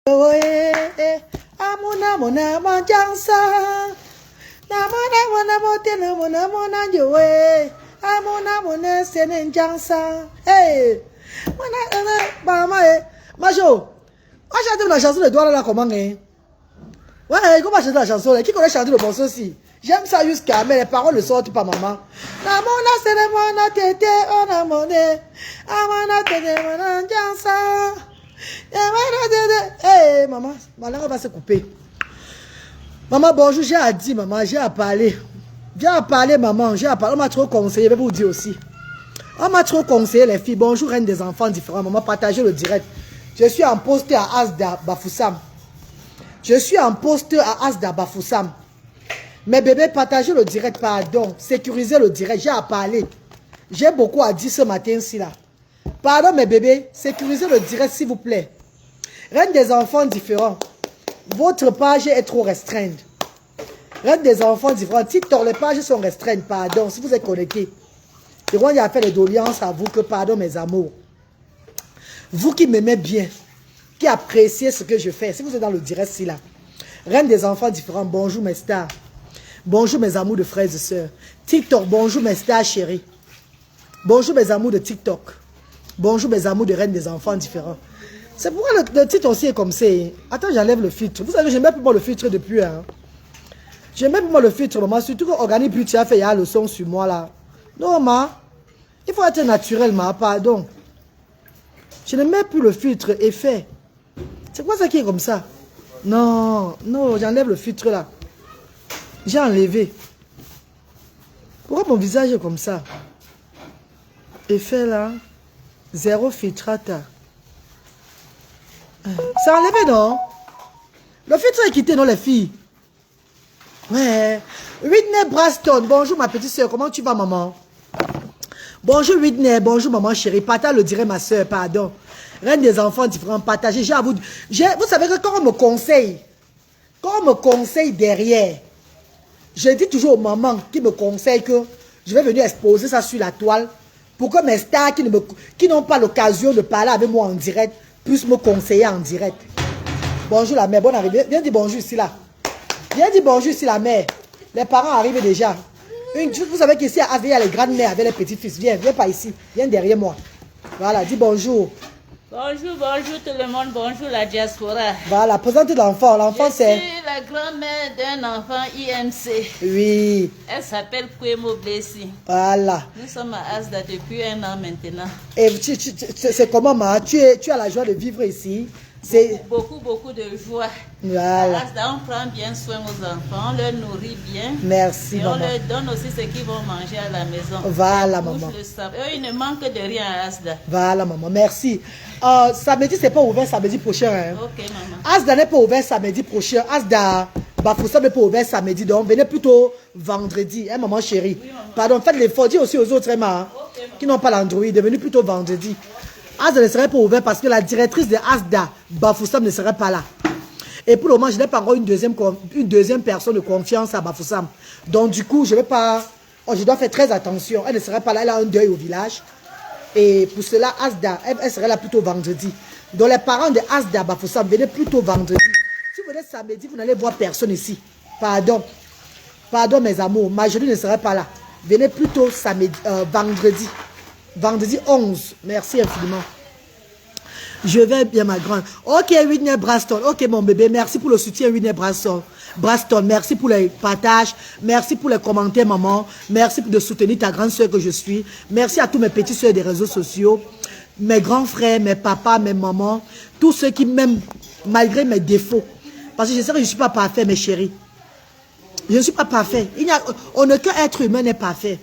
Amona mona manjansa. Namona mona motena mona mona joe. Amona mona senenjansa. Hey. Mama Majo. On chante la chanson de Douala là comment est? Ouais, comment chanter la chanson là? Qui connaît chanter le morceau aussi? J'aime ça jusqu'à mais les paroles ne sortent pas maman. Namona senemona tete ona mone. Amona tete mona jansa. Hey, maman, ma langue va se couper. Maman, bonjour, j'ai à dire, maman, j'ai à parler. J'ai à parler, maman, j'ai à parler. On m'a trop conseillé, je vais vous dire aussi. On m'a trop conseillé, les filles. Bonjour, reine des enfants différents. Maman, partagez le direct. Je suis en poste à Asda Bafoussam. Je suis en poste à Asda Bafoussam. Mes bébés, partagez le direct, pardon. Sécurisez le direct, j'ai à parler. J'ai beaucoup à dire ce matin-ci là. Pardon mes bébés, sécurisez le direct s'il vous plaît. Reine des enfants différents. Votre page est trop restreinte. Reine des enfants différents. TikTok, les pages sont restreintes. Pardon, si vous êtes connectés. Et moi, il y a fait les doléances à vous que pardon mes amours. Vous qui m'aimez bien, qui appréciez ce que je fais. Si vous êtes dans le direct, c'est là. Reine des enfants différents. Bonjour mes stars. Bonjour mes amours de frères et sœurs. TikTok, bonjour mes stars chéris. Bonjour mes amours de TikTok. Bonjour mes amours de reine des enfants différents. C'est pourquoi le titre aussi est comme ça. Attends, j'enlève le filtre. Vous savez, je mets plus moi le filtre depuis. Hein. Je mets plus moi le filtre, maman. Surtout quand Organi plus tu as fait, il y a le son sur moi là. Non, ma. Il faut être naturel, ma. Pardon. Je ne mets plus le filtre effet. C'est quoi ça qui est comme ça? Non, non, j'enlève le filtre là. J'ai enlevé. Pourquoi mon visage est comme ça? Effet là. Zéro filtrata. C'est enlevé, non? Le filtre est quitté, non, les filles? Ouais. Whitney Braston. Bonjour, ma petite soeur. Comment tu vas, maman? Bonjour, Whitney. Bonjour, maman chérie. Pata le dirait, ma soeur. Pardon. Reine des enfants différents. Partagez. J'ai à vous. Vous savez que quand on me conseille derrière, je dis toujours aux mamans qui me conseillent que je vais venir exposer ça sur la toile. Pour que mes stars qui n'ont pas l'occasion de parler avec moi en direct puissent me conseiller en direct. Bonjour la mère, bonne arrivée. Viens dire bonjour ici là. Viens dire bonjour ici la mère. Les parents arrivent déjà. Vous savez qu'ici à Asda, il y a les grandes mères avec les petits-fils. Viens, viens pas ici. Viens derrière moi. Voilà, dis bonjour. Bonjour, bonjour tout le monde. Bonjour la diaspora. Voilà, présentez l'enfant. L'enfant c'est... Je suis la grand-mère d'un enfant IMC. Oui. Elle s'appelle Kwemo Blessy. Voilà. Nous sommes à Asda depuis 1 an maintenant. Et c'est comment, ma? Tu as la joie de vivre ici? Beaucoup de joie. Voilà. À Asda, on prend bien soin aux enfants, on leur nourrit bien. Merci, et maman. on leur donne aussi ce qu'ils vont manger à la maison. Voilà, maman. Eux, ils ne manquent de rien à Asda. Voilà, maman. Merci. Samedi, c'est pas ouvert samedi prochain. Hein. Ok, maman. Asda n'est pas ouvert samedi prochain. Asda, Bafoussam n'est pas ouvert samedi. Donc, venez plutôt vendredi. Hein, maman chérie. Oui, maman. Pardon, faites l'effort. Dis aussi aux autres, hein, maman, qui n'ont pas l'Android. Venez plutôt vendredi. Asda ne serait pas ouvert parce que la directrice de Asda, Bafoussam, ne serait pas là. Et pour le moment, je n'ai pas encore une deuxième personne de confiance à Bafoussam. Donc, du coup, je dois faire très attention. Elle ne serait pas là. Elle a un deuil au village. Et pour cela, Asda, elle serait là plutôt vendredi. Donc, les parents de Asda, Bafoussam, venez plutôt vendredi. Si vous venez samedi, vous n'allez voir personne ici. Pardon. Pardon, mes amours. Marjorie ne serait pas là. Venez plutôt vendredi. Vendredi 11. Merci infiniment. Je vais bien, ma grande. Ok, Whitney Braston. Ok, mon bébé. Merci pour le soutien, Whitney Braston. Merci pour les partages. Merci pour les commentaires, maman. Merci de soutenir ta grande soeur que je suis. Merci à tous mes petits soeurs des réseaux sociaux. Mes grands frères, mes papas, mes mamans. Tous ceux qui m'aiment malgré mes défauts. Parce que je sais que je ne suis pas parfait, mes chéris. Je ne suis pas parfait. Aucun être humain n'est parfait.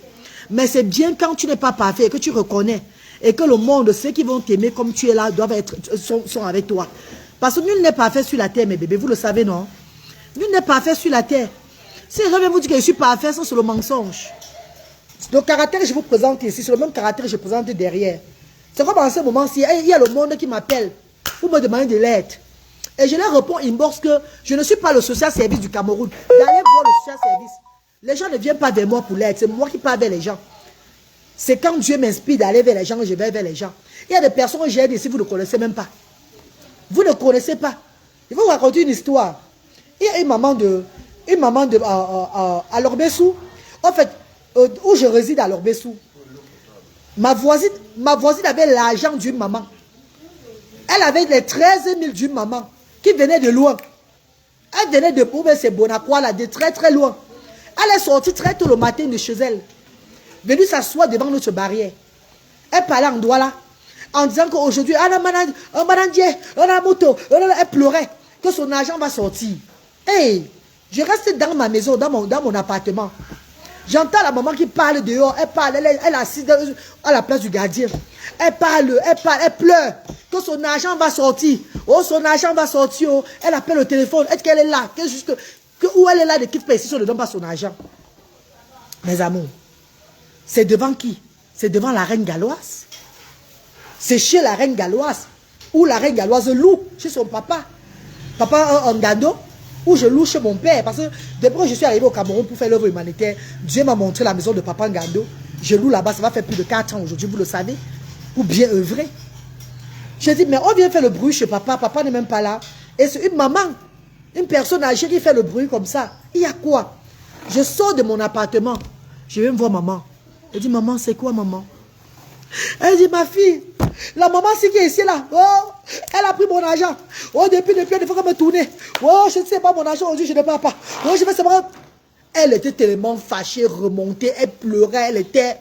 Mais c'est bien quand tu n'es pas parfait et que tu reconnais. Et que le monde, ceux qui vont t'aimer comme tu es là, sont avec toi. Parce que nul n'est parfait sur la terre, mes bébés. Vous le savez, non? Nul n'est parfait sur la terre. Si les gens viennent vous dire que je suis parfait, c'est le mensonge. Le caractère que je vous présente ici, c'est le même caractère que je présente derrière. C'est comme en ce moment-ci, il y a le monde qui m'appelle pour me demander de l'aide. Et je leur réponds inbox que je ne suis pas le social service du Cameroun. D'aller voir le social service. Les gens ne viennent pas vers moi pour l'aide. C'est moi qui parle vers les gens. C'est quand Dieu m'inspire d'aller vers les gens que je vais vers les gens. Il y a des personnes que j'ai aidées ici, vous ne connaissez même pas. Vous ne connaissez pas. Je vais vous raconter une histoire. Il y a une maman à Lorbessou. En fait, où je réside à Lorbessou. Ma voisine avait l'argent d'une maman. Elle avait les 13 000 d'une maman qui venait de loin. Elle venait de c'est Bonacqua, là, de très très loin. Elle est sortie très tôt le matin de chez elle. Venue s'asseoir devant notre barrière. Elle parlait en Douala. En disant qu'aujourd'hui, elle pleurait. Que son argent va sortir. Hey, je reste dans ma maison, dans mon appartement. J'entends la maman qui parle dehors. Elle parle, elle est assise à la place du gardien. Elle parle, elle pleure. Que son argent va sortir. Oh, son argent va sortir. Oh. Elle appelle au téléphone. Est-ce qu'elle est là? Où elle est là, de quitte pas ici, on ne donne pas son argent. Mes amours, c'est devant qui? C'est devant la reine galloise. C'est chez la reine galloise. Où la reine galloise loue chez son papa. Papa en Ngando. Où je loue chez mon père. Parce que depuis que je suis arrivé au Cameroun pour faire l'œuvre humanitaire, Dieu m'a montré la maison de Papa Ngando. Je loue là-bas, ça va faire plus de 4 ans aujourd'hui, vous le savez. Pour bien œuvrer. J'ai dit, mais on vient faire le bruit chez papa. Papa n'est même pas là. Et c'est une maman, une personne âgée qui fait le bruit comme ça. Il y a quoi? Je sors de mon appartement. Je viens voir maman. Elle dit, maman, c'est quoi maman? Elle dit, ma fille, la maman c'est qui est ici là. Oh, elle a pris mon argent. Oh, depuis, il faut qu'elle me tourne. Oh, je ne sais pas mon argent aujourd'hui, je ne parle pas. Oh, je vais savoir. Elle était tellement fâchée, remontée, elle pleurait, elle était...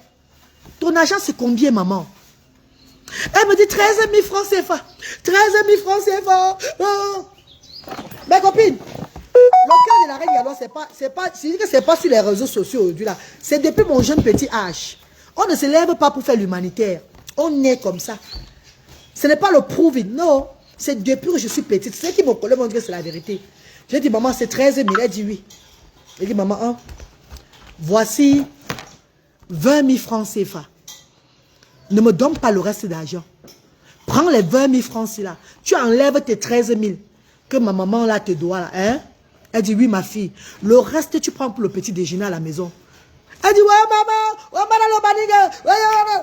Ton argent c'est combien maman? Elle me dit 13 000 francs CFA. 13 000 francs CFA. Oh. Mes copines, le cœur de la reine galloise, c'est pas sur les réseaux sociaux aujourd'hui là. C'est depuis mon jeune petit âge. On ne se lève pas pour faire l'humanitaire. On est comme ça. Ce n'est pas le proving, non. C'est depuis que je suis petite. C'est qui me connaît, mon Dieu, c'est la vérité. J'ai dit, maman, c'est 13 000. Elle dit oui. Elle dit, maman, hein, voici 20 000 francs CFA. Ne me donne pas le reste d'argent. Prends les 20 000 francs là. Tu enlèves tes 13 000 que ma maman là te doit là. Hein? Elle dit, oui, ma fille. Le reste, tu prends pour le petit déjeuner à la maison. Elle dit, ouais, maman,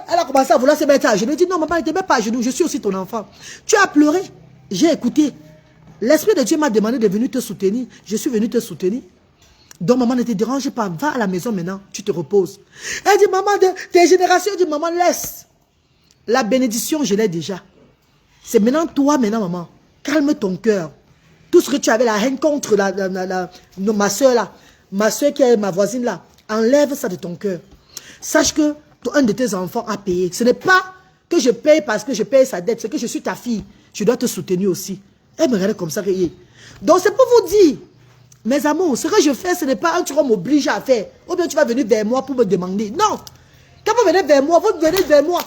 elle a commencé à vouloir se mettre à genoux. Je lui ai dit, non, maman, ne te mets pas à genoux, je suis aussi ton enfant. Tu as pleuré, j'ai écouté. L'Esprit de Dieu m'a demandé de venir te soutenir. Je suis venu te soutenir. Donc, maman, ne te dérange pas, va à la maison maintenant, tu te reposes. Elle dit, maman, tes générations, elle dit, maman, laisse. La bénédiction, je l'ai déjà. C'est maintenant toi, maman. Calme ton cœur. Tout ce que tu avais la haine contre ma soeur là, ma soeur qui est ma voisine là, enlève ça de ton cœur. Sache que un de tes enfants a payé. Ce n'est pas que je paye parce que je paye sa dette, c'est que je suis ta fille. Je dois te soutenir aussi. Elle me regarde comme ça. Donc c'est pour vous dire, mes amours, ce que je fais, ce n'est pas un truc qu'on m'oblige à faire. Ou bien tu vas venir vers moi pour me demander. Non. Quand vous venez vers moi, vous venez vers moi.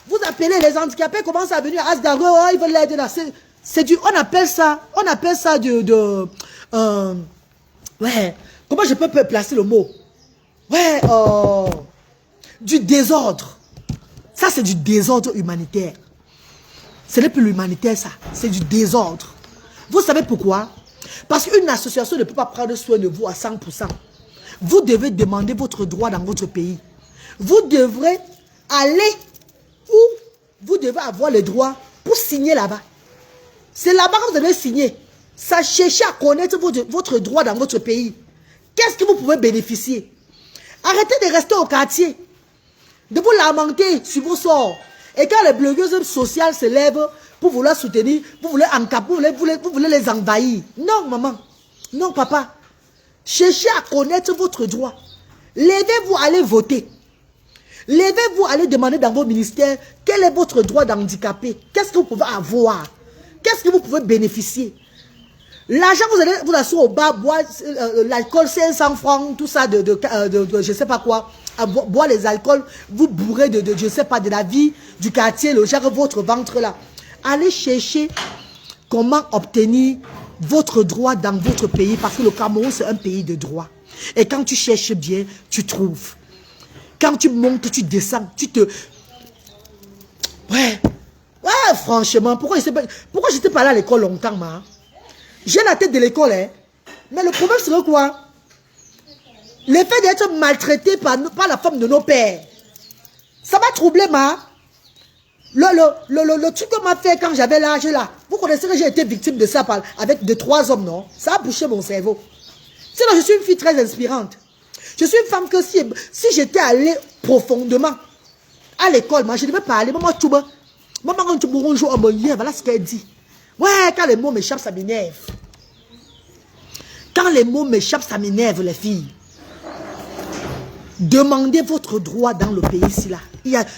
Vous appelez les handicapés, commencent à venir à Asdago, oh, ils veulent l'aider là. C'est du, on appelle ça ouais, comment je peux placer le mot? Ouais, du désordre. Ça, c'est du désordre humanitaire. Ce n'est plus l'humanitaire, ça. C'est du désordre. Vous savez pourquoi? Parce qu'une association ne peut pas prendre soin de vous à 100%. Vous devez demander votre droit dans votre pays. Vous devrez aller où vous devez avoir le droit pour signer là-bas. C'est là-bas que vous devez signer. Ça, cherchez à connaître votre droit dans votre pays. Qu'est-ce que vous pouvez bénéficier? Arrêtez de rester au quartier, de vous lamenter sur vos sorts. Et quand les blogueuses sociales se lèvent pour vouloir soutenir, vous voulez encapler, vous voulez les envahir. Non, maman. Non, papa. Cherchez à connaître votre droit. Levez-vous, allez voter. Levez-vous, allez demander dans vos ministères quel est votre droit d'handicapé. Qu'est-ce que vous pouvez avoir? Qu'est-ce que vous pouvez bénéficier? L'argent, vous allez vous asseoir au bar, boire l'alcool 500 francs, tout ça, je ne sais pas quoi. Boire les alcools, vous bourrez je ne sais pas, de la vie du quartier, le genre votre ventre là. Allez chercher comment obtenir votre droit dans votre pays, parce que le Cameroun, c'est un pays de droit. Et quand tu cherches bien, tu trouves. Quand tu montes, tu descends, tu te... Ouais, franchement, pourquoi j'étais pas là à l'école longtemps, ma? J'ai la tête de l'école, hein. Mais le problème, c'est quoi? Le fait d'être maltraité par la femme de nos pères. Ça va troubler, ma. Le truc qu'on m'a fait quand j'avais l'âge là, vous connaissez que j'ai été victime de ça avec de 3 hommes, non? Ça a bouché mon cerveau. Sinon, je suis une fille très inspirante. Je suis une femme que si j'étais allée profondément à l'école, moi, je devais parler. Maman, tu vois, maman, tu me joue en bonne, voilà ce qu'elle dit. Ouais, quand les mots m'échappent, ça m'énerve. Quand les mots m'échappent, ça m'énerve, les filles. Demandez votre droit dans le pays ici là.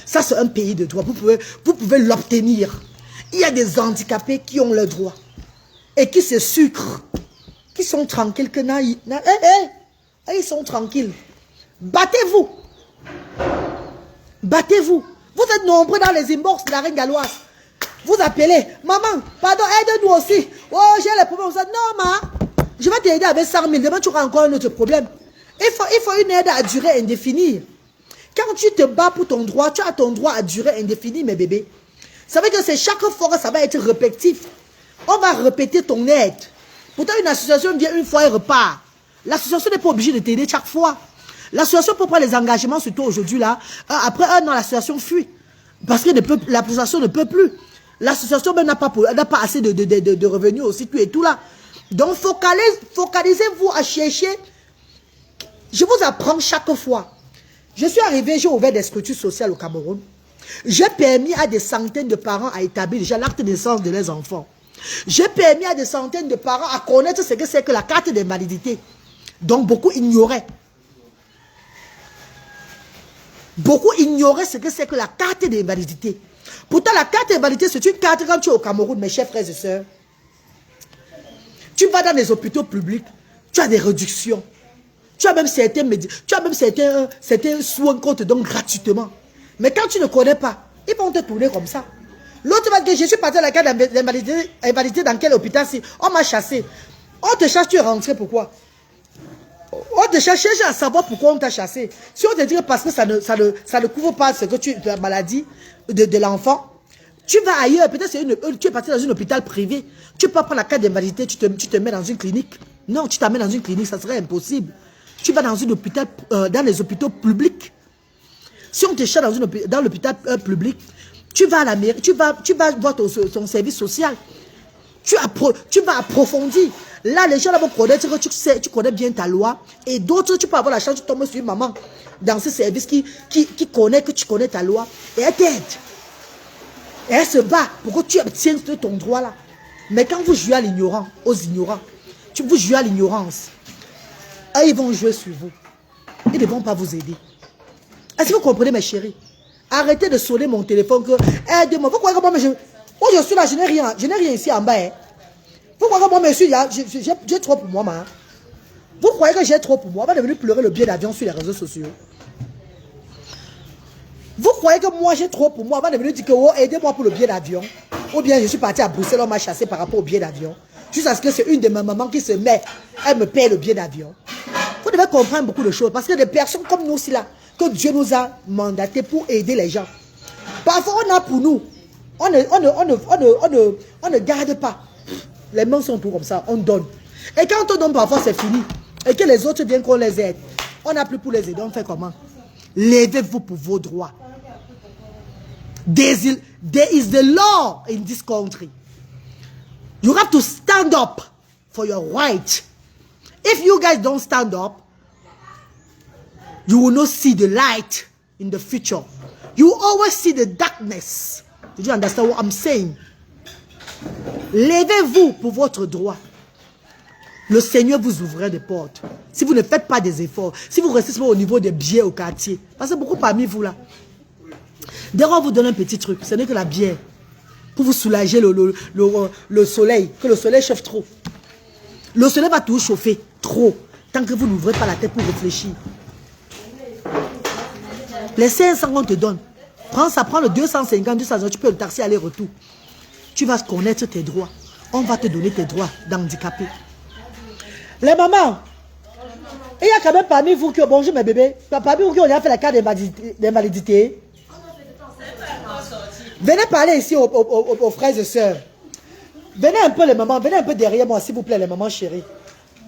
Ça c'est un pays de droit. Vous pouvez l'obtenir. Il y a des handicapés qui ont le droit. Et qui se sucrent. Qui sont tranquilles. Ils sont tranquilles. Battez-vous. Battez-vous. Vous êtes nombreux dans les inbox de la reine galloise. Vous appelez. Maman, pardon, aide-nous aussi. Oh, j'ai les problèmes. Non, ma. Je vais t'aider avec 100 000. Demain, tu auras encore un autre problème. Il faut une aide à durée indéfinie. Quand tu te bats pour ton droit, tu as ton droit à durée indéfinie, mes bébés. Ça veut dire que c'est chaque fois que ça va être répétitif. On va répéter ton aide. Pourtant, une association vient une fois et repart. L'association n'est pas obligée de t'aider chaque fois. L'association peut prendre les engagements, surtout aujourd'hui là. Après 1 an, l'association fuit. Parce que l'association ne peut plus. L'association n'a pas assez de revenus aussi, et tout là. Donc, focalisez-vous à chercher. Je vous apprends chaque fois. Je suis arrivé, j'ai ouvert des structures sociales au Cameroun. J'ai permis à des centaines de parents à établir déjà l'acte de naissance de leurs enfants. J'ai permis à des centaines de parents à connaître ce que c'est que la carte d'invalidité. Donc beaucoup ignoraient. Beaucoup ignoraient ce que c'est que la carte d'invalidité. Pourtant la carte d'invalidité c'est une carte quand tu es au Cameroun, mes chers frères et sœurs. Tu vas dans les hôpitaux publics, tu as des réductions. Tu as même certains soins qu'on te donne gratuitement. Mais quand tu ne connais pas, ils vont te tourner comme ça. L'autre va dire, je suis parti à la carte d'invalidité dans quel hôpital si on m'a chassé. On te chasse, tu es rentré, pourquoi? On te cherche à savoir pourquoi on t'a chassé. Si on te dit parce que ça ne couvre pas ce que la maladie de l'enfant, tu vas ailleurs. Peut-être tu es parti dans un hôpital privé. Tu ne peux pas prendre la carte d'invalidité, tu te mets dans une clinique. Non, tu t'amènes dans une clinique, ça serait impossible. Tu vas dans un hôpital, dans les hôpitaux publics. Si on te cherche dans l'hôpital public, tu vas à la mairie, tu vas voir ton service social. Tu vas approfondir. Là, les gens là vont connaître que tu connais bien ta loi. Et d'autres, tu peux avoir la chance, tu tombes sur une maman dans ce service qui connaît que tu connais ta loi. Et elle t'aide. Et elle se bat pour que tu obtiennes ton droit là. Mais quand vous jouez à l'ignorant, aux ignorants, vous jouez à l'ignorance. Ils vont jouer sur vous. Ils ne vont pas vous aider. Est-ce que vous comprenez, mes chéris? Arrêtez de sonner mon téléphone. Aidez-moi. Vous croyez que moi, je suis là, je n'ai rien. Je n'ai rien ici en bas. Hein. Vous croyez que moi, monsieur, j'ai trop pour moi, man. Vous croyez que j'ai trop pour moi? On va devenir pleurer le billet d'avion sur les réseaux sociaux. Vous croyez que moi, j'ai trop pour moi? On va devenir dire que oh, aidez-moi pour le billet d'avion. Ou bien je suis parti à Bruxelles, on m'a chassé par rapport au billet d'avion. Jusqu'à ce que c'est une de mes mamans qui se met, elle me paie le billet d'avion. Vous devez comprendre beaucoup de choses. Parce que des personnes comme nous aussi là, que Dieu nous a mandatés pour aider les gens. Parfois on a pour nous. On ne garde pas. Les mains sont tout comme ça, on donne. Et quand on donne parfois c'est fini. Et que les autres viennent qu'on les aide. On n'a plus pour les aider, on fait comment? Levez-vous pour vos droits. There is the law in this country. You have to stand up for your right. If you guys don't stand up, you will not see the light in the future. You always see the darkness. Did you understand what I'm saying? Levez-vous pour votre droit. Le Seigneur vous ouvrira des portes. Si vous ne faites pas des efforts, si vous restez au niveau des bières au quartier, parce que beaucoup parmi vous là, d'ailleurs on vous donne un petit truc, ce n'est que la bière. Pour vous soulager le soleil, que le soleil chauffe trop. Le soleil va toujours chauffer trop, tant que vous n'ouvrez pas la tête pour réfléchir. Les 500 qu'on te donne, prends ça, prends le 250, 200, tu peux le taxi aller-retour. Tu vas connaître tes droits. On va te donner tes droits d'handicapé. Les mamans, il y a quand même parmi vous qui, bonjour mes bébés, parmi vous qui ont déjà fait la carte d'invalidité. Venez parler ici aux frères et sœurs. Venez un peu les mamans, venez un peu derrière moi s'il vous plaît les mamans chéries.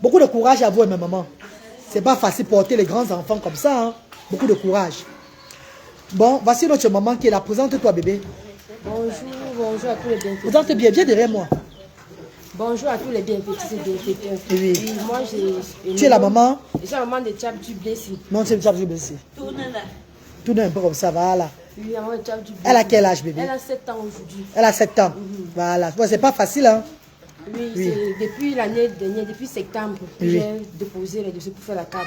Beaucoup de courage à vous mes mamans. C'est pas facile porter les grands enfants comme ça. Hein? Beaucoup de courage. Bon, voici notre maman qui est là. Présente-toi bébé. Bonjour à tous les bienfaiteurs. Vous entendez bien, viens derrière moi. Bonjour à tous les bienfaiteurs et bienfaiteurs. Oui. Et moi, Tu es la maman? Je suis la maman de Tchab du Blessé. Non, c'est le Blessé. Tourne là. Tourne un peu comme ça, voilà. Oui, la maman de Tchab du Blessé. Elle a quel âge, bébé? Elle a 7 ans aujourd'hui. Elle a 7 ans. Voilà. Ouais, c'est pas facile, hein? Oui, Oui. c'est depuis l'année dernière, depuis septembre, que Oui. j'ai déposé les dossiers pour faire la carte.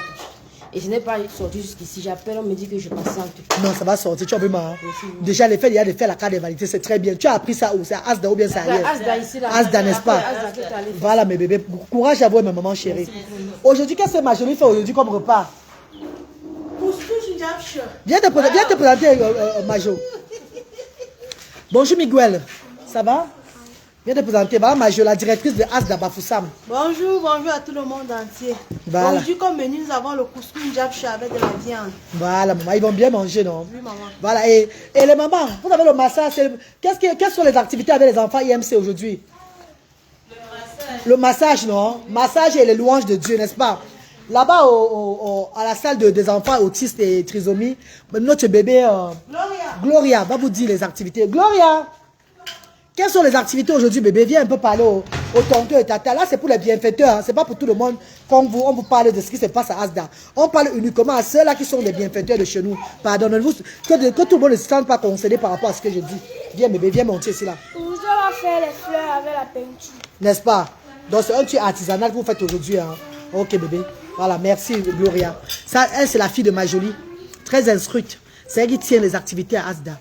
Et je n'ai pas sorti jusqu'ici. J'appelle, on me dit que je patiente. Non, ça va sortir, tu as vu, ma. Déjà, il y a de faire la carte de validité, c'est très bien. Tu as appris ça où? C'est à Asda ou bien c'est ailleurs? Asda ici, là. Asda, n'est-ce pas? Asda, que tu allais faire. Voilà, mes bébés. Courage à vous, mes mamans chéries. Aujourd'hui, qu'est-ce que ma jolie fait aujourd'hui comme repas? Viens te présenter, Majo. Bonjour, Miguel. Ça va? Viens te présenter. Voilà, Majo, la directrice de Asda Bafoussam. Bonjour à tout le monde entier. Voilà. Aujourd'hui, comme menu, nous avons le couscous Njabcha avec de la viande. Voilà, maman, ils vont bien manger, non? Oui, maman. Voilà, et les mamans, vous avez le massage. Quelles sont les activités avec les enfants IMC aujourd'hui? Le massage, non? Massage et les louanges de Dieu, n'est-ce pas? Là-bas, à la salle des enfants autistes et trisomie, notre bébé Gloria va vous dire les activités. Gloria! Quelles sont les activités aujourd'hui, bébé? Viens un peu parler au tonton et tata. Là, c'est pour les bienfaiteurs. Hein. Ce n'est pas pour tout le monde qu'on vous parle de ce qui se passe à Asda. On parle uniquement à ceux-là qui sont les bienfaiteurs de chez nous. Pardonnez-vous, que tout le monde ne se sente pas concédé par rapport à ce que je dis. Viens, bébé, viens monter ici, là. Vous allez faire les fleurs avec la peinture. N'est-ce pas? Donc, c'est un truc artisanal que vous faites aujourd'hui. Hein. Ok, bébé. Voilà, merci, Gloria. Ça, elle, c'est la fille de Majoli. Très instruite. C'est elle qui tient les activités à Asda.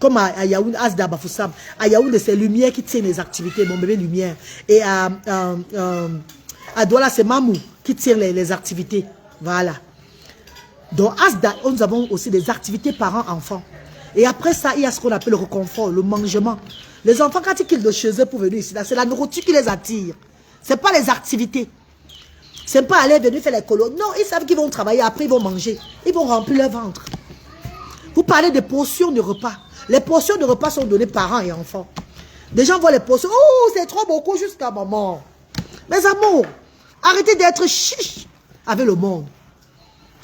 Comme à Yaoundé, Asda Bafoussam. À Yaoundé, c'est Lumière qui tient les activités, mon bébé Lumière. Et à Douala, c'est Mamou qui tient les activités. Voilà. Dans Asda, nous avons aussi des activités parents-enfants. Et après ça, il y a ce qu'on appelle le reconfort, le mangement. Les enfants, quand ils quittent de chez eux pour venir ici, c'est la nourriture qui les attire. Ce n'est pas les activités. Ce n'est pas aller venir faire les colos. Non, ils savent qu'ils vont travailler, après ils vont manger. Ils vont remplir leur ventre. Vous parlez de portions de repas. Les portions de repas sont données parents et enfants. Des gens voient les portions. Oh, c'est trop beaucoup jusqu'à maman. Mes amours, arrêtez d'être chiche avec le monde.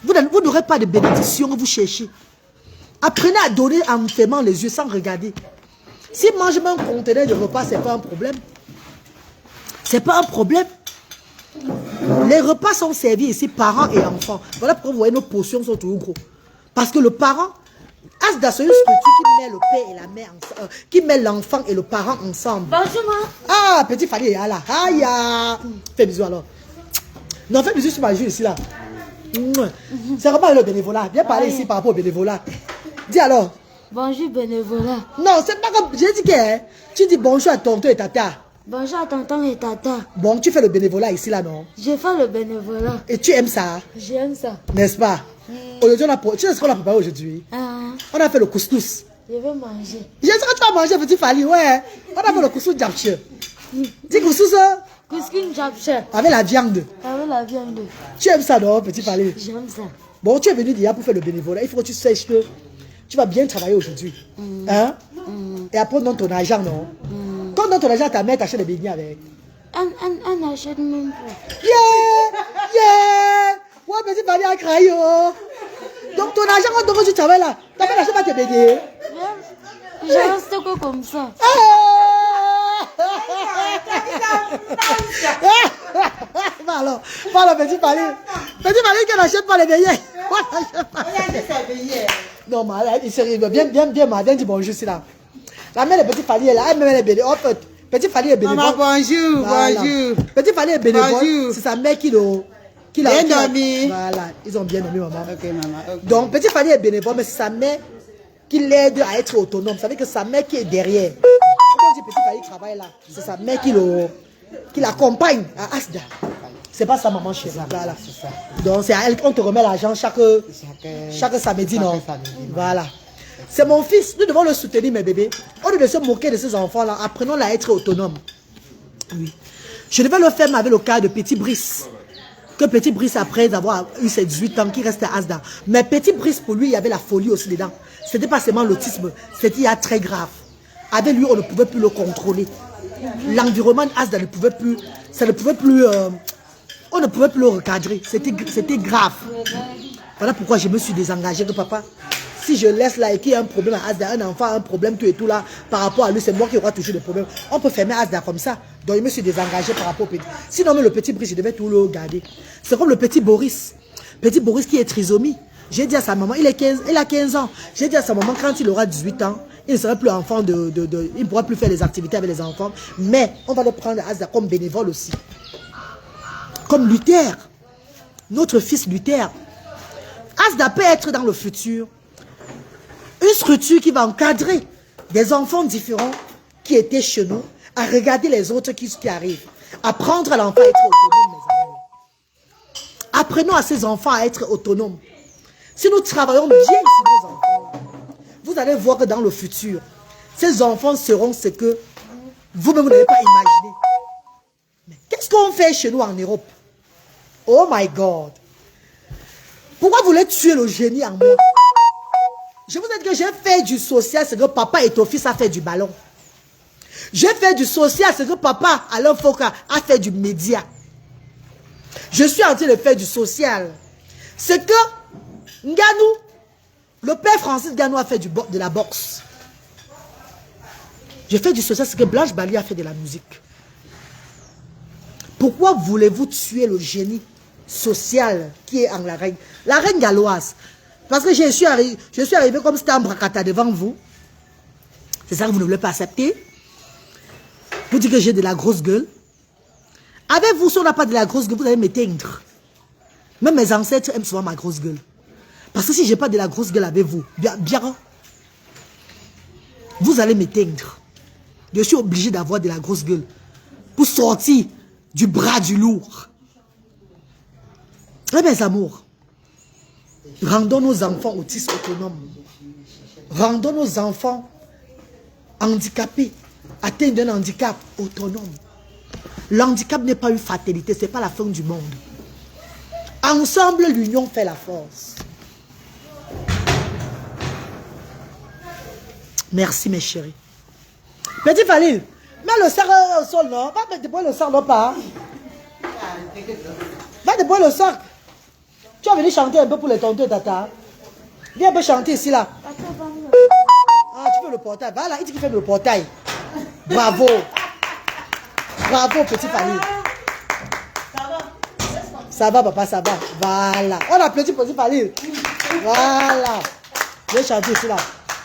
Vous n'aurez pas de bénédiction, vous cherchez. Apprenez à donner en fermant les yeux sans regarder. Si manger un conteneur de repas, ce n'est pas un problème. Ce n'est pas un problème. Les repas sont servis ici, parents et enfants. Voilà pourquoi vous voyez nos portions sont toujours gros. Parce que le parent, Asda, c'est une structure qui met le père et la mère ensemble, qui met l'enfant et le parent ensemble. Bonjour, maman. Ah, petit Fali, là. Aïe, fais bisous alors. Non, fais bisous sur ma joue ici, là. C'est vraiment le bénévolat. Viens parler ici par rapport au bénévolat. Dis alors. Bonjour, bénévolat. Non, c'est pas comme. J'ai dit que hein, tu dis bonjour à tonton et tata. Bonjour à tonton et tata. Bon, tu fais le bénévolat ici, là, non? Je fais le bénévolat. Et tu aimes ça? J'aime ça. N'est-ce pas? Aujourd'hui, tu sais ce qu'on a préparé aujourd'hui? On a fait le couscous. Je veux manger. Je sais que tu vas manger, petit Fali, ouais. On a fait le couscous d'Apche. Dis couscous, hein? Couscous Japcha. Avec la viande. Avec la viande. Tu aimes ça, non, petit Fali? J'aime ça. Bon, tu es venu déjà pour faire le bénévolat. Il faut que tu saches que tu vas bien travailler aujourd'hui. Hein? Et après, donne ton argent, non? Quand on donne ton argent, ta mère t'achète des beignets avec. On achète même pas. Yeah! Ouais, petit Fali a craillé, oh. Donc, ton argent, quand tu travailles là, ta mère n'achète pas tes beignets. Je reste que comme ça. Voilà, petit Fali. Petit Fali qui n'achète pas les beignets. Non, mais il sérieux. Bien, madame, dis bonjour, c'est là. La mère de petit Fali est là, elle met les beignets. Petit Fali est bénévole. Maman, bonjour, Voilà. bonjour. Petit Fali est bénévole. Bonjour. C'est sa mère qui l'a Bien dormi. Voilà, ils ont bien dormi, maman. Ok, maman. ok. Donc, petit Fali est bénévole, mais c'est sa mère qui l'aide à être autonome. Vous savez que c'est sa mère qui est derrière. Quand on dit petit Fali travaille là, c'est sa mère qui l'accompagne à Asda. C'est pas sa maman chérie. Voilà. C'est ça. Donc, c'est à elle qu'on te remet l'argent chaque samedi, non? samedi. Voilà. C'est mon fils. Nous devons le soutenir, mes bébés. Au lieu de se moquer de ces enfants-là, apprenons-les à être autonomes. Oui. Je devais le faire avec le cas de Petit Brice. Que Petit Brice, après avoir eu ses 18 ans, qui reste à Asda. Mais Petit Brice, pour lui, il y avait la folie aussi dedans. C'était pas seulement l'autisme, c'était très grave. Avec lui, on ne pouvait plus le contrôler. L'environnement d'Asda ne pouvait plus, ça ne pouvait plus, on ne pouvait plus le recadrer. C'était grave. Voilà pourquoi je me suis désengagé que papa, si je laisse là et qu'il y a un problème à Asda, un enfant a un problème, tout et tout là, par rapport à lui, c'est moi qui aura toujours des problèmes. On peut fermer Asda comme ça. Donc je me suis désengagé par rapport au petit. Sinon, mais le petit Brice, je devais tout le garder. C'est comme le petit Boris. Petit Boris qui est trisomie. J'ai dit à sa maman, il a 15 ans. J'ai dit à sa maman, quand il aura 18 ans, il ne sera plus enfant il ne pourra plus faire les activités avec les enfants. Mais on va le prendre à Asda comme bénévole aussi. Comme Luther. Notre fils Luther. Asda peut être dans le futur une structure qui va encadrer des enfants différents qui étaient chez nous, à regarder les autres qui arrivent. Apprendre à l'enfant à être autonome, mes amis. Apprenons à ces enfants à être autonomes. Si nous travaillons bien sur nos enfants, vous allez voir que dans le futur, ces enfants seront ce que vous-même vous n'avez pas imaginé. Mais qu'est-ce qu'on fait chez nous en Europe? Oh my God! Pourquoi vous voulez tuer le génie en moi? Je vous ai dit que j'ai fait du social, c'est que papa et ton fils a fait du ballon. J'ai fait du social, c'est que papa, Alain Foka, a fait du média. Je suis en train de faire du social. C'est que Nganou, le père Francis Nganou a fait de la boxe. Je fais du social, c'est que Blanche Bali a fait de la musique. Pourquoi voulez-vous tuer le génie social qui est en la reine? La reine galloise. Parce que je suis arrivé comme c'était un bracata devant vous. C'est ça que vous ne voulez pas accepter. Vous dites que j'ai de la grosse gueule. Avec vous, si on n'a pas de la grosse gueule, vous allez m'éteindre. Même mes ancêtres aiment souvent ma grosse gueule. Parce que si je n'ai pas de la grosse gueule avec vous, bien, vous allez m'éteindre. Je suis obligé d'avoir de la grosse gueule pour sortir du bras du lourd. Eh mes amours, rendons nos enfants autistes autonomes. Rendons nos enfants handicapés, atteints d'un handicap autonome. L'handicap n'est pas une fatalité, ce n'est pas la fin du monde. Ensemble, l'union fait la force. Merci mes chéris. Petit Falil, mets le sac au sol, non? Va mettre le sac, non pas? Va débrouiller le sac. Tu vas venir chanter un peu pour les tontons et tata. Viens un peu chanter ici là. Ah, tu fais le portail. Voilà, il dit qu'il fait le portail. Bravo. Bravo, petit Falil. Ça va, papa, ça va. Voilà. On applaudit petit Falil. Voilà. Viens chanter ici là.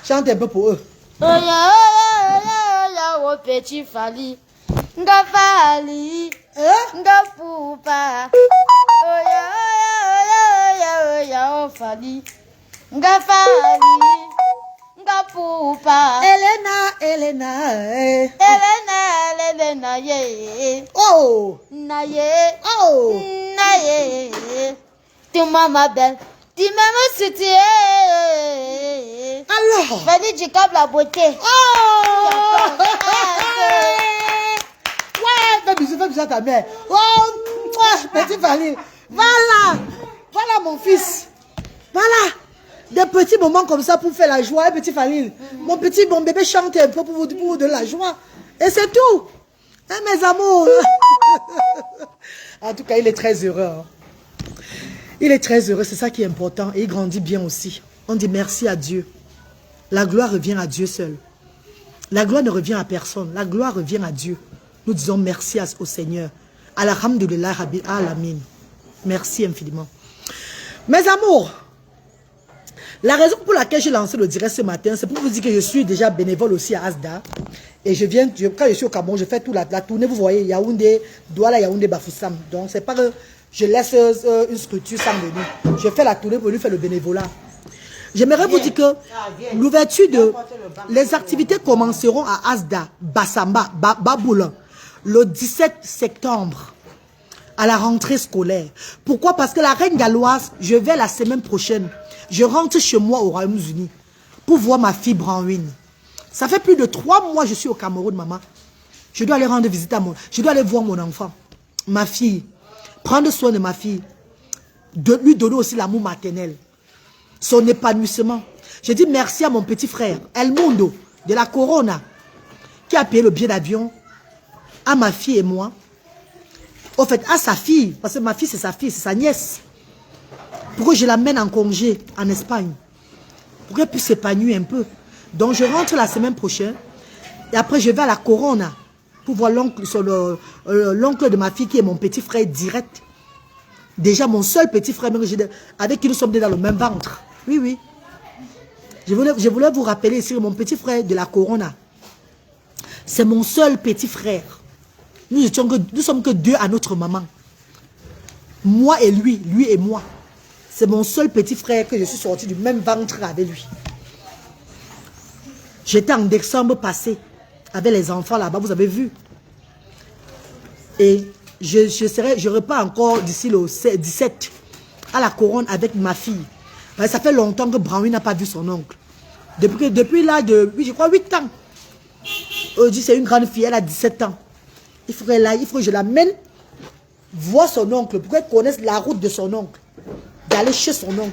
Chante un peu pour eux. Oya, oh petit Fali. Nga Fali. Nga Poupa. Oya, oh Fali. Nga Fali. Nga Poupa. Elena, Elena, ye. Oh. Na ye. Oh. Na ye. Tu ma belle. Tu m'aimes si tu es. Alors. Fali du câble la beauté. Oh. Ouais, fais bisous à ta mère. Oh, petit Falil. Voilà. Voilà mon fils. Voilà. Des petits moments comme ça pour faire la joie, petit Falil. Mon bébé chante un peu pour vous donner la joie. Et c'est tout. Hein, mes amours. En tout cas, il est très heureux. Hein. Il est très heureux, c'est ça qui est important. Et il grandit bien aussi. On dit merci à Dieu. La gloire revient à Dieu seul. La gloire ne revient à personne. La gloire revient à Dieu. Nous disons merci au Seigneur. Alhamdulillah Rabbil Alamin. Merci infiniment. Mes amours, la raison pour laquelle j'ai lancé le direct ce matin, c'est pour vous dire que je suis déjà bénévole aussi à Asda. Et quand je suis au Cameroun, je fais toute la tournée. Vous voyez, Yaoundé, Douala, Yaoundé, Bafoussam. Donc, c'est pas que je laisse une structure sans venir. Je fais la tournée pour lui faire le bénévolat. J'aimerais vous dire que l'ouverture de... Les activités commenceront à Asda, Bassamba, Baboulan, le 17 septembre, à la rentrée scolaire. Pourquoi? Parce que la reine galloise, je vais la semaine prochaine. Je rentre chez moi au Royaume-Uni pour voir ma fille Branwyn. Ça fait plus de 3 mois que je suis au Cameroun, maman. Je dois aller rendre visite à je dois aller voir mon enfant, ma fille. Prendre soin de ma fille. Lui donner aussi l'amour maternel. Son épanouissement. Je dis merci à mon petit frère, El Mundo, de la Corona, qui a payé le billet d'avion à ma fille et moi. Au fait, à sa fille, parce que ma fille, c'est sa nièce. Pourquoi je l'amène en congé en Espagne? pour qu'elle puisse s'épanouir un peu. Donc je rentre la semaine prochaine et après je vais à la Corona pour voir l'oncle de ma fille qui est mon petit frère direct. Déjà mon seul petit frère avec qui nous sommes dans le même ventre. Oui, oui. Je voulais vous rappeler ici mon petit frère de la Corona. C'est mon seul petit frère. Nous sommes que deux à notre maman. Moi et lui et moi. C'est mon seul petit frère que je suis sorti du même ventre avec lui. J'étais en décembre passé avec les enfants là-bas, vous avez vu. Et je repars encore d'ici le 17 à la couronne avec ma fille. Parce que ça fait longtemps que Brownie n'a pas vu son oncle. Depuis l'âge de, je crois, 8 ans. Aujourd'hui, c'est une grande fille, elle a 17 ans. Il faut que je l'amène voir son oncle, pour qu'elle connaisse la route de son oncle. D'aller chez son oncle.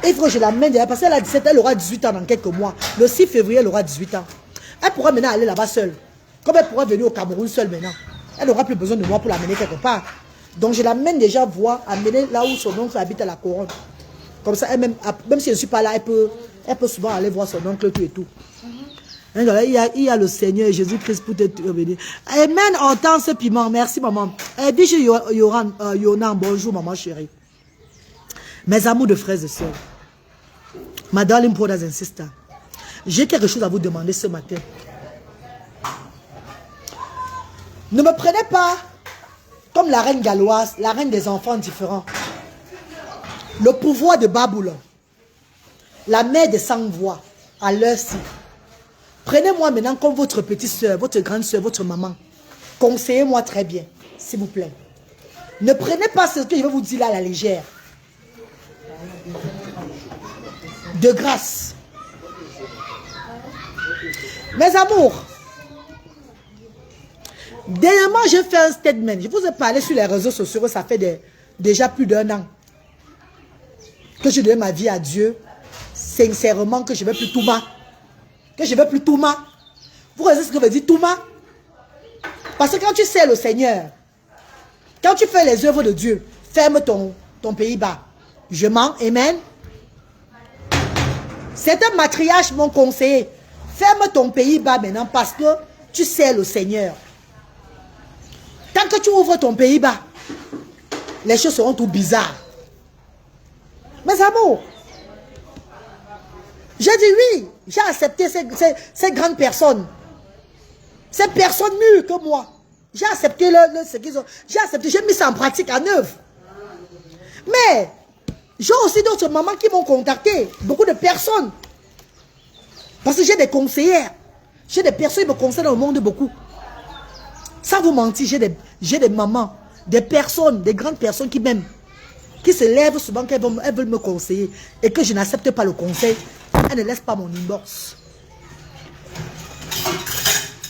Il faut que je l'amène, parce qu'elle a 17 ans, elle aura 18 ans dans quelques mois. Le 6 février, elle aura 18 ans. Elle pourra maintenant aller là-bas seule. Comme elle pourra venir au Cameroun seule maintenant. Elle n'aura plus besoin de moi pour l'amener quelque part. Donc je l'amène déjà voir, amener là où son oncle habite à la couronne. Comme ça, elle même si je ne suis pas là, elle peut souvent aller voir son oncle tout et tout. Il y a le Seigneur Jésus-Christ pour te revenir. Amen, Hortense Piment. Merci, maman. Biche Yonan, bonjour, maman chérie. Mes amours de frères et sœurs. My darling brothers and sisters. J'ai quelque chose à vous demander ce matin. Ne me prenez pas comme la reine galloise, la reine des enfants différents. Le pouvoir de Babylone. La mère des 100 voix. À l'heure-ci. Prenez-moi maintenant comme votre petite soeur, votre grande soeur, votre maman. Conseillez-moi très bien, s'il vous plaît. Ne prenez pas ce que je vais vous dire là à la légère. De grâce. Mes amours, dernièrement, j'ai fait un statement. Je vous ai parlé sur les réseaux sociaux, ça fait déjà plus d'1 an. Que je donne ma vie à Dieu. Sincèrement, que je ne veux plus Touma. Que je ne veux plus Touma. Vous connaissez ce que veut dire Touma? Parce que quand tu sais le Seigneur, quand tu fais les œuvres de Dieu, ferme ton pays bas. Je mens, amen. Certains matriarches m'ont conseillé, ferme ton pays bas maintenant parce que tu sais le Seigneur. Tant que tu ouvres ton pays bas, les choses seront tout bizarres. Mes amours, j'ai dit oui, j'ai accepté ces grandes personnes. Ces personnes mûres que moi. J'ai accepté ce qu'ils ont. J'ai accepté, j'ai mis ça en pratique, en œuvre. Mais, j'ai aussi d'autres mamans qui m'ont contacté. Beaucoup de personnes. Parce que j'ai des conseillères. J'ai des personnes qui me conseillent dans le monde beaucoup. Sans vous mentir, j'ai des mamans, des personnes, des grandes personnes qui m'aiment. Qui se lèvent souvent, qu'elles veulent me conseiller. Et que je n'accepte pas le conseil. Elles ne laissent pas mon inbox.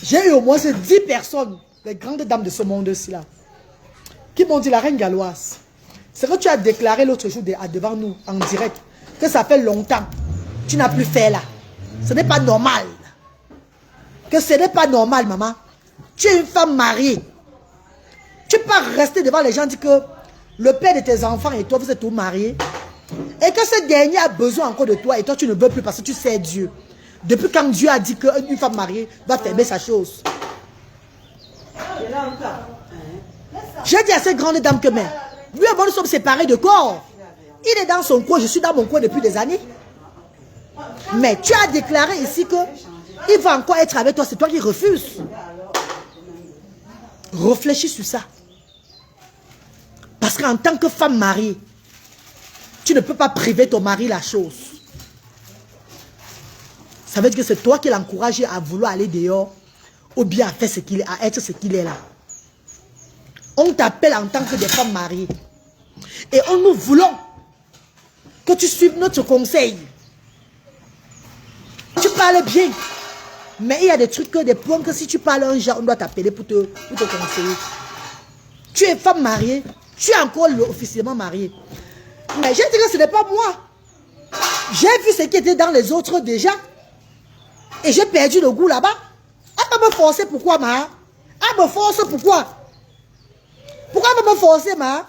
J'ai eu au moins 10 personnes, les grandes dames de ce monde-ci là, qui m'ont dit, la reine galloise, c'est que tu as déclaré l'autre jour devant nous, en direct, que ça fait longtemps, tu n'as plus fait là. Ce n'est pas normal. Que ce n'est pas normal, maman. Tu es une femme mariée. Tu peux pas rester devant les gens et dire que le père de tes enfants et toi, vous êtes tous mariés. Et que ce dernier a besoin encore de toi et toi, tu ne veux plus parce que tu sais Dieu. Depuis quand Dieu a dit qu'une femme mariée va fermer sa chose. J'ai dit à cette grande dame que mais, lui et moi nous sommes séparés de corps. Il est dans son coin, je suis dans mon coin depuis des années. Mais tu as déclaré ici que il va encore être avec toi, c'est toi qui refuses. Réfléchis sur ça. Parce qu'en tant que femme mariée, tu ne peux pas priver ton mari la chose. Ça veut dire que c'est toi qui l'encourages à vouloir aller dehors ou bien à faire ce qu'il est, à être ce qu'il est là. On t'appelle en tant que des femmes mariées. Et nous voulons que tu suives notre conseil. Tu parles bien. Mais il y a des trucs, des points que si tu parles un genre, on doit t'appeler pour te conseiller. Tu es femme mariée. Tu es encore officiellement mariée. Mais j'ai dit que ce n'est pas moi. J'ai vu ce qui était dans les autres déjà. Et j'ai perdu le goût là-bas. Elle va me forcer, pourquoi, ma? Elle me force, pourquoi? Pourquoi elle va me forcer, ma?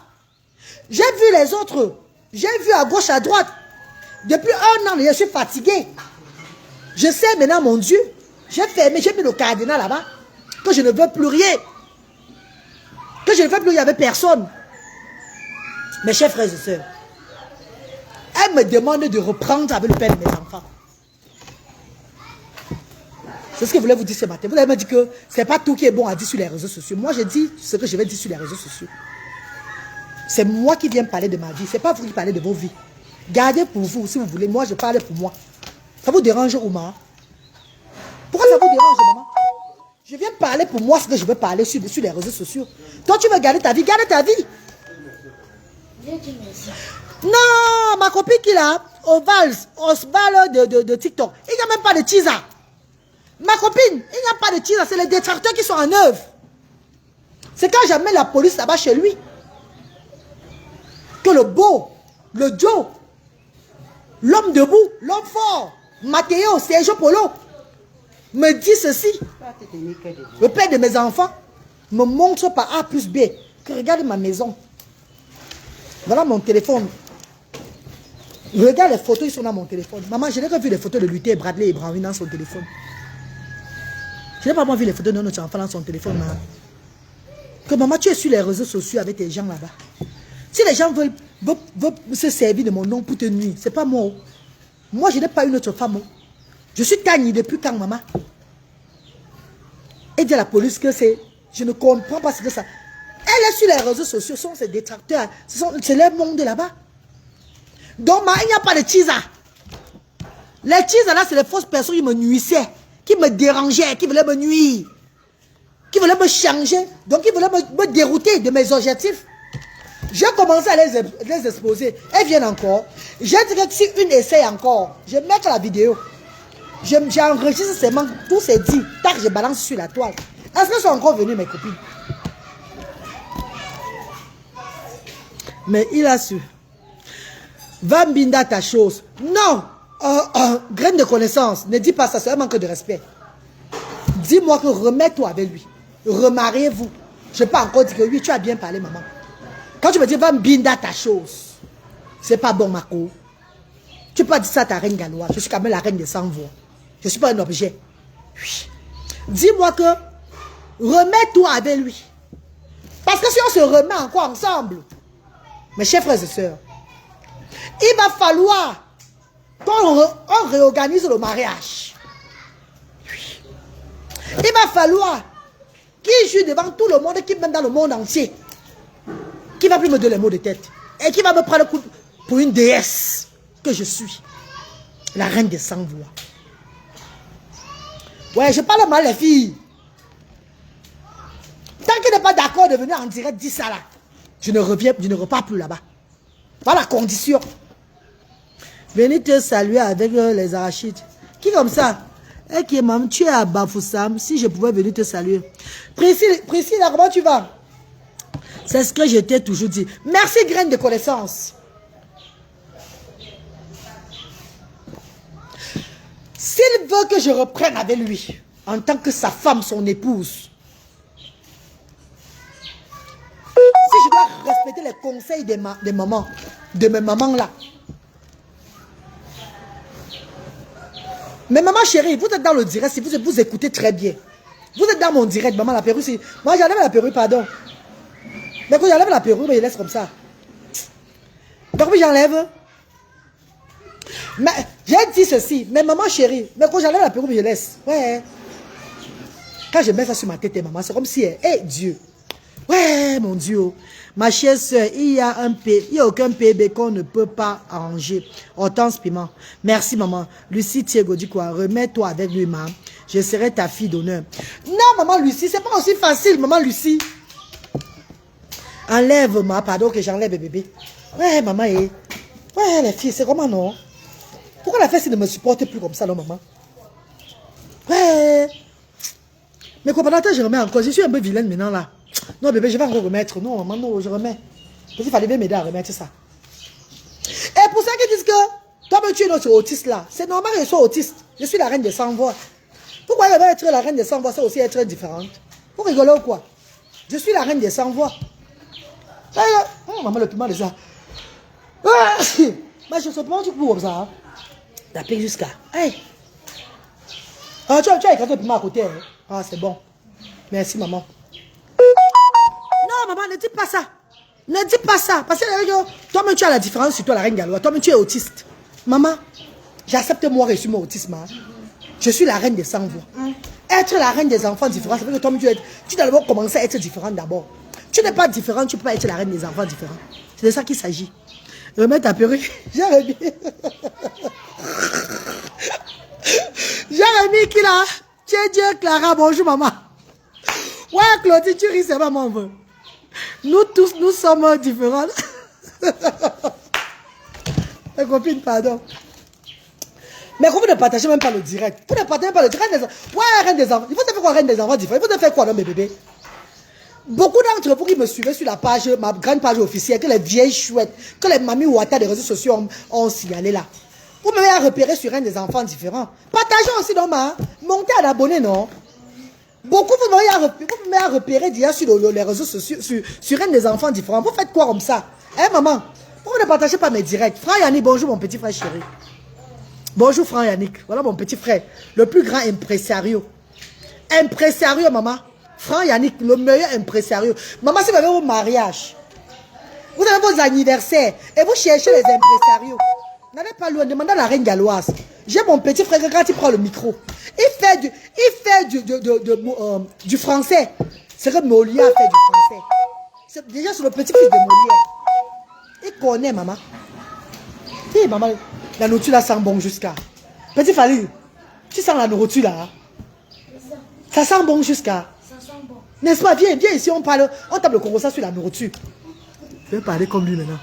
J'ai vu les autres. J'ai vu à gauche, à droite. Depuis 1 an, je suis fatigué. Je sais maintenant, mon Dieu, j'ai fermé, j'ai mis le cadenas là-bas, que je ne veux plus rien. Que je ne veux plus rien avec personne. Mes chers frères et sœurs, elle me demande de reprendre avec le père de mes enfants. C'est ce que je voulais vous dire ce matin. Vous avez me dit que ce n'est pas tout qui est bon à dire sur les réseaux sociaux. Moi, je dis ce que je vais dire sur les réseaux sociaux. C'est moi qui viens parler de ma vie. Ce n'est pas vous qui parlez de vos vies. Gardez pour vous, si vous voulez. Moi, je parle pour moi. Ça vous dérange, Ouma? Pourquoi ça vous dérange, maman? Je viens parler pour moi ce que je veux parler sur les réseaux sociaux. Toi, tu veux garder ta vie. Garde ta vie. Non, ma copine qui l'a, au Val de TikTok, il n'y a même pas de teaser. Ma copine, il n'y a pas de teaser, c'est les détracteurs qui sont en œuvre. C'est quand j'amène la police là-bas chez lui que le beau, le Joe, l'homme debout, l'homme fort, Matteo, Sergio Polo, me dit ceci. Le père de mes enfants me montre par A plus B que regarde ma maison. Voilà mon téléphone. Regarde les photos, ils sont dans mon téléphone. Maman, je n'ai pas vu les photos de Luther, Bradley et Brown dans son téléphone. Je n'ai pas vu les photos de notre enfant dans son téléphone. Maman. Que maman, tu es sur les réseaux sociaux avec tes gens là-bas. Si les gens veulent se servir de mon nom pour te nuire, ce n'est pas moi. Moi, je n'ai pas une autre femme. Je suis Tani depuis quand, maman? Et dit à la police que c'est... Je ne comprends pas ce que ça... Elle est sur les réseaux sociaux, sont ses détracteurs. C'est leur monde là-bas. Donc, il n'y a pas de teaser. Les teasers là, c'est les fausses personnes qui me nuisaient, qui me dérangeaient, qui voulaient me nuire, qui voulaient me changer, donc qui voulaient me dérouter de mes objectifs. J'ai commencé à les exposer. Elles viennent encore. J'ai dit que si une essaye encore, je vais mettre la vidéo. J'enregistre seulement tout c'est dit. Tac, je balance sur la toile. Est-ce qu'elles sont encore venues, mes copines? Mais il a su. Va mbinda ta chose. Non. Graine de connaissance. Ne dis pas ça, c'est un manque de respect. Dis-moi que remets-toi avec lui. Remariez-vous. Je n'ai pas encore dit que oui, tu as bien parlé, maman. Quand tu me dis va mbinda ta chose, c'est pas bon, Marco. Tu peux pas dire ça à ta reine galloise. Je suis quand même la reine des sans voix. Je ne suis pas un objet. Oui. Dis-moi que remets-toi avec lui. Parce que si on se remet encore ensemble, mes chers frères et sœurs, il va falloir qu'on réorganise le mariage. Oui. Il va falloir qu'il joue devant tout le monde, qu'il mène dans le monde entier. Qui va plus me donner les mots de tête. Et qui va me prendre pour une déesse que je suis. La reine des sans voix. Ouais, je parle mal les filles. Tant qu'elle n'est pas d'accord de venir en direct, dis ça là. Je ne repars plus là-bas. Voilà la condition. Venez te saluer avec les arachides. Qui comme ça? Ok, maman, tu es à Bafoussam. Si je pouvais venir te saluer. Priscille, là, comment tu vas? C'est ce que je t'ai toujours dit. Merci, graine de connaissance. S'il veut que je reprenne avec lui, en tant que sa femme, son épouse, si je dois respecter les conseils de mes mamans là. Mais maman chérie, vous êtes dans le direct, si vous écoutez très bien. Vous êtes dans mon direct, maman la perruque. Moi j'enlève la perruque, pardon. Mais quand j'enlève la perruque, je laisse comme ça. Donc oui, j'enlève. Mais j'ai dit ceci, mais maman chérie, mais quand j'enlève la perruque, je laisse. Ouais. Quand je mets ça sur ma tête, maman, c'est comme si, Dieu. Ouais, mon Dieu. Ma chère soeur, il n'y a aucun PB qu'on ne peut pas arranger. Hortense Piment. Merci, maman. Lucie Thiego dit quoi? Remets-toi avec lui, maman. Je serai ta fille d'honneur. Non, maman Lucie, c'est pas aussi facile, maman Lucie. Enlève-moi, pardon que j'enlève bébé. Ouais, maman, ouais, les filles, c'est comment, non? Pourquoi la fille ne me supporte plus comme ça, non, maman? Ouais. Mais pendant que je remets encore, je suis un peu vilaine maintenant, là. Non, bébé, je vais encore remettre. Non, maman, non, je remets. Parce qu'il fallait bien m'aider à remettre ça. Et pour ceux qui disent que toi, tu es notre autiste là, c'est normal que je sois autiste. Je suis la reine des sans voix. Pourquoi elle va être la reine des sans voix, c'est aussi être différente? Pour rigoler ou quoi? Je suis la reine des sans voix. Oh, maman, le piment déjà. Mais je sais pas, tu peux comme ça. La paix jusqu'à. Hey. Ah, tu as éclaté le piment à côté. Hein? Ah, c'est bon. Merci, maman. Non, maman, ne dis pas ça. Ne dis pas ça. Parce que toi-même, tu as la différence sur toi, la reine galloise. Toi-même, tu es autiste. Maman, j'accepte moi reçu mon autisme. Hein? Je suis la reine des sans voix. Être la reine des enfants différents, ça veut dire que toi-même, tu dois d'abord commencer à être différente d'abord. Tu n'es pas différent, tu ne peux pas être la reine des enfants différents. C'est de ça qu'il s'agit. Remets ta perruque. Jérémy. Jérémy qui là. Dieu, Clara, bonjour maman. Ouais, Claudie, tu ris, c'est pas mon vœu. Nous tous, nous sommes différents. Les copines, pardon. Mais vous ne partagez même pas le direct. Vous ne partagez même pas le direct. Ouais, reine des enfants. Il faut te faire quoi, reine des enfants différents? Il faut te faire quoi, non, mes bébés? Beaucoup d'entre vous qui me suivaient sur la page, ma grande page officielle, que les vieilles chouettes, que les mamies ou des réseaux sociaux ont signalé là. Vous m'avez à repérer sur un des enfants différents. Partagez aussi, non, ma. Montez à l'abonné, non. Beaucoup vous m'avez à repérer déjà sur les réseaux sociaux, sur un des enfants différents. Vous faites quoi comme ça? Hein, maman? Pourquoi ne partagez pas mes directs? Franck Yannick, bonjour mon petit frère chéri. Bonjour Franck Yannick. Voilà mon petit frère. Le plus grand impresario. Impresario, maman. Franck Yannick, le meilleur impresario. Maman, si vous avez vos mariages, vous avez vos anniversaires, et vous cherchez les impresarios, n'allez pas loin, demandez à la reine galloise. J'ai mon petit frère, quand il prend le micro, il fait du français. C'est que Molière fait du français. Déjà, c'est le petit-fils de Molière. Il connaît, maman. Et maman, la nourriture là sent bon jusqu'à. Petit Fali, tu sens la nourriture là? Ça sent bon jusqu'à. N'est-ce pas? Viens, viens ici, on tape le Congo ça sur la nourriture. Je vais parler comme lui maintenant.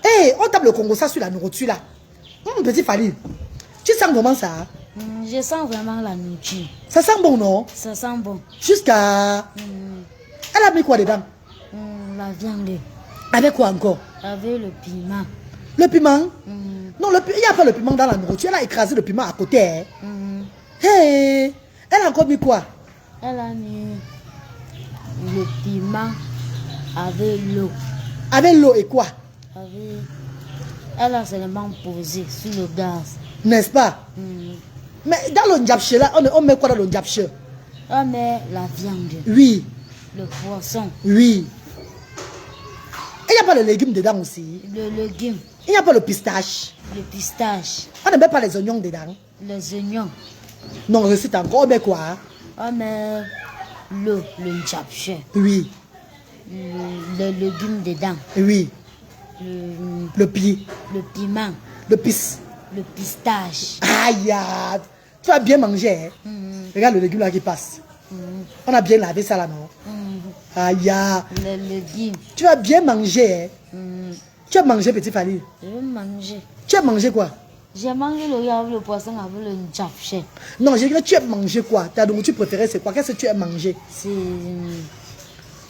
Hé, hey, on tape le Congo ça sur la nourriture là. Petit Fali, tu sens comment ça? Je sens vraiment la nourriture. Ça sent bon, non? Ça sent bon. Jusqu'à... Elle a mis quoi dedans? La viande. Avec quoi encore? Avec le piment. Le piment? Non, il n'y a pas le piment dans la nourriture. Elle a écrasé le piment à côté. Hein? Hey, elle a encore mis quoi? Elle a mis le piment avec l'eau. Avec l'eau et quoi? Elle a seulement posé sur le gaz. N'est-ce pas? Mais dans le njapche là, on met quoi dans le njapche? On met la viande. Oui. Le poisson. Oui. Il n'y a pas de légumes dedans aussi? Le légume. Il n'y a pas le pistache? Le pistache. On ne met pas les oignons dedans? Les oignons. Non, recette encore, on met quoi? On met l'eau, le njapche. Oui. Le légume dedans. Oui. Le pied. Le piment. Le pis. Le pistache. Aïe, tu as bien mangé. Hein? Regarde le légume là qui passe. On a bien lavé ça là, non? Aïe. Le légume. Tu as bien mangé. Hein? Tu as mangé, petit Fali? Je vais manger. Tu as mangé quoi? J'ai mangé le riz avec le poisson avec le njapche. Non, j'ai dit que tu as mangé quoi? Ta nourriture préférée, c'est quoi? Qu'est-ce que tu as mangé?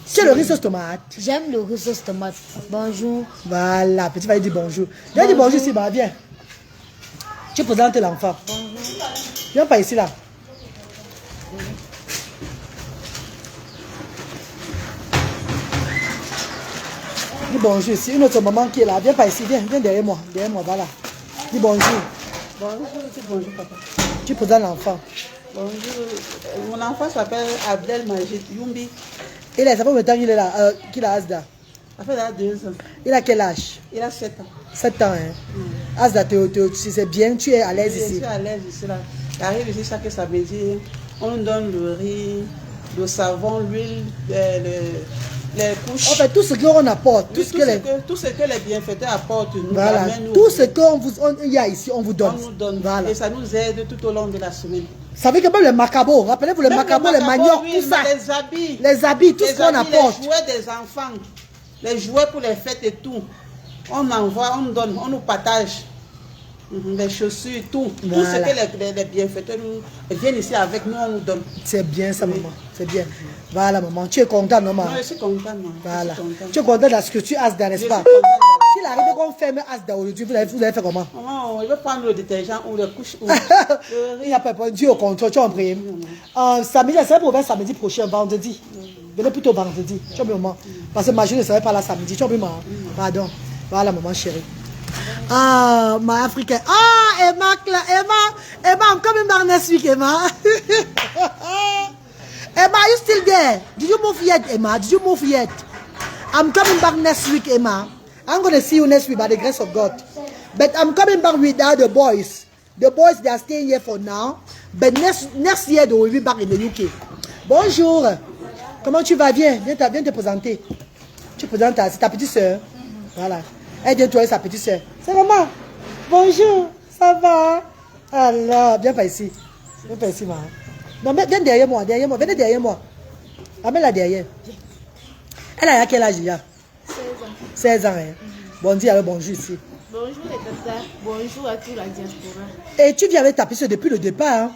C'est le riz sauce tomate. J'aime le riz sauce tomate. Bonjour. Voilà, petit Fali dit bonjour. Viens dire bonjour ici, bah, viens. Tu présentes l'enfant. Bonjour. Viens pas ici là. Dis bonjour ici. Une autre maman qui est là. Viens pas ici. Viens derrière moi. Derrière moi, voilà. Dis bonjour. Bonjour, dis bonjour papa. Tu présentes l'enfant. Bonjour. Mon enfant s'appelle Abdel Majid Youmbi. Il a, ça fait combien de temps qu'il est là? Qu'il a Asda? Ça fait là 2 ans. Il a quel âge? Il a 7 ans. 7 ans, hein? Asda, c'est bien, tu es à l'aise ici. Je suis à l'aise ici là. J'arrive ici chaque samedi. On nous donne le riz, le savon, l'huile, les couches. En fait, tout ce qu'on apporte, tout ce que les bienfaiteurs apportent, nous voilà. amènent, tout ce qu'il y a ici, on vous donne. On nous donne. Voilà. Et ça nous aide tout au long de la semaine. Ça veut que même les macabos, rappelez-vous les macabos, les maniocs, oui, tout ça. Les habits, tout ce qu'on apporte. Les jouets des enfants, les jouets pour les fêtes et tout. On envoie, on nous donne, on nous partage. Les chaussures, tout. Voilà. Tout ce que les bienfaiteurs nous viennent ici avec nous, on nous donne. C'est bien ça, maman. C'est bien. Voilà, maman. Tu es content, maman? Non, je suis contente, maman. Voilà. Tu es content de la structure Asda, n'est-ce pas? S'il arrive qu'on ferme Asda aujourd'hui, vous allez faire comment? Maman, il veut prendre le détergent ou le couche. Il n'y a pas de Dieu au contrôle, tu en pries. Samedi, c'est pour faire samedi prochain, vendredi. Venez plutôt vendredi. Tu as vu, maman? Parce que ma journée ne serait pas là samedi. Tu as vu, maman? Pardon. Voilà, maman chérie. Ah, ma africaine. Ah, Emma, I'm coming back next week, Emma. Emma, are you still there? Did you move yet, Emma? Did you move yet? I'm coming back next week, Emma. I'm going to see you next week by the grace of God. But I'm coming back without the boys. The boys, they are staying here for now. But next year, they will be back in the UK. Bonjour. Comment tu vas? Viens te présenter. Tu présentes c'est ta petite soeur. Voilà. Elle vient toi et sa petite soeur. C'est maman. Bonjour. Ça va? Alors, viens pas ici. Viens pas ici, maman. Non, mais viens derrière moi. Venez derrière moi. Amène-la derrière. Elle a quel âge déjà? 16 ans. 16 ans, hein. Bon, dis alors bonjour ici. Bonjour les tatas. Bonjour à toute la diaspora. Et tu viens avec ta petite soeur depuis le départ, hein?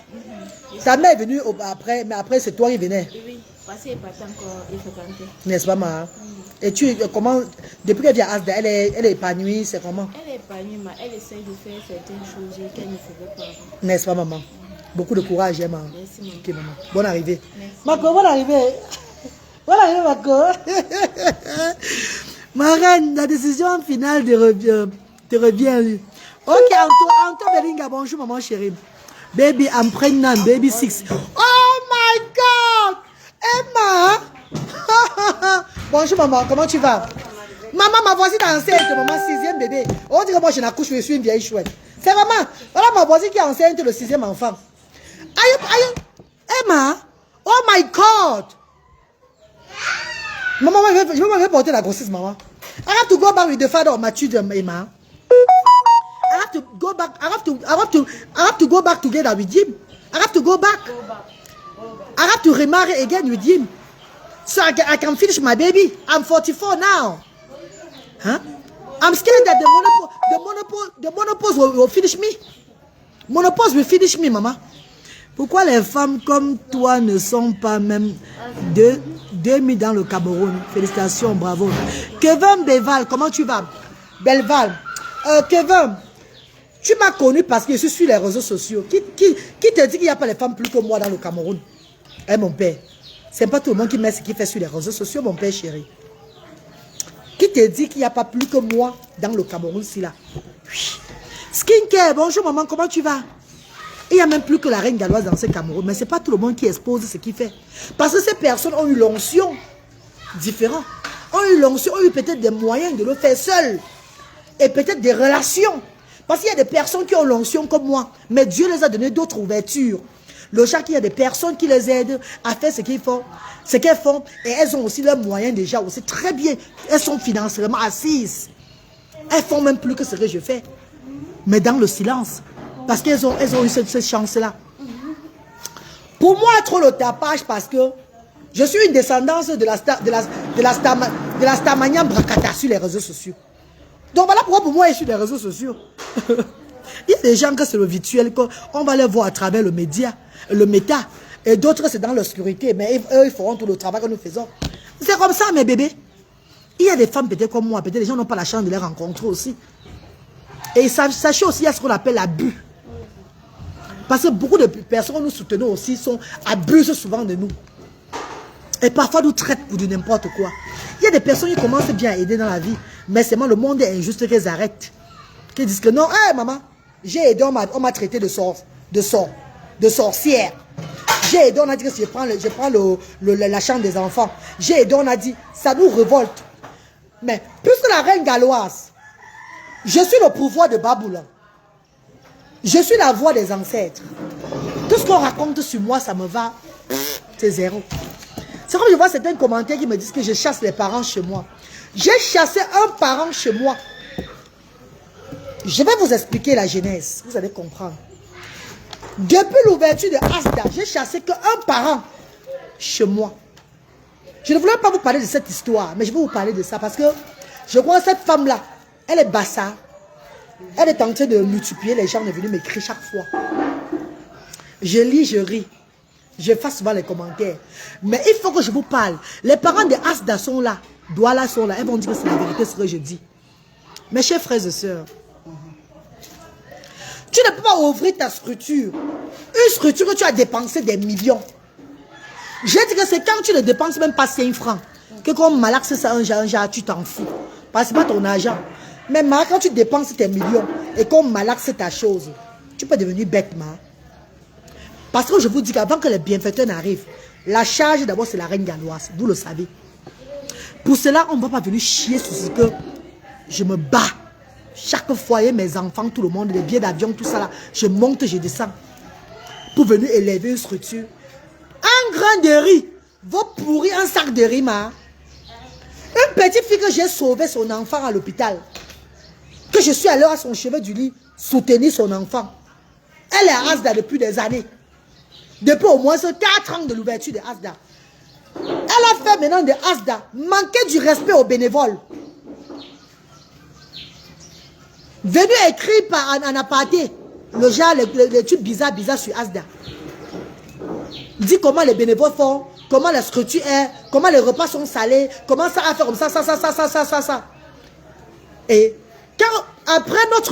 Ta mère est venue après, mais après c'est toi qui venais. Oui, parce qu'elle n'est pas encore fréquentée. N'est-ce pas, maman? Et tu, comment, depuis qu'elle vient à Asda, elle est épanouie, c'est comment? Elle est épanouie, mais elle essaie de faire certaines choses qu'elle ne faisait pas avant. N'est-ce pas, maman? Beaucoup de courage, hein, maman? Merci, maman. Ok, maman. Bonne arrivée. Merci. Marco, bonne arrivée. Bonne arrivée, Marco. Ma reine, la décision finale te revient. Ok, Anto Belinga, bonjour, maman chérie. Baby, I'm pregnant, baby 6. Oh my God! Emma! Bonjour, maman, comment tu vas? Maman, ma voisine est enceinte, maman, 6e bébé. On dirait que moi, je n'accouche, je suis une vieille chouette. C'est maman. Voilà ma voisine qui est enceinte, le 6e enfant. Aïe, Emma? Oh my God! Maman, je vais porter la grossesse, maman. I have to go back with the father of my children, Emma. I have to go back. I have to go back together with him. I have to go back. I have to remarry again with him. So I can finish my baby. I'm 44 now. Huh? I'm scared that the monopause will finish me. Monopause will finish me, maman. Pourquoi les femmes comme toi ne sont pas même demi dans le Cameroun? Félicitations, bravo. Kevin Beval, comment tu vas? Belval. Kevin, tu m'as connu parce que je suis sur les réseaux sociaux. Qui te dit qu'il n'y a pas les femmes plus que moi dans le Cameroun? Eh, mon père. C'est pas tout le monde qui met ce qu'il fait sur les réseaux sociaux, mon père chéri. Qui te dit qu'il n'y a pas plus que moi dans le Cameroun, si là? Skincare, bonjour maman, comment tu vas? Il n'y a même plus que la reine galloise dans ce Cameroun, mais ce n'est pas tout le monde qui expose ce qu'il fait. Parce que ces personnes ont eu l'onction différente. Ont eu l'onction, ont eu peut-être des moyens de le faire seul. Et peut-être des relations. Parce qu'il y a des personnes qui ont l'onction comme moi, mais Dieu les a donné d'autres ouvertures. Le chat, il y a des personnes qui les aident à faire ce qu'ils font, et elles ont aussi leurs moyens déjà aussi très bien. Elles sont financièrement assises. Elles font même plus que ce que je fais, mais dans le silence, parce qu'elles ont eu cette chance-là. Pour moi, trop le tapage, parce que je suis une descendance de la Starmania Bracata sur les réseaux sociaux. Donc voilà pourquoi pour moi, je suis sur les réseaux sociaux. Il y a des gens que c'est le virtuel, qu'on va les voir à travers le méta. Et d'autres, c'est dans l'obscurité. Mais eux, ils feront tout le travail que nous faisons. C'est comme ça, mes bébés. Il y a des femmes peut-être comme moi, peut-être les gens n'ont pas la chance de les rencontrer aussi. Et sachez aussi, il y a ce qu'on appelle l'abus. Parce que beaucoup de personnes que nous soutenons aussi abusent souvent de nous. Et parfois nous traitent pour du n'importe quoi. Il y a des personnes qui commencent bien à aider dans la vie, mais seulement le monde est injuste qu'elles arrêtent. Qui disent que non, hé maman, j'ai aidé, on m'a traité de sorcière. J'ai aidé, on a dit que je prends la chambre des enfants. J'ai aidé, on a dit, ça nous révolte. Mais puisque la reine galloise, je suis le pouvoir de Baboula. Je suis la voix des ancêtres. Tout ce qu'on raconte sur moi, ça me va. C'est zéro. C'est comme je vois certains commentaires qui me disent que je chasse les parents chez moi. J'ai chassé un parent chez moi. Je vais vous expliquer la genèse. Vous allez comprendre. Depuis l'ouverture de Asda, j'ai chassé qu'un parent chez moi. Je ne voulais pas vous parler de cette histoire, mais je vais vous parler de ça parce que je crois que cette femme-là, elle est bassa. Elle est en train de multiplier. Les gens sont venus m'écrire chaque fois. Je lis, je ris. Je fais souvent les commentaires. Mais il faut que je vous parle. Les parents de Asda sont là. Douala sont là. Elles vont dire que c'est la vérité ce que je dis. Mes chers frères et sœurs, tu ne peux pas ouvrir ta structure. Une structure que tu as dépensé des millions. Je dis que c'est quand tu ne dépenses même pas 5 francs. Que comme Malax, c'est ça un genre, tu t'en fous. Parce que ce n'est pas ton argent. Mais ma, quand tu dépenses tes millions et qu'on malaxe ta chose, tu peux devenir bête, ma. Parce que je vous dis qu'avant que les bienfaiteurs n'arrivent, la charge d'abord c'est la reine galloise, vous le savez. Pour cela, on ne va pas venir chier sur ce que je me bats. Chaque foyer, mes enfants, tout le monde, les billets d'avion, tout ça là, je monte, je descends. Pour venir élever une structure. Un grain de riz va pourrir un sac de riz, ma. Une petite fille que j'ai sauvé son enfant à l'hôpital. Que je suis allé à son chevet du lit soutenir son enfant. Elle est à Asda depuis des années. Depuis au moins 4 ans de l'ouverture de Asda. Elle a fait maintenant de Asda manquer du respect aux bénévoles. Venu écrire par en aparté, le genre, les trucs bizarres sur Asda. Dit comment les bénévoles font, comment la structure est, comment les repas sont salés, comment ça a fait comme ça. Et quand, après nos,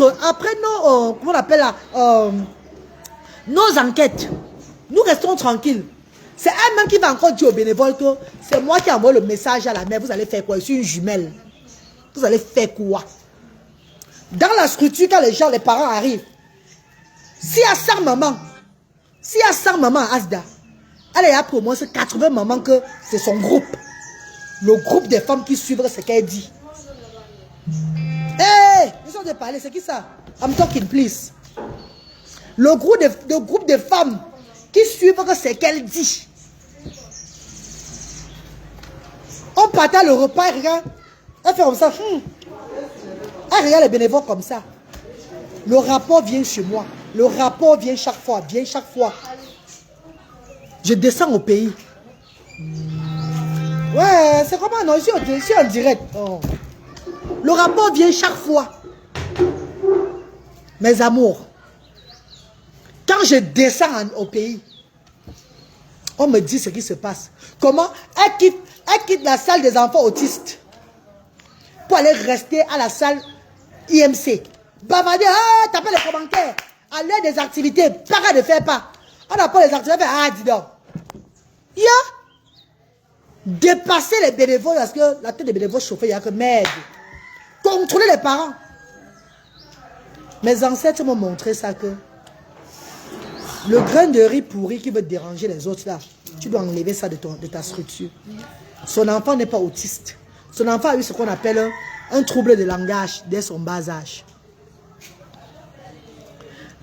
comment on appelle là, nos enquêtes, nous restons tranquilles. C'est elle-même qui va encore dire aux bénévoles que c'est moi qui envoie le message à la mère, vous allez faire quoi? Je suis une jumelle. Vous allez faire quoi? Dans la structure, quand les parents arrivent, s'il y a 100 mamans, à Asda, elle a pour moi 80 mamans que c'est son groupe. Le groupe des femmes qui suivent ce qu'elle dit. Hé, laissons de parler, c'est qui ça? I'm talking, please. Le groupe de femmes qui suivent ce qu'elle dit. On partage le repas, elle regarde. Elle fait comme ça. Elle regarde les bénévoles comme ça. Le rapport vient chez moi. Le rapport vient chaque fois. Je descends au pays. Ouais, c'est comment? Non, je suis en direct. Oh. Le rapport vient chaque fois. Mes amours. Quand je descends au pays, on me dit ce qui se passe. Comment? Elle quitte la salle des enfants autistes pour aller rester à la salle IMC. Bavarder, taper les commentaires. À l'aide des activités, pas de faire pas. On n'a pas les activités, dis donc. Il y a dépasser les bénévoles parce que la tête des bénévoles chauffée, il n'y a que merde. Contrôler les parents. Mes ancêtres m'ont montré ça que le grain de riz pourri qui veut déranger les autres là, tu dois enlever ça de ta structure. Son enfant n'est pas autiste. Son enfant a eu ce qu'on appelle un trouble de langage dès son bas âge.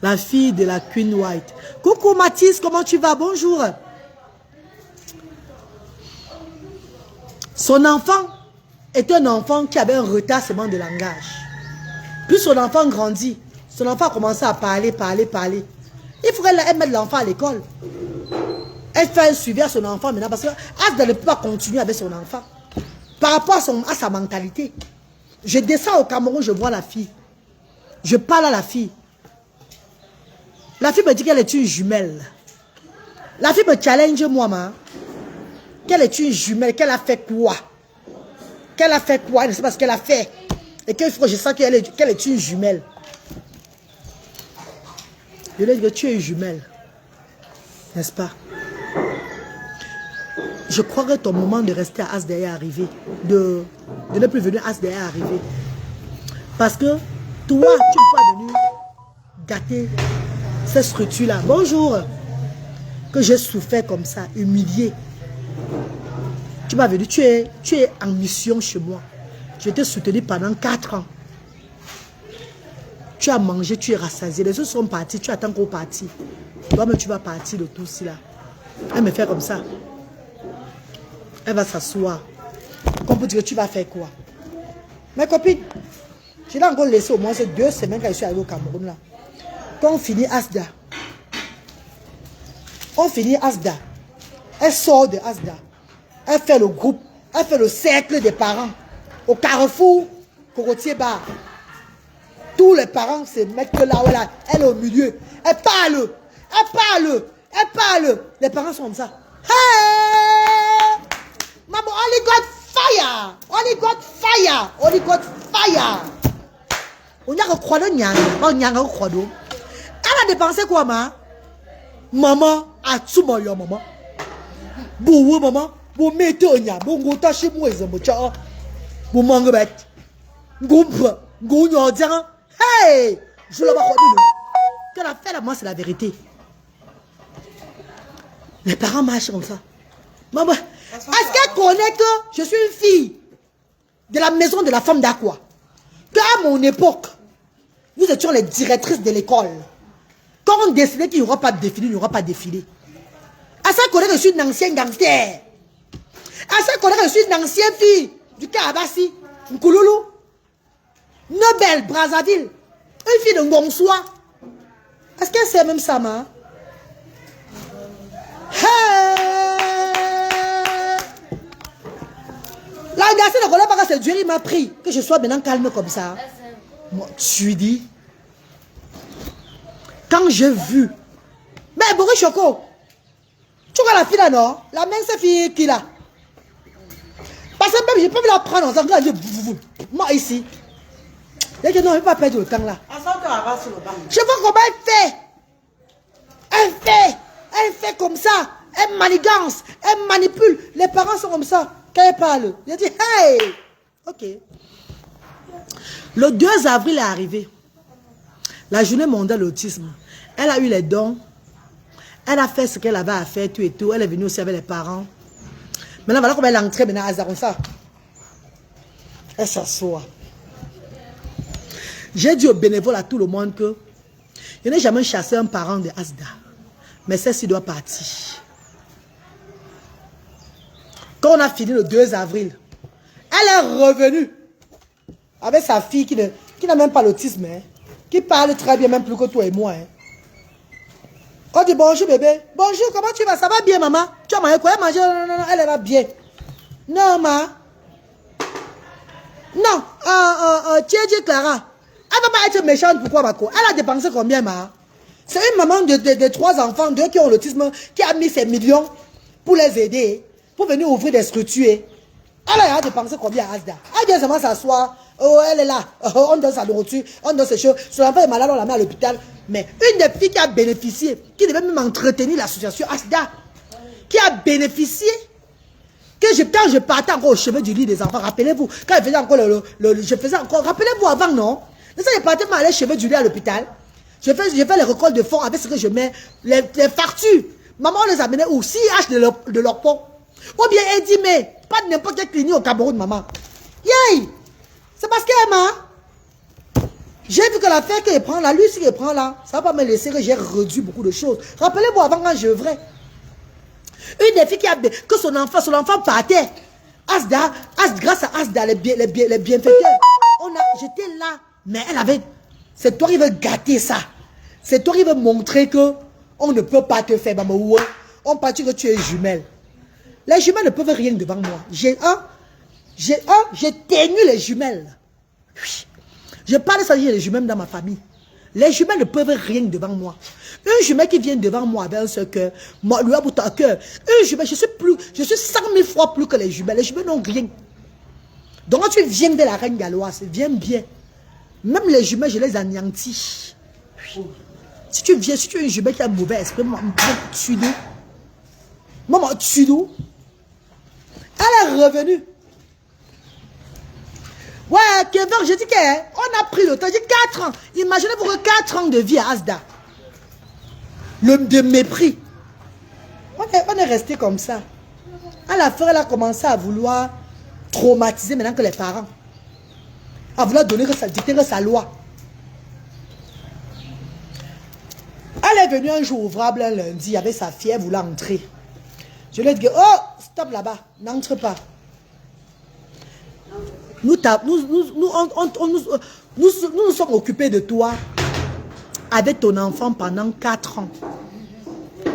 La fille de la Queen White. Coucou Mathis, comment tu vas? Bonjour. Son enfant est un enfant qui avait un retardement de langage. Plus son enfant grandit, son enfant a commencé à parler. Il faudrait mettre l'enfant à l'école. Elle fait un suivi à son enfant maintenant parce qu'elle ne peut pas continuer avec son enfant. Par rapport à sa mentalité. Je descends au Cameroun, je vois la fille. Je parle à la fille. La fille me dit qu'elle est une jumelle. La fille me challenge moi, qu'elle est une jumelle, qu'elle a fait quoi? Qu'elle a fait quoi? Elle ne sait pas ce qu'elle a fait. Et qu'il faut que je sens qu'elle est une jumelle. Je lui ai dit que tu es une jumelle. N'est-ce pas? Je crois que ton moment de rester à Asda est arrivé. De ne plus venir à Asda est arrivé. Parce que toi, tu ne peux pas venir gâter cette structure-là. Bonjour. Que j'ai souffert comme ça, humilié. Tu m'as venu, tu es en mission chez moi. Je t'ai soutenu pendant 4 ans. Tu as mangé, tu es rassasié. Les autres sont partis, tu attends qu'on parte. Toi-même, tu vas partir de tout cela. Elle me fait comme ça. Elle va s'asseoir. Comme pour dire que tu vas faire quoi? Mes copines, je l'ai encore laissé au moins 2 semaines quand je suis arrivé au Cameroun là. Quand on finit Asda, elle sort de Asda, elle fait le groupe, elle fait le cercle des parents au carrefour, Cocotier Bar. Tous les parents se mettent là, voilà, elle est au milieu, elle parle. Les parents sont comme ça. Hey! Maman, only got fire! On a croix de nyanga, elle a dépensé quoi, ma? Maman, a tout mon yo, maman. Bouou, maman, vous mettez un nyanga, vous goûtez chez moi, vous mangez bête. Gougno, disant, hey, je le vois. Que la fait là, moi, c'est la vérité. Les parents marchent comme ça. Maman, est-ce qu'elle connaît que je suis une fille de la maison de la femme d'Aqua? Qu'à mon époque, nous étions les directrices de l'école. Quand on décidait qu'il n'y aura pas de défilé, il n'y aura pas de défilé. Est-ce qu'elle connaît que je suis une ancienne gangster? Est-ce qu'elle connaît que je suis une ancienne fille du Kabassi, Nkouloulou, Nobel, Brazzaville, une fille de Ngongsoa? Est-ce qu'elle sait même ça, ma? La garçon ne connaît pas que c'est Dieu qui m'a pris. Que je sois maintenant calme comme ça. Moi, tu dis. Quand j'ai vu. Mais Boris Choco. Tu vois la fille là, non? La même cette fille qui là. Parce que même je peux la prendre en anglais. Moi ici. Elle dit non, je ne vais pas perdre le temps là. Je vois comment elle fait. Elle fait comme ça. Elle manigance. Elle manipule. Les parents sont comme ça. Quand elle parle, il a dit hey! Ok. Le 2 avril est arrivé. La journée mondiale de l'autisme. Elle a eu les dons. Elle a fait ce qu'elle avait à faire, tout et tout. Elle est venue aussi avec les parents. Maintenant, voilà comment elle est entrée maintenant à comme ça. Elle s'assoit. J'ai dit aux bénévoles à tout le monde que je n'ai jamais chassé un parent de Asda. Mais celle-ci doit partir. Quand on a fini le 2 avril, elle est revenue avec sa fille qui n'a même pas l'autisme, hein, qui parle très bien, même plus que toi et moi. Hein. On dit bonjour bébé, bonjour, comment tu vas? Ça va bien maman? Tu as mangé quoi? Elle a mangé, non, elle va bien. Non, ma. Non, Tchédji Clara, elle ne va pas être méchante, pourquoi ma co? Elle a dépensé combien, ma? C'est une maman de 3 enfants, 2 qui ont l'autisme, qui a mis ses millions pour les aider. Pour venir ouvrir des structures. Elle a dépensé combien à Asda? Elle vient seulement s'asseoir. Oh, elle est là. Oh, on donne sa nourriture. On donne ses choses. Son enfant est malade, on la met à l'hôpital. Mais une des filles qui a bénéficié, qui devait même entretenir l'association Asda, qui a bénéficié, quand je partais encore au chevet du lit des enfants, rappelez-vous, quand je faisais encore je faisais encore, rappelez-vous avant, non? Mais ça, je partais m'aller au chevet du lit à l'hôpital. Je fais les récoltes de fonds avec ce que je mets, les factures. Maman, on les amenait au CIH de leur pont. Ou bien elle dit, mais pas de n'importe quelle clinique au Cameroun, maman. Yay! C'est parce qu'elle m'a. J'ai vu que l'affaire qu'elle prend là, lui, ce qu'elle prend là, ça va pas me laisser que j'ai réduit beaucoup de choses. Rappelez-vous avant quand j'œuvrais. Une des filles qui a que son enfant partait. Asda, grâce à Asda, les bienfaiteurs. J'étais là, mais elle avait. C'est toi qui veux gâter ça. C'est toi qui veux montrer que on ne peut pas te faire, maman. On partit que tu es jumelle. Les jumelles ne peuvent rien devant moi. J'ai tenu les jumelles. Oui. Je parle de ça, j'ai les jumelles dans ma famille. Les jumelles ne peuvent rien devant moi. Une jumelle qui vient devant moi avec un seul cœur, moi, lui a bouté un cœur. Une jumelle, je suis 100 000 fois plus que les jumelles. Les jumelles n'ont rien. Donc quand tu viens de la reine galloise, viens bien. Même les jumelles, je les anéantis. Oui. Si tu es une jumelle qui a un mauvais esprit, maman, tu nous. Maman, tu nous. Elle est revenue. Ouais, Kevin, je dis qu'on a pris le temps. J'ai 4 ans. Imaginez-vous que 4 ans de vie à Asda. De mépris. On est resté comme ça. À la fin, elle a commencé à vouloir traumatiser maintenant que les parents. À vouloir donner dicter sa loi. Elle est venue un jour ouvrable, un lundi, avec sa fille, elle voulait entrer. Je lui ai dit, oh, stop là-bas, n'entre pas. Nous nous sommes occupés de toi avec ton enfant pendant 4 ans.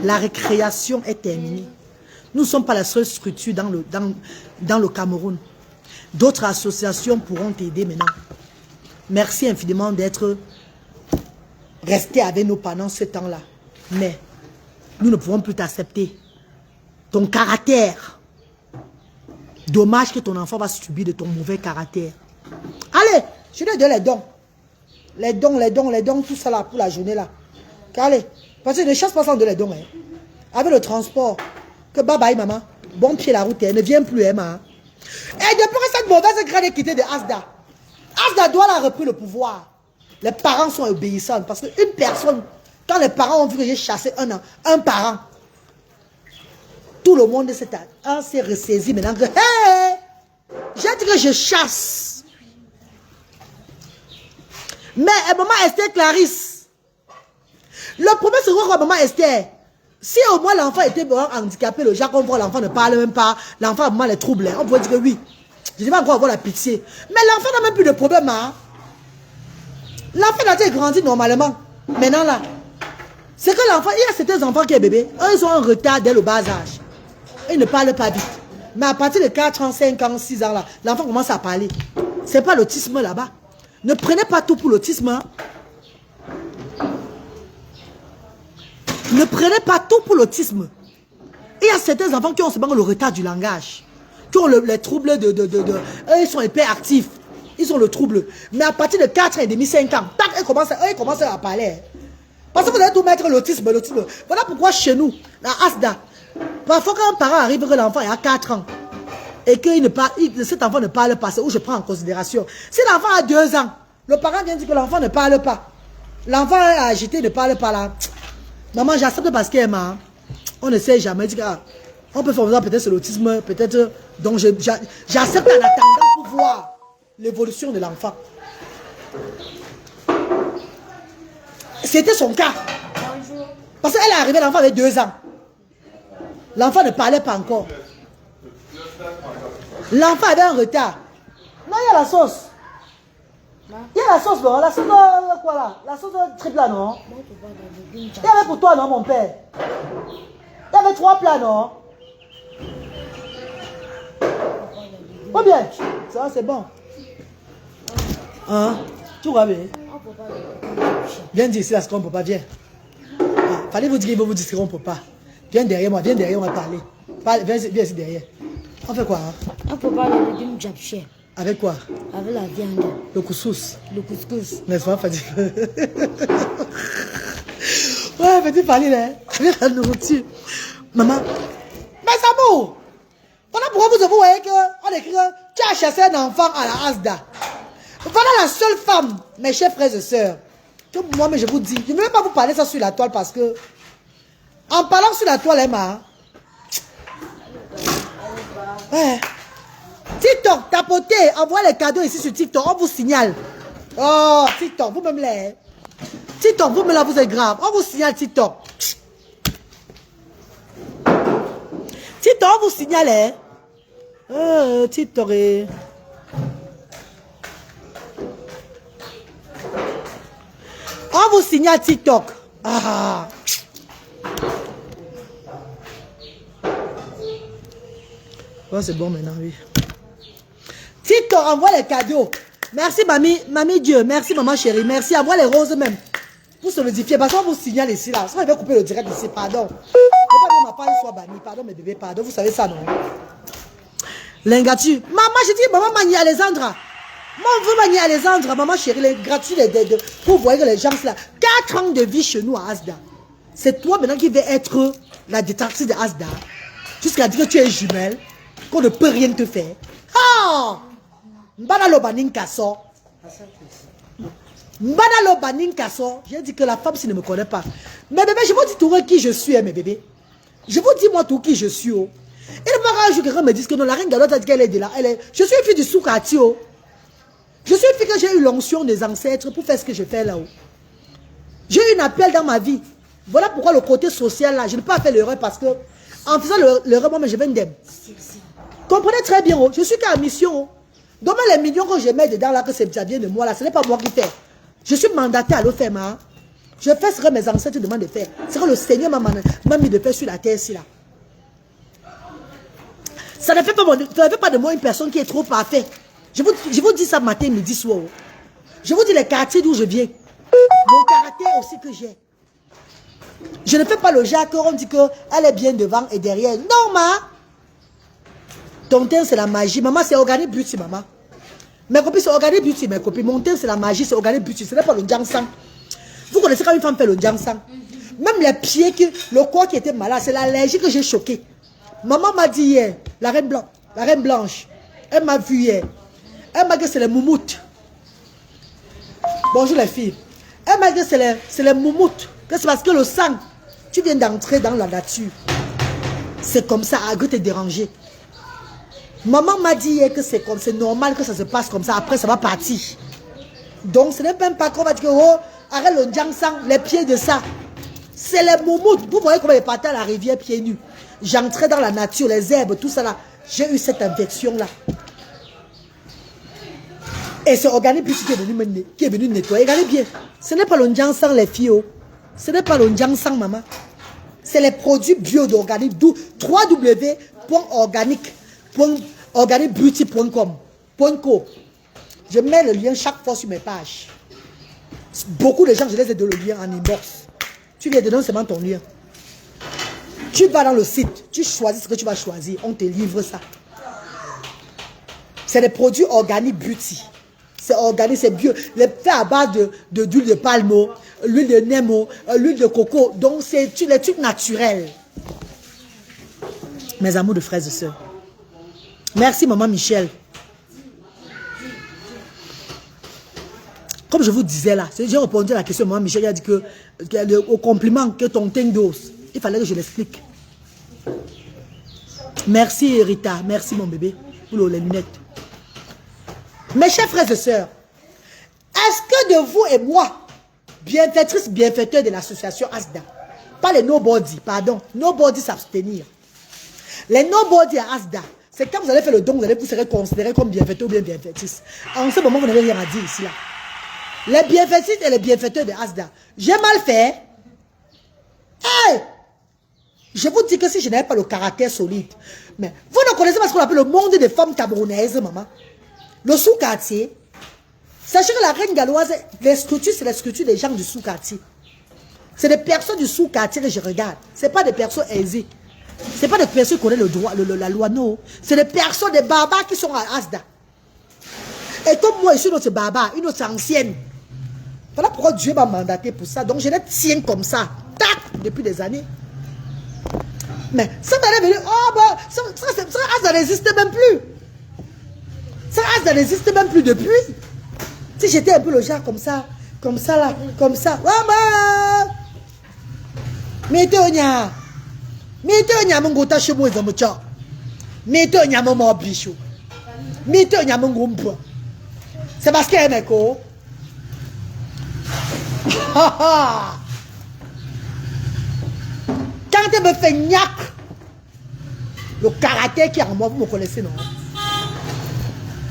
La récréation est terminée. Nous ne sommes pas la seule structure dans le Cameroun. D'autres associations pourront t'aider maintenant. Merci infiniment d'être resté avec nous pendant ce temps-là. Mais nous ne pouvons plus t'accepter. Ton caractère. Dommage que ton enfant va subir de ton mauvais caractère. Allez, je lui donne les dons. Les dons, tout ça là pour la journée là. Allez, parce que ne chasse pas sans de les dons. Hein. Avec le transport. Que bye bye maman. Bon pied la route, elle ne vient plus, hein, maman. Et depuis que cette mauvaise graine est quittée de Asda, Asda Douala a repris le pouvoir. Les parents sont obéissants. Parce qu'une personne, quand les parents ont vu que j'ai chassé un parent, tout le monde s'est ressaisi maintenant que, hey, j'ai dit que je chasse. Mais maman Esther Clarisse, le problème c'est quoi maman Esther? Si au moins l'enfant était handicapé, le genre qu'on voit l'enfant ne parle même pas, l'enfant a vraiment les troubles, on pourrait dire que oui. Je ne vais pas encore avoir la pitié. Mais l'enfant n'a même plus de problème. Hein? L'enfant a été grandi normalement. Maintenant là, c'est que l'enfant, il y a certains enfants qui sont bébés, eux ils ont un retard dès le bas âge. Ils ne parlent pas vite. Mais à partir de 4 ans, 5 ans, 6 ans là, l'enfant commence à parler. Ce n'est pas l'autisme là-bas. Ne prenez pas tout pour l'autisme. Hein? Ne prenez pas tout pour l'autisme. Il y a certains enfants qui ont seulement le retard du langage. Qui ont les troubles eux, ils sont hyperactifs. Ils ont le trouble. Mais à partir de 4 ans et demi, 5 ans, tac, ils commencent à parler. Parce que vous allez tout mettre l'autisme. Voilà pourquoi chez nous, la Asda, parfois quand un parent arrive que l'enfant est à 4 ans et que cet enfant ne parle pas, c'est où je prends en considération. Si l'enfant a 2 ans, le parent vient dire que l'enfant ne parle pas. L'enfant est agité, ne parle pas là. Maman, j'accepte parce qu'elle m'a. On ne sait jamais. On peut faire peut-être c'est l'autisme, peut-être. Donc j'accepte en attendant pour voir l'évolution de l'enfant. C'était son cas. Bonjour. Parce qu'elle est arrivée, l'enfant avait 2 ans. L'enfant ne parlait pas encore. L'enfant avait un retard. Non, il y a la sauce. Il y a la sauce, non? La sauce, quoi là? La sauce triple là, non? Il y avait pour toi, non, mon père? Il y avait 3 plats, non? Oh bien, ça c'est bon. Hein? Tout va bien. Viens dire ici, là, ce qu'on ne peut pas, viens. Ah, fallait vous dire qu'il veut vous dire qu'on ne peut pas. Viens derrière moi, on va parler. Viens ici derrière. On fait quoi? Hein? On ne peut pas le légume japché. Avec quoi? Avec la viande. Le couscous. Le couscous. N'est-ce pas, Fadi? Ouais, petit Fadi, là. Avec la nourriture. Maman. Mais Samou! Voilà pourquoi vous voyez qu'on écrit que tu as chassé un enfant à la Asda. Voilà la seule femme, mes chers frères et sœurs, que moi, mais je vous dis, je ne vais pas vous parler ça sur la toile parce que, en parlant sur la toile, Emma, ouais. TikTok, tapotez, envoyez les cadeaux ici sur TikTok, on vous signale. Oh, TikTok, vous-même là. TikTok, vous-même là, vous êtes grave. On vous signale TikTok. TikTok, on vous signale. TikTok est... On vous signale TikTok. Ah. Oh, c'est bon maintenant, oui. TikTok, envoie les cadeaux. Merci, mamie Dieu. Merci, maman chérie. Merci, envoie les roses même. Pour solidifier. Parce qu'on vous signale ici, là. Ça, je vais couper le direct ici, pardon. Je ne veux pas que ma page soit bannie. Pardon, mes bébés, pardon. Vous savez ça, non? L'ingratitude. Maman, j'ai dit, maman Mani Alessandra. Moi, on veut Mani Alessandra, maman chérie, les gratuits, pour voir que les gens, là, 4 ans de vie chez nous à Asda. C'est toi maintenant qui veux être la détective de Asda. Jusqu'à dire que tu es jumelle, qu'on ne peut rien te faire. Ah! Mbana lo banin kaso. Mbana lo banin kaso. J'ai dit que la femme, s'il ne me connaît pas. Mais bébé, je vous dis tout qui je suis, mes bébés. Je vous dis moi tout qui je suis. Oh. Et le parent, je quelqu'un me dit que non, la reine Galotte a dit qu'elle est de là. Je suis une fille du Soukati. Oh. Je suis une fille que j'ai eu l'onction des ancêtres pour faire ce que je fais là-haut. J'ai eu un appel dans ma vie. Voilà pourquoi le côté social là, je ne peux pas faire l'erreur parce que en faisant l'erreur, moi, je vais m'aider. Comprenez très bien, oh. Je suis qu'à mission. Oh. Donc, les millions que je mets dedans là, que ça vient de moi là, ce n'est pas moi qui fais. Je suis mandaté à le faire, hein. Je fais ce que mes ancêtres demandent de faire. Ce que le Seigneur m'a mis de faire sur la terre ici là. Ça ne fait pas de moi une personne qui est trop parfaite. Je vous dis ça matin, midi, soir. Je vous dis les quartiers d'où je viens. Mon caractère aussi que j'ai. Je ne fais pas le genre qu'on dit qu'elle est bien devant et derrière. Non, ma. Ton teint, c'est la magie. Maman, c'est Organic Beauty, maman. Mes copines, c'est Organic Beauty, mes copines. Mon teint, c'est la magie, c'est Organic Beauty. Ce n'est pas le Jansang. Vous connaissez quand une femme fait le Jansang. Même les pieds, le corps qui était malade, c'est l'allergie que j'ai choqué. Maman m'a dit hier, la reine blanche, elle m'a vu hier. Elle m'a dit que c'est les moumoutes. Bonjour les filles. Elle m'a dit que c'est les moumoutes. Que c'est parce que le sang, tu viens d'entrer dans la nature. C'est comme ça, arrête de te déranger. Maman m'a dit hier que c'est normal que ça se passe comme ça. Après, ça va partir. Donc, ce n'est même pas qu'on va dire que, oh, arrête le njang sang, les pieds de ça. C'est les moumoutes. Vous voyez comment ils partaient à la rivière pieds nus. J'entrais dans la nature, les herbes, tout ça là. J'ai eu cette infection-là. Et c'est Organic Beauty qui est venu nettoyer. Regardez bien. Ce n'est pas le njang sang, les filles. Oh. Ce n'est pas le njang sang, maman. C'est les produits bio d'Organic. D'où www.organicbeauty.com. Je mets le lien chaque fois sur mes pages. Beaucoup de gens, je les ai donné le lien en inbox. Tu viens dedans seulement ton lien. Tu vas dans le site, tu choisis ce que tu vas choisir. On te livre ça. C'est des produits Organic Beauty. C'est organique, c'est bio. Les faits à base d'huile de palme, l'huile de Nemo, l'huile de coco. Donc, c'est les trucs naturels. Mes amours de frères et sœurs. Merci, maman Michel. Comme je vous disais là, j'ai répondu à la question de maman Michel. Il a dit que, au compliment que ton teint d'os, il fallait que je l'explique. Merci, Rita. Merci, mon bébé, pour les lunettes. Mes chers frères et sœurs, est-ce que de vous et moi, bienfaitrices, bienfaiteurs de l'association ASDA, pas les nobody, pardon, nobody s'abstenir. Les nobody à ASDA, c'est quand vous allez faire le don, vous serez considérés comme bienfaiteurs ou bien bienfaitrices. En ce moment, vous n'avez rien à dire ici là. Les bienfaitrices et les bienfaiteurs de ASDA, j'ai mal fait. Hey! Je vous dis que si je n'avais pas le caractère solide, mais vous ne connaissez pas ce qu'on appelle le monde des femmes camerounaises, maman. Le sous-quartier, sachez que la reine galloise, les structures, c'est les structures des gens du sous-quartier. C'est des personnes du sous-quartier que je regarde. Ce n'est pas des personnes aisées. Ce n'est pas des personnes qui connaissent le droit, la loi, non. C'est des personnes, des barbares qui sont à Asda. Et comme moi, je suis une autre barbare, une autre ancienne. Voilà pourquoi Dieu m'a mandaté pour ça. Donc je les tiens comme ça, tac, depuis des années. Mais ça m'est venu, oh bah, ça Asda n'existe même plus. Ça n'existe même plus depuis. Si j'étais un peu le genre comme ça là, comme ça. Maman! Mettez un nya. Mettez un nya mon gota chez moi, zamocha. Mettez un nya mon bichou. Mettez un nya mon gumpo. C'est parce qu'il y a un écho. Quand elle me fait gnac, le caractère qui est en moi, vous me connaissez, non?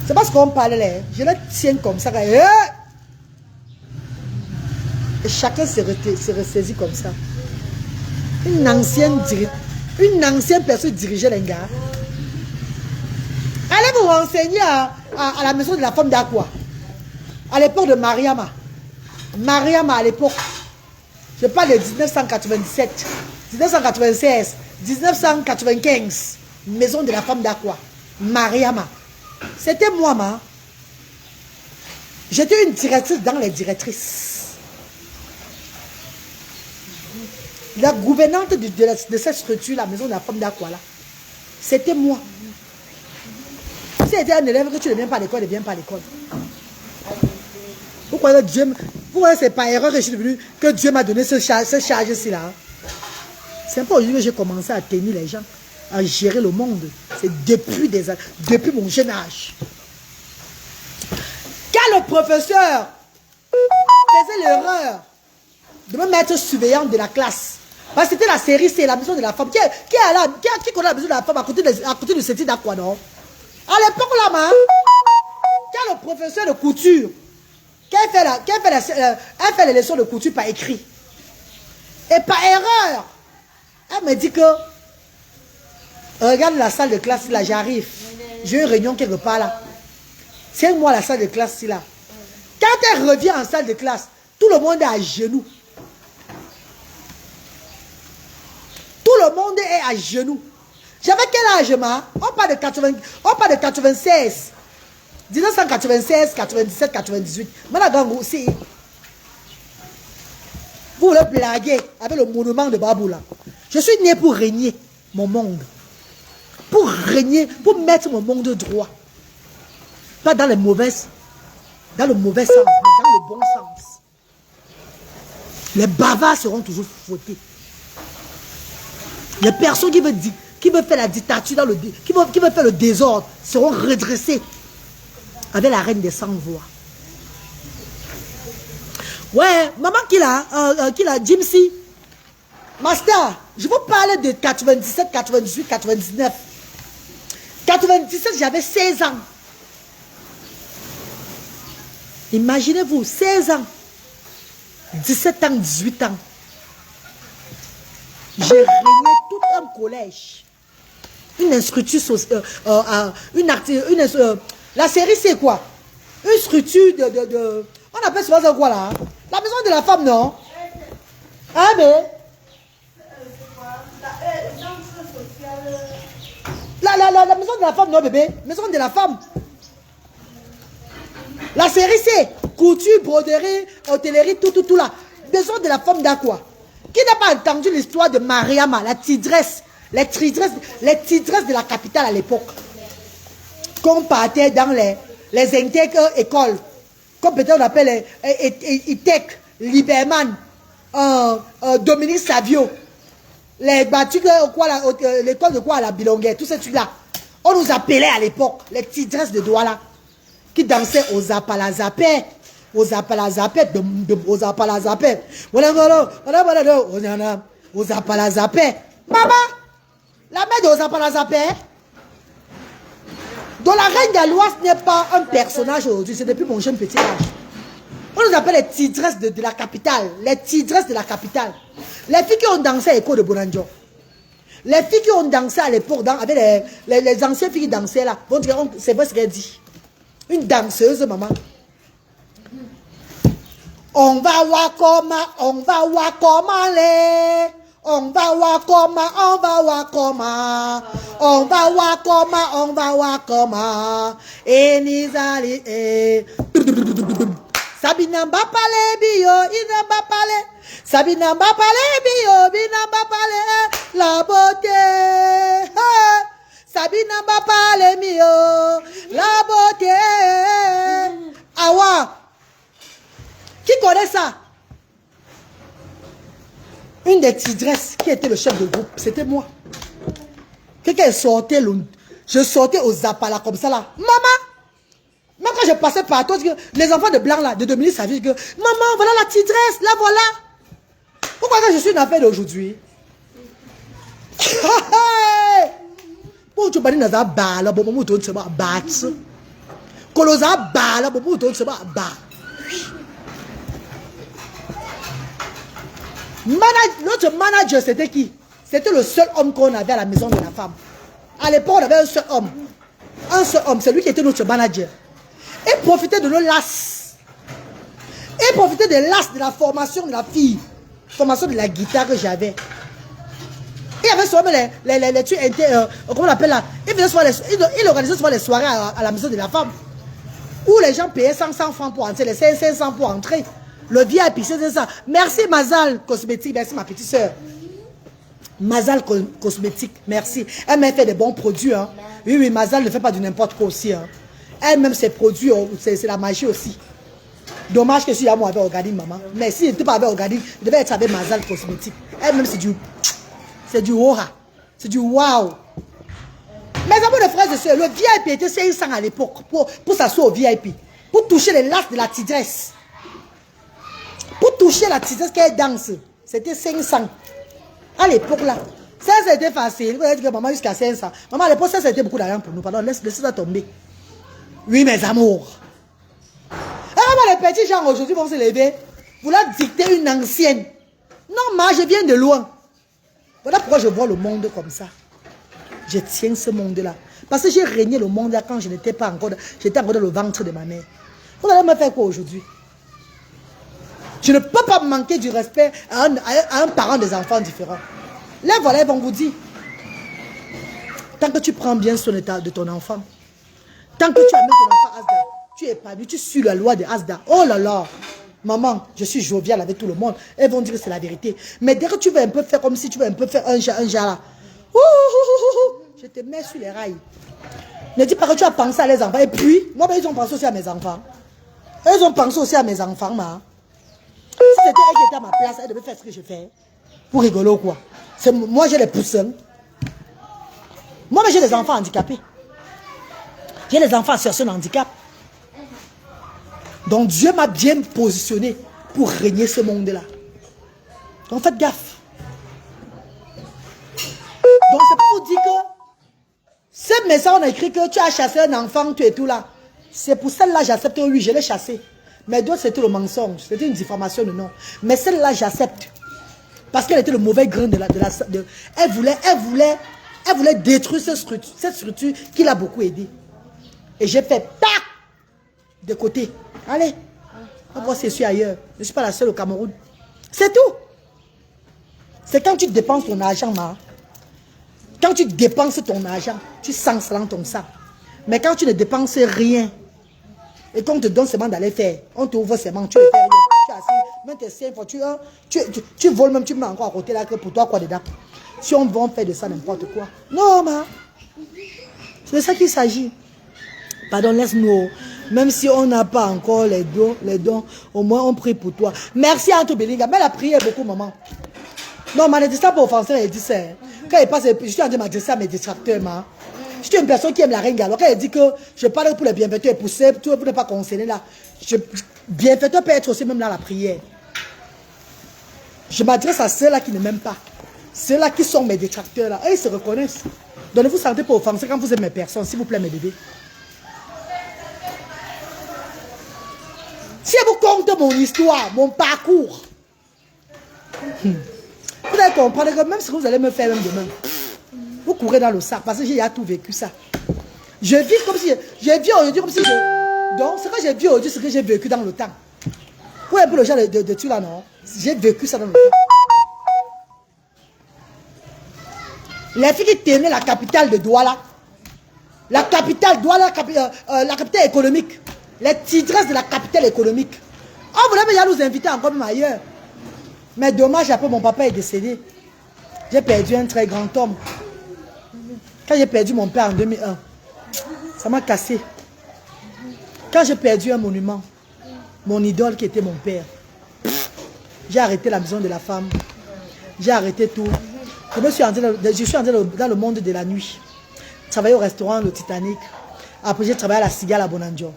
C'est parce qu'on parle là, je le tiens comme ça. Et chacun se ressaisit comme ça. Une ancienne personne dirigeait les gars. Allez vous renseigner à la maison de la femme d'Aqua. À l'époque de Mariama. Mariama à l'époque. Je parle de 1997, 1996, 1995. Maison de la femme d'Aqua. Mariama. C'était moi, ma. J'étais une directrice dans les directrices. La gouvernante de cette structure, la maison de la femme d'Aqua, là, c'était moi. Si c'était un élève que tu ne viens pas à l'école, ne viens pas à l'école. Pourquoi Dieu, pourquoi c'est pas erreur que je suis devenu, que Dieu m'a donné ce charge-ci là. C'est pas aujourd'hui que j'ai commencé à tenir les gens, à gérer le monde. C'est depuis mon jeune âge. Quand le professeur faisait l'erreur de me mettre surveillante de la classe, parce que c'était la série, c'est la maison de la femme. Qui connaît la maison de la femme à côté de cette île d'Aqua, non? À l'époque là, quand le professeur de couture, elle fait les leçons de couture par écrit, et par erreur, elle me dit que regarde la salle de classe là, j'arrive. J'ai une réunion quelque part là. Tiens-moi la salle de classe là. Quand elle revient en salle de classe, tout le monde est à genoux. Tout le monde est à genoux. J'avais quel âge, ma? On parle de 96. 1996, 97, 98. Maintenant, aussi. Vous le blaguez avec le monument de Babou là. Je suis né pour régner mon monde. Pour régner, pour mettre mon monde droit. Pas dans les mauvaises, dans le mauvais sens, mais dans le bon sens. Les bavards seront toujours fouettés. Les personnes qui veulent faire la dictature, qui veulent faire le désordre, seront redressées avec la reine des 100 voix. Ouais, maman qui l'a, Jimsy. Master, je vous parle de 97, 98, 99. 97, j'avais 16 ans. Imaginez-vous, 16 ans. 17 ans, 18 ans. J'ai régné tout un collège. Une instructrice, la série c'est quoi? Une structure on appelle ça quoi là? La maison de la femme, non? Hein, mais? La maison de la femme, non bébé? Maison de la femme. La série c'est couture, broderie, hôtellerie, tout là. Maison de la femme d'Aqua. Qui n'a pas entendu l'histoire de Mariama, la tigresse, les tigresse de la capitale à l'époque? Qu'on partait dans les intègres écoles. Comme peut-être on appelle les ITEC, Liberman, Dominique Savio. Les battus, l'école de quoi à la Bilonguet, tous ces trucs-là. On nous appelait à l'époque les tidresses de Douala qui dansaient aux apalazapés. Aux apalazapés, aux apalazapés. Aux apalazapés. Maman, la mère de aux apalazapés. Donc la reine d'Aloise n'est pas un personnage aujourd'hui, c'est depuis mon jeune petit âge. On nous appelle les tidresses de la capitale. Les tidresses de la capitale. Les filles qui ont dansé à l'école de Bonanjo. Les filles qui ont dansé à l'époque, avec les anciennes filles qui dansaient là, vont dire, c'est vrai ce qu'elle dit. Une danseuse, maman. On va voir comment les. On va voir comment. Et Nizali, Sabina m'a parlé, bio, il n'a pas parlé. Sabina m'a parlé, bio, il n'a pas parlé. La beauté. Sabina m'a parlé, bio, la beauté. Awa. Qui connaît ça? Une des tidresses qui était le chef de groupe, c'était moi. Quelqu'un sortait, je sortais aux Zapala comme ça là. Maman! Même quand je passais par toi, les enfants de blanc là, de Dominique Savige, que maman, voilà la tigresse, là voilà. Pourquoi quand je suis une affaire d'aujourd'hui? Pour tu parles dans un bar là, bon, bon, tu se bat, battre. Quand on a bar là, bon, tu se bat, battre. Notre manager, c'était qui? C'était le seul homme qu'on avait à la maison de la femme. À l'époque, on avait un seul homme. Un seul homme, c'est lui qui était notre manager. Et profitait de nos lasses. Et profitait des lasses de la formation de la fille. Formation de la guitare que j'avais. Et il y avait souvent les trucs comment on appelle là? Il organisait souvent les soirées à la maison de la femme. Où les gens payaient 500 francs pour entrer, les 500 pour entrer. Le VIP, c'est ça. Merci Mazal Cosmétique, merci ma petite soeur. Mazal Cosmétique, merci. Elle m'a fait des bons produits. Hein. Oui, oui, Mazal ne fait pas du n'importe quoi aussi. Hein. Elle-même, ses produits, c'est la magie aussi. Dommage que si moi avec Organique, maman. Mais si je n'étais pas avec Organique, je devais être avec Mazal Cosmétique. Elle-même, c'est du oha. C'est du wow. Mes amis de frères et sœurs, le VIP était 500 à l'époque pour s'asseoir au VIP. Pour toucher les lasses de la tigresse. Pour toucher la tigresse qu'elle danse, c'était 500. À l'époque là, ça c'était facile. Vous avez dit que maman jusqu'à 500. Maman à l'époque ça c'était beaucoup d'argent pour nous. Pardon, laissez ça tomber. Oui mes amours. Alors les petits gens aujourd'hui vont se lever. Vous leur dicter une ancienne. Non ma, je viens de loin. Voilà pourquoi je vois le monde comme ça. Je tiens ce monde là. Parce que j'ai régné le monde là quand je n'étais pas encore. J'étais encore dans le ventre de ma mère. Vous allez me faire quoi aujourd'hui? Je ne peux pas manquer du respect à un parent des enfants différents. Là, voilà, ils vont vous dire. Tant que tu prends bien soin de ton enfant, tant que tu amènes ton enfant à Asda, tu es épanoui, tu suis la loi de Asda. Oh là là, maman, je suis joviale avec tout le monde. Elles vont dire que c'est la vérité. Mais dès que tu veux un peu faire comme si tu veux un peu faire un jar là, je te mets sur les rails. Ne dis pas que tu as pensé à les enfants. Et puis, moi, ils ont pensé aussi à mes enfants. Elles ont pensé aussi à mes enfants, ma. Si c'était elle qui était à ma place, elle devait faire ce que je fais. Pour rigoler ou quoi? Moi, j'ai les poussins. Moi, j'ai des enfants handicapés. J'ai des enfants en situation de handicap. Donc, Dieu m'a bien positionné pour régner ce monde-là. Donc, faites gaffe. Donc, c'est pour vous dire que ce message, on a écrit que tu as chassé un enfant, tu es tout là. C'est pour celle-là, j'accepte, oui, je l'ai chassé. Mais d'autres, c'était le mensonge. C'était une diffamation de nom. Mais celle-là, j'accepte. Parce qu'elle était le mauvais grain elle voulait détruire cette structure qui l'a beaucoup aidé. Et j'ai fait tac de côté. Allez, on va voir si je suis ailleurs. Je ne suis pas la seule au Cameroun. C'est tout. C'est quand tu dépenses ton argent, ma. Quand tu dépenses ton argent, tu sens cela dans ton sang. Mais quand tu ne dépenses rien, et qu'on te donne seulement d'aller faire, on te ouvre seulement, tu le fais rien. Tu es assis, même tes 5 fois, tu voles même, tu mets encore à côté là, que pour toi, quoi dedans. Si on veut, on fait de ça n'importe quoi. Non, ma. C'est de ça qu'il s'agit. Pardon, laisse-nous. Même si on n'a pas encore les dons, au moins on prie pour toi. Merci à Anto Belinga. Mais la prière beaucoup, maman. Non, mais ne dis ça pas offenser, elle dit ça. Quand il passe, je suis en train de m'adresser à mes distracteurs, ma. Je suis une personne qui aime la reine galop. Quand elle dit que je parle pour les bienfaiteurs et pousser, tout le monde n'est pas concerné là. Bienfaiteur peut être aussi même dans la prière. Je m'adresse à ceux-là qui ne m'aiment pas. Ceux-là qui sont mes détracteurs là. Et ils se reconnaissent. Donc ne vous sentez pas offensé quand vous aimez mes personnes, s'il vous plaît, mes bébés. Si je vous conte mon histoire, mon parcours, vous allez comprendre que même ce que vous allez me faire même demain, vous courez dans le sac parce que j'ai tout vécu ça. Je vis comme si j'ai vu aujourd'hui comme si je... Donc, ce que j'ai vu aujourd'hui, c'est ce que j'ai vécu dans le temps. Pour un peu le genre de tu là, non? J'ai vécu ça dans le temps. Les filles qui tenaient la capitale de Douala, la capitale Douala, la capitale économique, les tidresses de la capitale économique. On voulait bien nous inviter encore même ailleurs. Mais dommage, après mon papa est décédé. J'ai perdu un très grand homme. Quand j'ai perdu mon père en 2001, ça m'a cassé. Quand j'ai perdu un monument, mon idole qui était mon père, j'ai arrêté la maison de la femme. J'ai arrêté tout. Je suis entré dans le monde de la nuit. J'ai travaillé au restaurant Le Titanic. Après, j'ai travaillé à la Cigale à Bonanjo.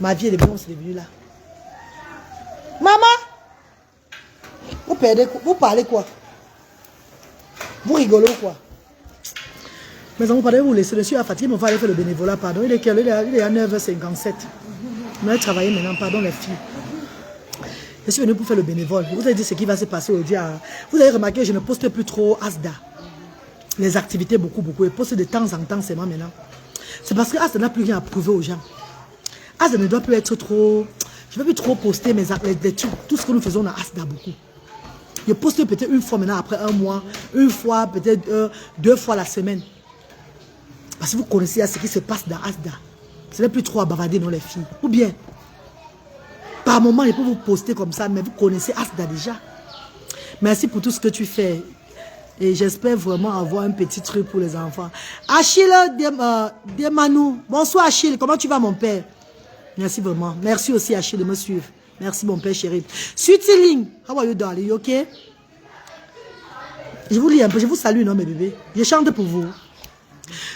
Ma vie est devenue, c'est devenu là. Maman, vous parlez quoi? Vous rigolez quoi? Mais vous parlez, vous laissez, je suis fatigué, mais on va aller faire le bénévolat, pardon. Il est à 9h57. On va travailler maintenant, pardon les filles. Je suis venu pour faire le bénévole. Vous avez dit ce qui va se passer aujourd'hui. Vous avez remarqué que je ne poste plus trop Asda. Les activités, beaucoup. Je poste de temps en temps seulement maintenant. C'est parce que Asda n'a plus rien à prouver aux gens. Asda ne doit plus être trop... Je ne veux plus trop poster tout ce que nous faisons dans Asda beaucoup. Je poste peut-être une fois maintenant après un mois. Une fois, peut-être 2 fois la semaine. Parce que vous connaissez ce qui se passe dans Asda. Ce n'est plus trop à bavarder dans les filles. Ou bien, par moment, je peux vous poster comme ça, mais vous connaissez Asda déjà. Merci pour tout ce que tu fais. Et j'espère vraiment avoir un petit truc pour les enfants. Achille Demanou. Bonsoir Achille, comment tu vas mon père? Merci vraiment. Merci aussi Achille de me suivre. Merci mon père chéri. Sweetie, how are you darling? You okay? Je vous lis un peu, je vous salue non mes bébés. Je chante pour vous.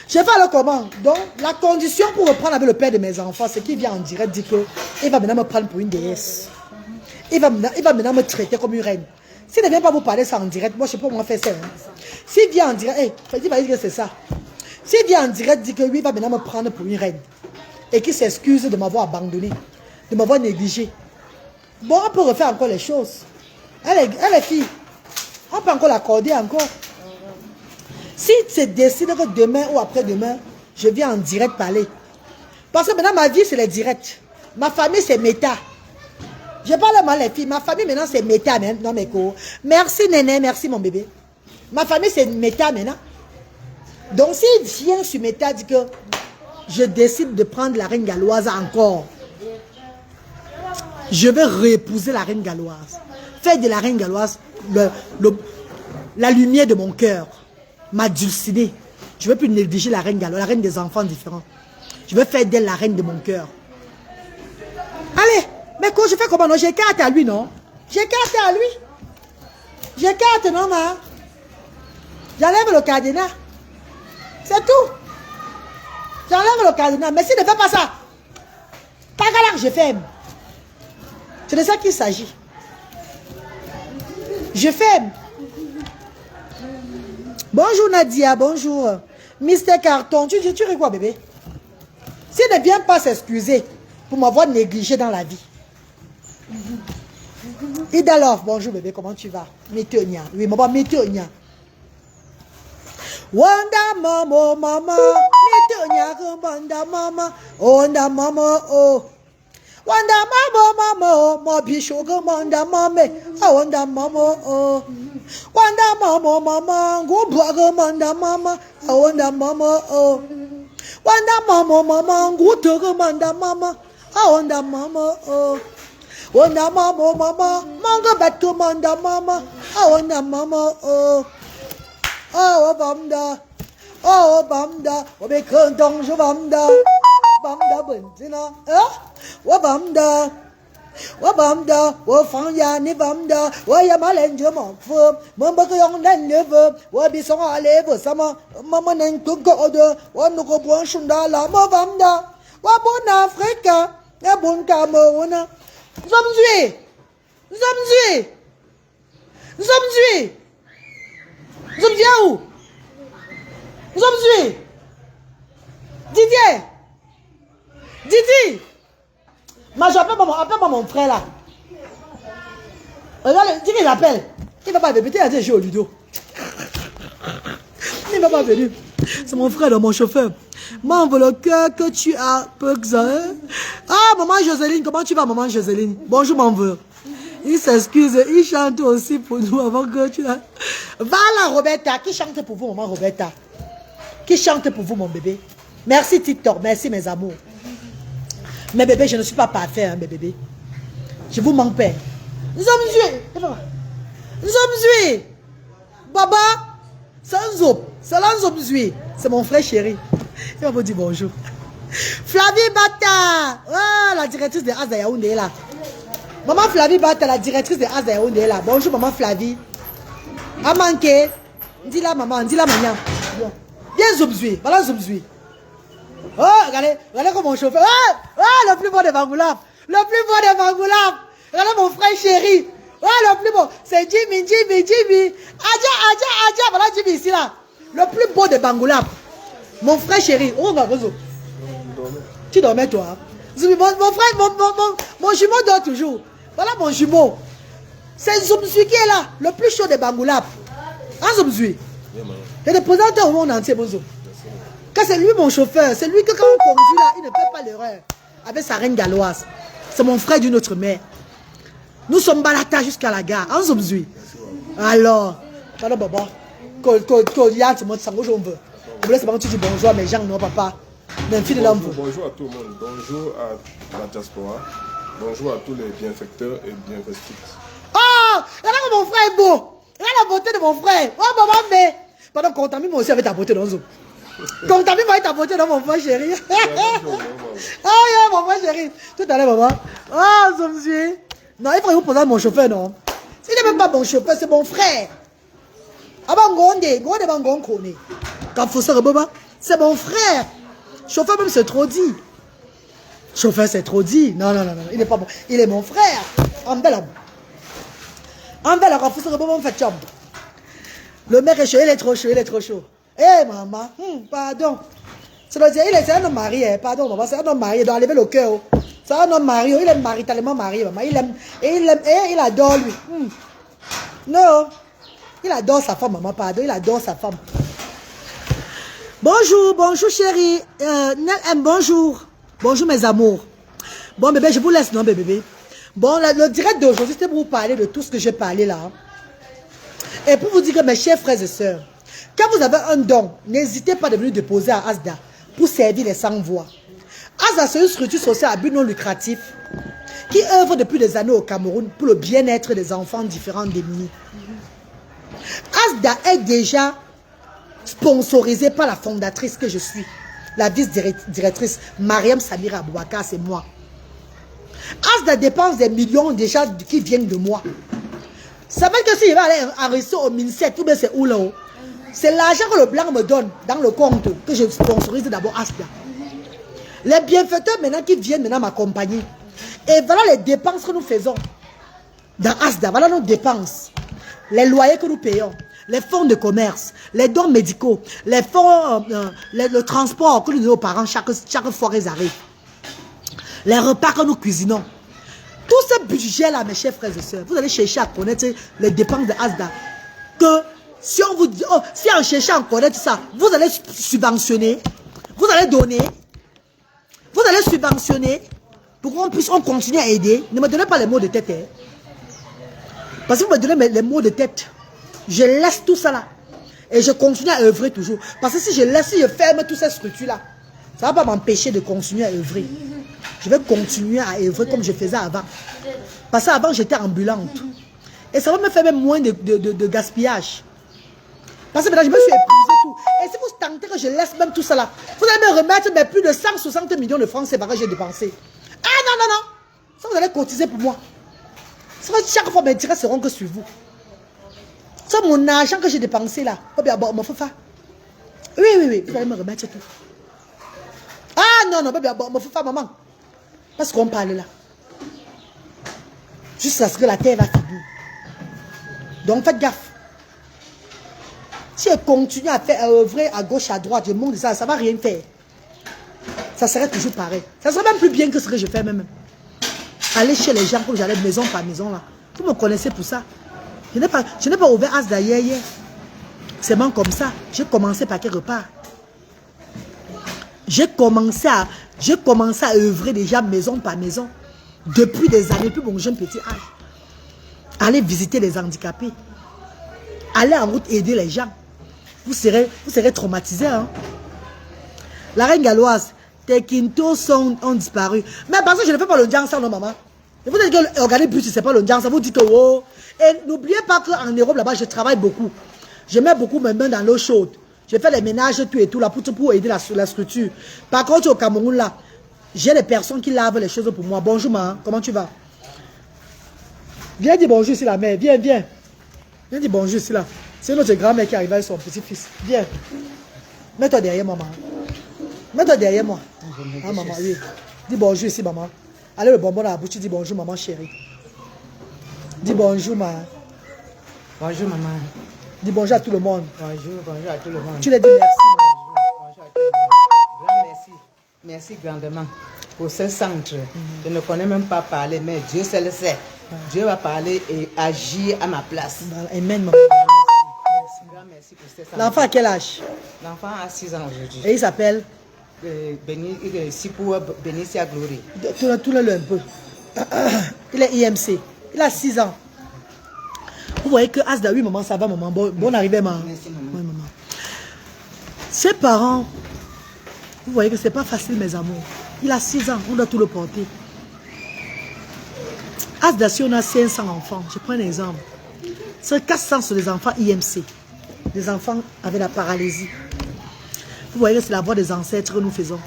Je vais alors comment? Donc, la condition pour reprendre avec le père de mes enfants, c'est qu'il vient en direct, dit qu'il va maintenant me prendre pour une déesse. Il va maintenant me traiter comme une reine. S'il ne vient pas vous parler ça en direct, moi je ne sais pas comment faire ça. Hein. S'il vient en direct, il va dire que c'est ça. S'il vient en direct, dit que lui va maintenant me prendre pour une reine. Et qu'il s'excuse de m'avoir abandonné, de m'avoir négligé. Bon, on peut refaire encore les choses. Elle est fille. On peut encore l'accorder encore. Si tu décides que demain ou après-demain, je viens en direct parler. Parce que maintenant, ma vie, c'est les directs. Ma famille, c'est méta. Je parle mal les filles. Ma famille, maintenant, c'est méta. Non, mes co. Merci, Néné. Merci, mon bébé. Ma famille, c'est méta maintenant. Donc, s'il vient sur méta, dit que je décide de prendre la reine galloise encore. Je vais réépouser la reine galloise. Faire de la reine galloise la lumière de mon cœur. Ma dulcinée. Je ne veux plus négliger la reine galloise, la reine des enfants différents. Je veux faire d'elle la reine de mon cœur. Allez! Mais quand je fais comment? Non, j'écarte à lui, non? J'écarte à lui. J'écarte, non, ma? J'enlève le cadenas. C'est tout. J'enlève le cadenas. Mais s'il ne fait pas ça, pas galère, je ferme. C'est de ça qu'il s'agit. Je ferme. Bonjour Nadia, bonjour. Mister Carton, tu ris quoi, bébé? S'il ne vient pas s'excuser pour m'avoir négligé dans la vie. Idalov, bonjour bébé, comment tu vas? Météonia. Oui, maman, Météonia. Wanda mama, mama. Météonia, Wanda mama. Wanda mama, oh. Wanda mama, mama. Mo bicho, Wanda mama. Ah, Wanda mama, oh. Wanda mama, mama. Gubwa, Wanda mama. Ah, Wanda mama, oh. Wanda mama, mama. Guto, Wanda mama. Ah, Wanda mama, oh. Wanda mama, mama, manga betu manda mama, wanda mama, oh bamda, wabe kentong jo bamda bentina, wabamda, wafanya ni bamda, wayamalenje mafo, mambaka yong neneve, wabisong aleve sama, mama nentuko ode, wanuko buang shundala, mabamda, wabon Afrika, yabon Cameroun. Nous sommes tués. Nous sommes tués. Nous sommes tués. Nous sommes tués où? Nous sommes tués. Didier. Didi. Mais appelle-moi mon frère là. Regarde, dis qu'il appelle. Il ne va pas venir. Il a déjà joué au ludo. Il ne va pas venir. C'est mon frère, mon chauffeur. M'envoie le cœur que tu as peu que ça. Ah, maman Joseline, comment tu vas, maman Joseline? Bonjour, mon vœu. Il s'excuse, il chante aussi pour nous avant que tu as. Voilà, Roberta. Qui chante pour vous, maman Roberta? Qui chante pour vous, mon bébé? Merci, TikTok. Merci, mes amours. Mais bébé, je ne suis pas parfait, hein, mes bébés. Je vous manque pas. Nous sommes tués. Nous sommes tués. Baba, c'est un zop. C'est l'un tué. C'est mon frère chéri. Il va vous dire bonjour. Flavie Bata. Oh, la directrice de Asa Yaoundé est là. Maman Flavie Bata, la directrice de Asa Yaoundé est là. Bonjour, maman Flavie. A manqué. Dis la maman, dis la maman. Viens Zoubzui. Voilà Zoubzui. Oh, regardez comme mon chauffeur. Oh, le plus beau de Bangoulap. Le plus beau de Bangoulap. Regardez mon frère chéri. Oh, le plus beau. C'est Jimmy. Adja. Voilà Jimmy ici là. Le plus beau de Bangoulap. Mon frère chéri, oh ma réseau. Tu dormais toi? Mon frère, mon jumeau dort toujours. Voilà mon jumeau. C'est Zoubzui qui est là, le plus chaud de Bangoulap. Hein Zoubzui? Il est représentant au monde entier, bonjour. Quand c'est lui mon chauffeur, c'est lui que quand on conduit là, il ne fait pas l'erreur. Avec sa reine galloise. C'est mon frère d'une autre mère. Nous sommes balata jusqu'à la gare. Hein Zoubzui? Alors, pardon baba. Bonjour à mes gens, non papa. Bonjour à tout le monde. Bonjour à la diaspora. Bonjour à tous les bienfaiteurs et bienfaitrices. Oh, regarde mon frère est beau. Regarde la beauté de mon frère. Oh maman, mais. Pardon, contamine moi aussi avec ta beauté dans Zoom. Contamine moi avec ta beauté dans mon frère chéri. Oh yeah, mon frère chéri. Tout à l'heure, maman. Oh, Zoom. Non, il faut vous poser mon chauffeur, non. S'il n'est même pas mon chauffeur, c'est mon frère. C'est mon frère. Chauffeur même c'est trop dit. Chauffeur c'est trop dit. Non, il n'est pas bon. Il est mon frère. Le mec est chaud, il est trop chaud. Eh maman, pardon. C'est un homme marié, pardon maman, c'est un homme marié, il doit enlever le cœur. C'est un homme marié, il est maritalement marié, maman. Il aime, il adore lui. Non. Il adore sa femme, maman, pardon. Il adore sa femme. Bonjour chérie. Bonjour. Bonjour mes amours. Bon bébé, je vous laisse, non bébé. Bon, le direct d'aujourd'hui, c'était pour vous parler de tout ce que j'ai parlé là. Et pour vous dire que mes chers frères et sœurs, quand vous avez un don, n'hésitez pas de venir déposer à ASDA pour servir les sans-voix. ASDA, c'est une structure sociale à but non lucratif qui œuvre depuis des années au Cameroun pour le bien-être des enfants différents démunis. ASDA est déjà sponsorisé par la fondatrice que je suis, la vice-directrice Mariam Samira Abouaka, c'est moi. Asda dépense des millions déjà qui viennent de moi. Ça veut dire que si je vais aller enregistrer au ministère, tout bien c'est où là? C'est l'argent que le blanc me donne dans le compte que je sponsorise d'abord Asda. Les bienfaiteurs maintenant qui viennent maintenant m'accompagner. Et voilà les dépenses que nous faisons dans Asda. Voilà nos dépenses. Les loyers que nous payons. Les fonds de commerce, les dons médicaux, les fonds, le transport que nous donnons aux parents chaque fois qu'ils arrivent. Les repas que nous cuisinons. Tout ce budget-là, mes chers frères et sœurs, vous allez chercher à connaître les dépenses de Asda. Que si on vous dit, oh, si en cherchant à connaître ça, vous allez subventionner, vous allez donner, vous allez subventionner pour qu'on puisse continuer à aider. Ne me donnez pas les mots de tête. Hein. Parce que vous me donnez les mots de tête. Je laisse tout ça là. Et je continue à œuvrer toujours. Parce que si je ferme toutes ces structures-là, ça ne va pas m'empêcher de continuer à œuvrer. Je vais continuer à œuvrer comme je faisais avant. Parce qu'avant, j'étais ambulante. Et ça va me faire même moins de gaspillage. Parce que maintenant, je me suis épuisé tout. Et si vous tentez que je laisse même tout ça là, vous allez me remettre mais plus de 160 millions de francs, c'est parce que j'ai dépensé. Ah non, non, non. Ça, vous allez cotiser pour moi. Ça, chaque fois, mes intérêts seront que sur vous. C'est mon argent que j'ai dépensé là. Oui, vous allez me remettre tout. Ah non, non, maman. Parce qu'on parle là. Jusqu'à ce que la terre va finir. Donc faites gaffe. Si elle continue à œuvrer à gauche, à droite, je monte ça, ça ne va rien faire. Ça serait toujours pareil. Ça serait même plus bien que ce que je fais même. Aller chez les gens comme j'allais maison par maison là. Vous me connaissez pour ça. Je n'ai pas ouvert Asda hier. C'est même comme ça. J'ai commencé par quelque part. J'ai commencé à œuvrer déjà maison par maison. Depuis des années, depuis mon jeune petit âge. Aller visiter les handicapés. Aller en route aider les gens. Vous serez traumatisés. Hein? La reine galloise, tes quintos ont disparu. Mais parce que je ne fais pas le jansa, non maman. Et vous dites que regardez but, c'est pas le jansa. Vous dites que oh. Et n'oubliez pas qu'en Europe là-bas, je travaille beaucoup. Je mets beaucoup mes mains dans l'eau chaude. Je fais les ménages, tout et tout là pour aider la structure. Par contre, au Cameroun là, j'ai les personnes qui lavent les choses pour moi. Bonjour maman, comment tu vas? Viens dire bonjour ici la mère, viens. Viens dire bonjour ici là. C'est notre grand-mère qui arrive avec son petit-fils. Viens. Mets-toi derrière maman. Mets-toi derrière moi. Ah maman, oui. Dis bonjour ici maman. Allez le bonbon dans la bouche, tu dis bonjour maman chérie. Dis bonjour maman. Bonjour maman. Dis bonjour à tout le monde. Bonjour à tout le monde. Tu les dis merci. Bonjour à tout le monde. Grand merci. Merci grandement pour ce centre. Je ne connais même pas parler, mais Dieu seul le sait. Dieu va parler et agir à ma place. Amen maman. Grand merci pour ce centre. L'enfant à quel âge? L'enfant a 6 ans aujourd'hui. Et il s'appelle? Sipou Benicia Glory. Tourne-le un peu. Il est IMC. Il a 6 ans. Vous voyez que Asda, oui maman, ça va maman. Bonne arrivée maman. Merci maman. Oui, maman. Ses parents, vous voyez que c'est pas facile mes amours. Il a 6 ans, on doit tout le porter. Asda, si on a 500 enfants, je prends un exemple. C'est 400 sur les enfants IMC. Des enfants avec la paralysie. Vous voyez que c'est la voix des ancêtres que nous faisons.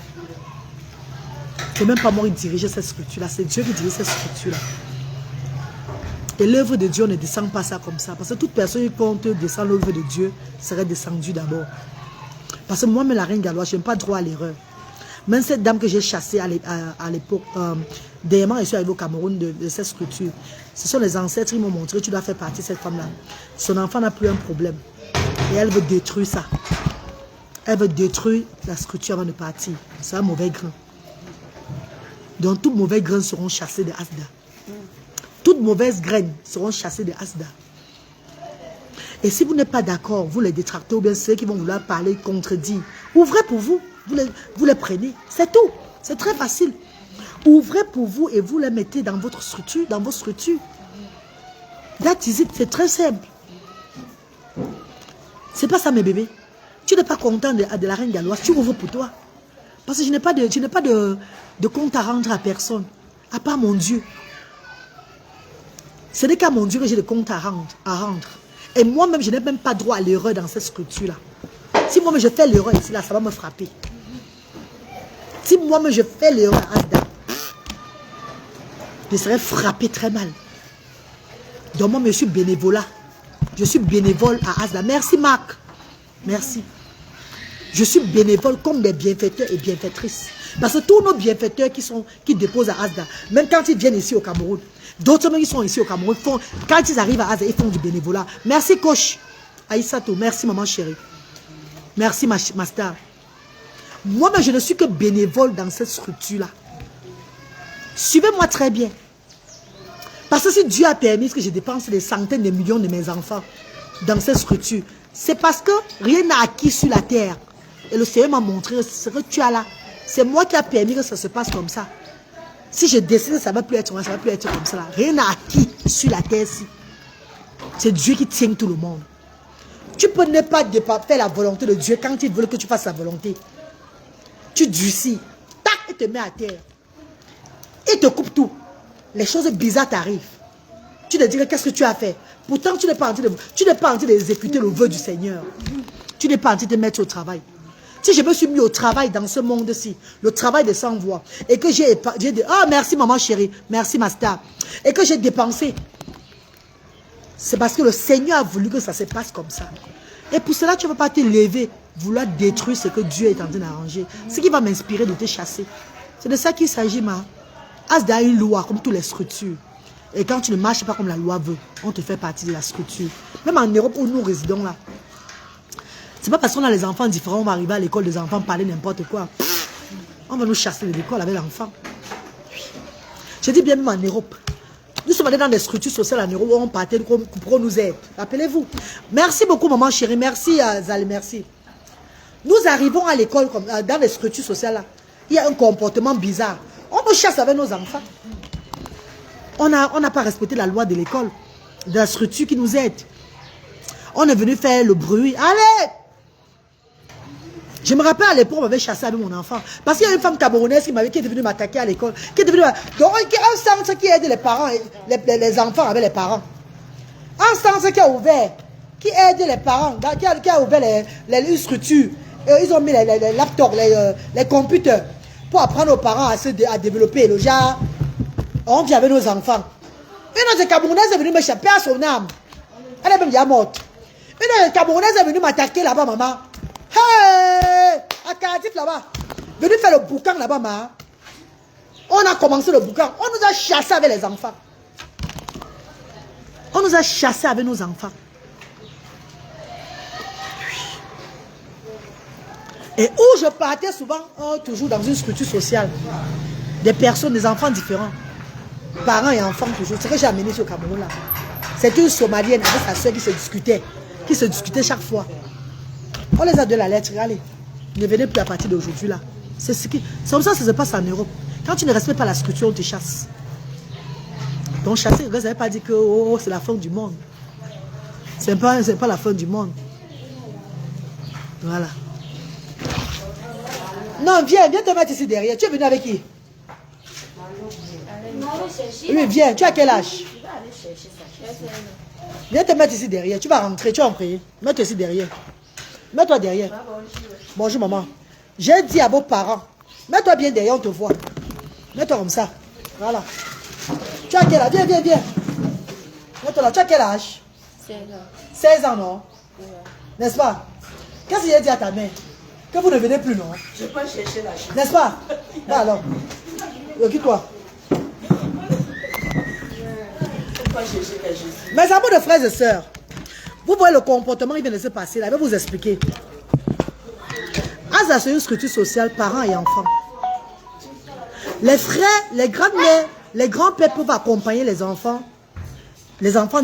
C'est même pas moi qui dirige cette structure-là, c'est Dieu qui dirige cette structure-là. Et l'œuvre de Dieu, on ne descend pas ça comme ça. Parce que toute personne qui compte descendre l'œuvre de Dieu serait descendue d'abord. Parce que moi-même, la reine galloise, je n'ai pas droit à l'erreur. Même cette dame que j'ai chassée à l'époque, dernièrement, je suis arrivée au Cameroun de cette structure. Ce sont les ancêtres qui m'ont montré que tu dois faire partie de cette femme-là. Son enfant n'a plus un problème. Et elle veut détruire ça. Elle veut détruire la structure avant de partir. C'est un mauvais grain. Donc, toutes mauvaises graines seront chassées de Asda. Toutes mauvaises graines seront chassées de Asda. Et si vous n'êtes pas d'accord, vous les détractez ou bien ceux qui vont vouloir parler, contredire, ouvrez pour vous. Vous les prenez. C'est tout. C'est très facile. Ouvrez pour vous et vous les mettez dans votre structure, dans vos structures. That is it. C'est très simple. C'est pas ça mes bébés. Tu n'es pas content de la reine galloise, tu ouvres pour toi. Parce que je n'ai pas de compte à rendre à personne. À part mon Dieu. Ce n'est qu'à mon Dieu que j'ai des comptes à rendre. Et moi-même, je n'ai même pas droit à l'erreur dans cette structure-là. Si moi-même je fais l'erreur ici, là, ça va me frapper. Si moi-même je fais l'erreur à Asda, je serais frappé très mal. Donc moi, je suis bénévolat. Je suis bénévole à Asda. Merci Marc. Merci. Je suis bénévole comme des bienfaiteurs et bienfaitrices. Parce que tous nos bienfaiteurs qui déposent à Asda, même quand ils viennent ici au Cameroun, d'autres même qui sont ici au Cameroun, quand ils arrivent à Asda, ils font du bénévolat. Merci coach. Aïssato, merci maman chérie. Merci ma star. Moi, je ne suis que bénévole dans cette structure-là. Suivez-moi très bien. Parce que si Dieu a permis que je dépense des centaines de millions de mes enfants dans cette structure, c'est parce que rien n'a acquis sur la terre. Et le Seigneur m'a montré ce que tu as là. C'est moi qui a permis que ça se passe comme ça. Si je décide que ça ne va plus être comme ça, ça ne va plus être comme ça. Là. Rien n'a acquis sur la terre-ci. C'est Dieu qui tient tout le monde. Tu peux ne pas faire la volonté de Dieu quand il veut que tu fasses sa volonté. Tu durcis, tac, et te mets à terre. Il te coupe tout. Les choses bizarres t'arrivent. Tu te dis qu'est-ce que tu as fait. Pourtant, tu n'es pas en train d'exécuter le vœu du Seigneur. Tu n'es pas en train de te mettre au travail. Si je me suis mis au travail dans ce monde-ci, le travail de sans voix, et que j'ai dit, oh merci maman chérie, merci ma star, et que j'ai dépensé, c'est parce que le Seigneur a voulu que ça se passe comme ça. Et pour cela, tu ne vas pas te lever, vouloir détruire ce que Dieu est en train d'arranger. Ce qui va m'inspirer de te chasser. C'est de ça qu'il s'agit, ma. Asda a une loi, comme toutes les structures. Et quand tu ne marches pas comme la loi veut, on te fait partie de la structure. Même en Europe où nous résidons là. C'est pas parce qu'on a les enfants différents, on va arriver à l'école des enfants, parler n'importe quoi. On va nous chasser de l'école avec l'enfant. Je dis bien même en Europe. Nous sommes allés dans des structures sociales en Europe où on partait pour nous aider. Rappelez-vous. Merci beaucoup, maman chérie. Merci, Zali, merci. Nous arrivons à l'école, dans les structures sociales là. Il y a un comportement bizarre. On nous chasse avec nos enfants. On n'a pas respecté la loi de l'école, de la structure qui nous aide. On est venu faire le bruit. Allez! Je me rappelle à l'époque, on m'avait chassé avec mon enfant. Parce qu'il y a une femme camerounaise qui est devenue m'attaquer à l'école. Donc, un centre qui aide les parents, les enfants avec les parents. Un centre qui a ouvert, qui aide les parents, qui a ouvert les structures. Ils ont mis les laptops, les computers, pour apprendre aux parents à développer le genre. On vit avec nos enfants. Une autre camerounaise est venue m'échapper à son âme. Elle est même déjà morte. Une autre camerounaise est venue m'attaquer là-bas, maman. Hey! À Cardiff là-bas. Venue faire le boucan là-bas, maman. On a commencé le boucan. On nous a chassés avec les enfants. On nous a chassés avec nos enfants. Et où je partais souvent, toujours dans une structure sociale. Des personnes, des enfants différents. Parents et enfants toujours. C'est ce que j'ai amené sur le Cameroun là. C'est une Somalienne avec sa soeur qui se discutait. Qui se discutait chaque fois. On les a de la lettre. Allez, ne venez plus à partir d'aujourd'hui là. C'est comme ça que ça se passe en Europe. Quand tu ne respectes pas la structure, on te chasse. Donc chasser, vous n'avez pas dit que c'est la fin du monde. C'est pas la fin du monde. Voilà. Non, viens te mettre ici derrière. Tu es venu avec qui? Oui, viens. Tu as quel âge? Viens te mettre ici derrière. Tu vas rentrer, tu vas en prier. Mets-toi ici derrière. Mets-toi derrière. Bonjour maman. J'ai dit à vos parents, mets-toi bien derrière, on te voit. Mets-toi comme ça. Voilà. Tu as quel âge? Viens. Mets-toi là. Tu as quel âge? 16 ans. 16 ans, non? N'est-ce pas? Qu'est-ce que j'ai dit à ta mère? Que vous ne venez plus, non? Je peux chercher la chose. N'est-ce pas? Va alors. Occupe-toi. Mes amours de frères et sœurs, vous voyez le comportement qui vient de se passer là, je vais vous expliquer. Asda, c'est une structure sociale, parents et enfants. Les frères, les grands-mères, les grands-pères peuvent accompagner les enfants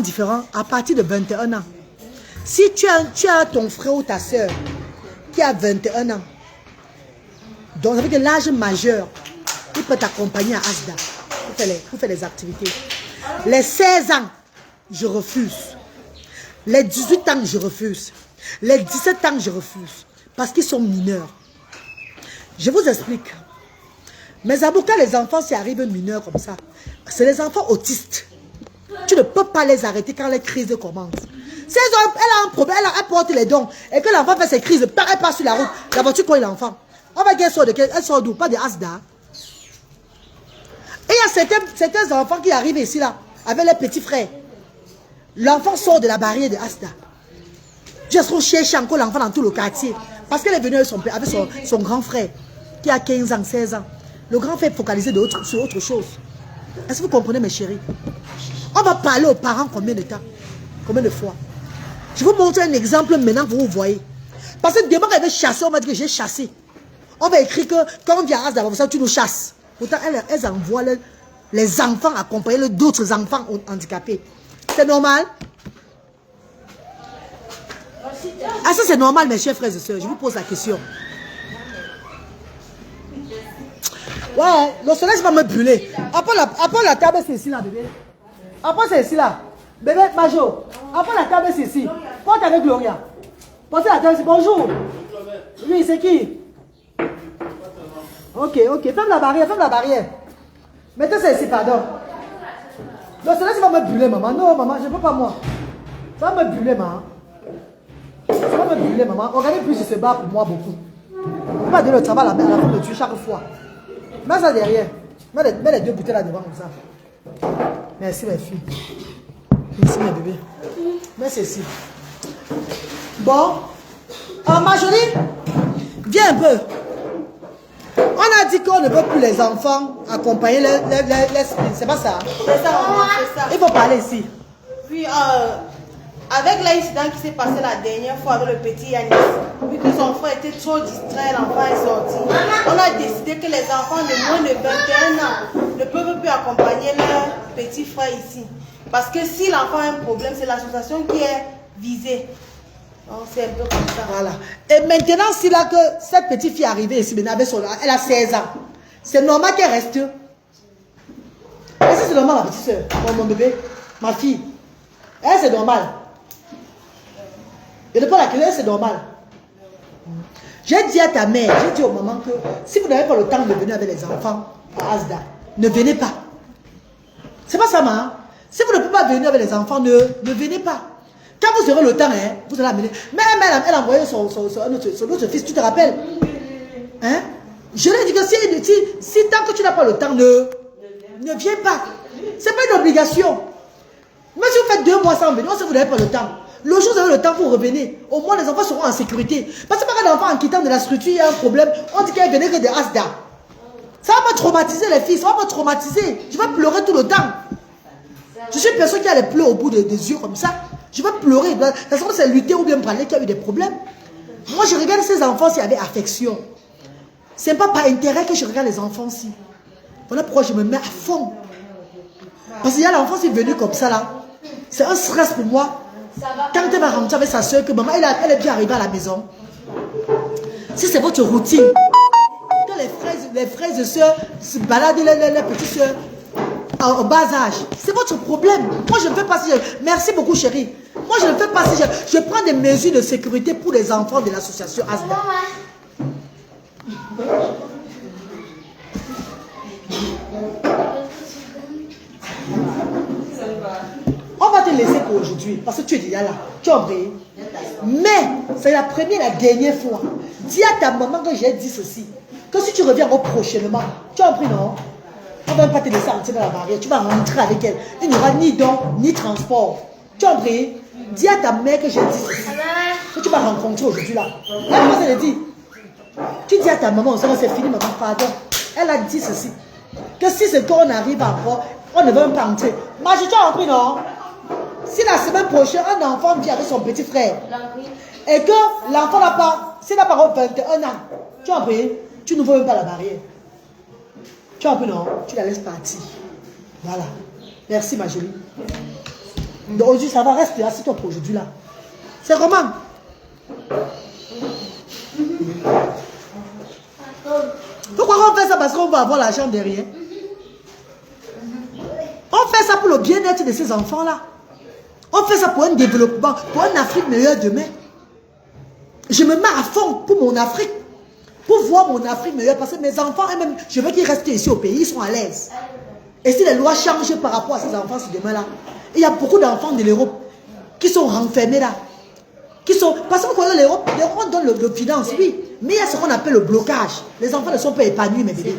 différents à partir de 21 ans. Si tu as ton frère ou ta sœur qui a 21 ans, donc ça veut dire l'âge majeur, il peut t'accompagner à Asda pour faire les activités. Les 16 ans, je refuse. Les 18 ans, je refuse. Les 17 ans, je refuse. Parce qu'ils sont mineurs. Je vous explique. Mes avocats, les enfants, s'y arrivent mineurs comme ça. C'est les enfants autistes. Tu ne peux pas les arrêter quand les crises commencent. Si elle a un problème, elle porte les dons, et que l'enfant fait ses crises, elle passe sur la route, la voiture cogne l'enfant. On va dire elle sort d'où? Pas de Asda. Il y il y a certains enfants qui arrivent ici, là, avec les petits frères. L'enfant sort de la barrière de Asda. Jusqu'au cherche encore l'enfant dans tout le quartier. Parce qu'elle est venue avec son grand frère, qui a 15 ans, 16 ans. Le grand frère est focalisé sur autre chose. Est-ce que vous comprenez, mes chéris? On va parler aux parents combien de temps? Combien de fois? Je vais vous montrer un exemple maintenant que vous voyez. Parce que demain, elle veut chasser, on va dire que j'ai chassé. On va écrire que quand on vient à Asda, tu nous chasses. Pourtant, elles envoient les enfants accompagner d'autres enfants handicapés. C'est normal? Ah, ça c'est normal, mes chers frères et sœurs. Je vous pose la question. Ouais, le soleil va me brûler. Après la table, c'est ici là, bébé. Après, c'est ici là. Bébé, Majo. Après la table, c'est ici. Porte avec Gloria. Portez la table, c'est bonjour. Oui, c'est qui? Ok. Ferme la barrière. Mettez ça ici, pardon. Le soleil va me brûler, maman. Non, maman, je ne peux pas, moi. Ça va me brûler, maman. Ça va me brûler, maman. Regardez plus, il se bat pour moi beaucoup. On ne peut pas donner le travail à la femme de tuer chaque fois. Mets ça derrière. Mets les deux bouteilles là devant comme ça. Merci, mes filles. Merci, mes bébés. Mets ceci. Bon. Marjorie, viens un peu. On a dit qu'on ne veut plus les enfants accompagner les c'est pas ça? C'est ça, maman, c'est ça. Il faut parler ici. Puis, avec l'incident qui s'est passé la dernière fois avec le petit Yanis, vu que son frère était trop distrait, l'enfant est sorti, on a décidé que les enfants de moins de 21 ans ne peuvent plus accompagner leur petit frère ici. Parce que si l'enfant a un problème, c'est l'association qui est visée. Donc, c'est un peu comme ça. Voilà. Et maintenant, si là que cette petite fille est arrivée ici, elle a 16 ans, c'est normal qu'elle reste. Est-ce que c'est normal, ma petite soeur, mon bébé, ma fille? C'est normal. Et depuis laquelle c'est normal. J'ai dit à ta mère, j'ai dit au maman que si vous n'avez pas le temps de venir avec les enfants à Asda, ne venez pas. C'est pas ça, maman. Si vous ne pouvez pas venir avec les enfants, ne venez pas. Quand vous aurez le temps, vous allez amener. Mais elle a envoyé son autre fils, tu te rappelles? Hein? Je lui ai dit que si tant que tu n'as pas le temps, ne viens pas. Ce n'est pas une obligation. Mais si vous faites 2 mois sans venir, si vous n'avez pas le temps, le jour où vous avez le temps, vous revenez. Au moins, les enfants seront en sécurité. Parce que pas qu'un enfant en quittant de la structure, il y a un problème. On dit qu'elle venait que de Asda. Ça va me traumatiser les filles, ça va me traumatiser. Je vais pleurer tout le temps. Je suis une personne qui a les pleurs au bout des yeux comme ça. Je vais pleurer. La façon c'est lutter ou bien parler qui a eu des problèmes. Moi, je regarde ces enfants s'il y avait affection. Ce n'est pas par intérêt que je regarde les enfants-ci. Voilà pourquoi je me mets à fond. Parce qu'il y a l'enfant qui est venu comme ça là. C'est un stress pour moi. Quand elle va rentrer avec sa soeur, que maman, elle est bien arrivée à la maison. Si c'est votre routine, que les frères et soeurs se baladent, les petites soeurs, en bas âge, c'est votre problème. Moi, je ne fais pas si merci beaucoup, chérie. Moi, je ne fais pas si je prends des mesures de sécurité pour les enfants de l'association Asda. On va te laisser pour aujourd'hui, parce que tu es déjà là. Tu as oublié. Mais, c'est la première et la dernière fois. Dis à ta maman que j'ai dit ceci. Que si tu reviens prochainement, tu as appris, non? On ne va pas te laisser entrer dans la barrière. Tu vas rentrer avec elle. Il n'y aura ni don, ni transport. Tu as appris? Dis à ta mère que j'ai dit ceci. Que tu vas rencontrer aujourd'hui là. Elle m'a dit. Tu dis à ta maman, c'est fini, maman, pardon. Elle a dit ceci. Que si c'est qu'on arrive encore, on ne veut même pas entrer. Mais je t'ai appris, non? Si la semaine prochaine, un enfant vient avec son petit frère et que l'enfant n'a pas, s'il n'a pas 21 ans, tu as appris, tu ne veux même pas la barrière. Tu as appris, non? Tu la laisses partir. Voilà. Merci, ma jolie. Donc aujourd'hui, ça va rester assis-toi pour aujourd'hui là. C'est comment? Pourquoi on fait ça? Parce qu'on va avoir l'argent derrière. On fait ça pour le bien-être de ces enfants-là. On fait ça pour un développement, pour une Afrique meilleure demain. Je me mets à fond pour mon Afrique. Pour voir mon Afrique meilleure. Parce que mes enfants, eux-mêmes, je veux qu'ils restent ici au pays, ils sont à l'aise. Et si les lois changent par rapport à ces enfants, c'est demain là. Il y a beaucoup d'enfants de l'Europe qui sont renfermés là. Parce que l'Europe donne le finance, oui. Mais il y a ce qu'on appelle le blocage. Les enfants ne sont pas épanouis, mes bébés.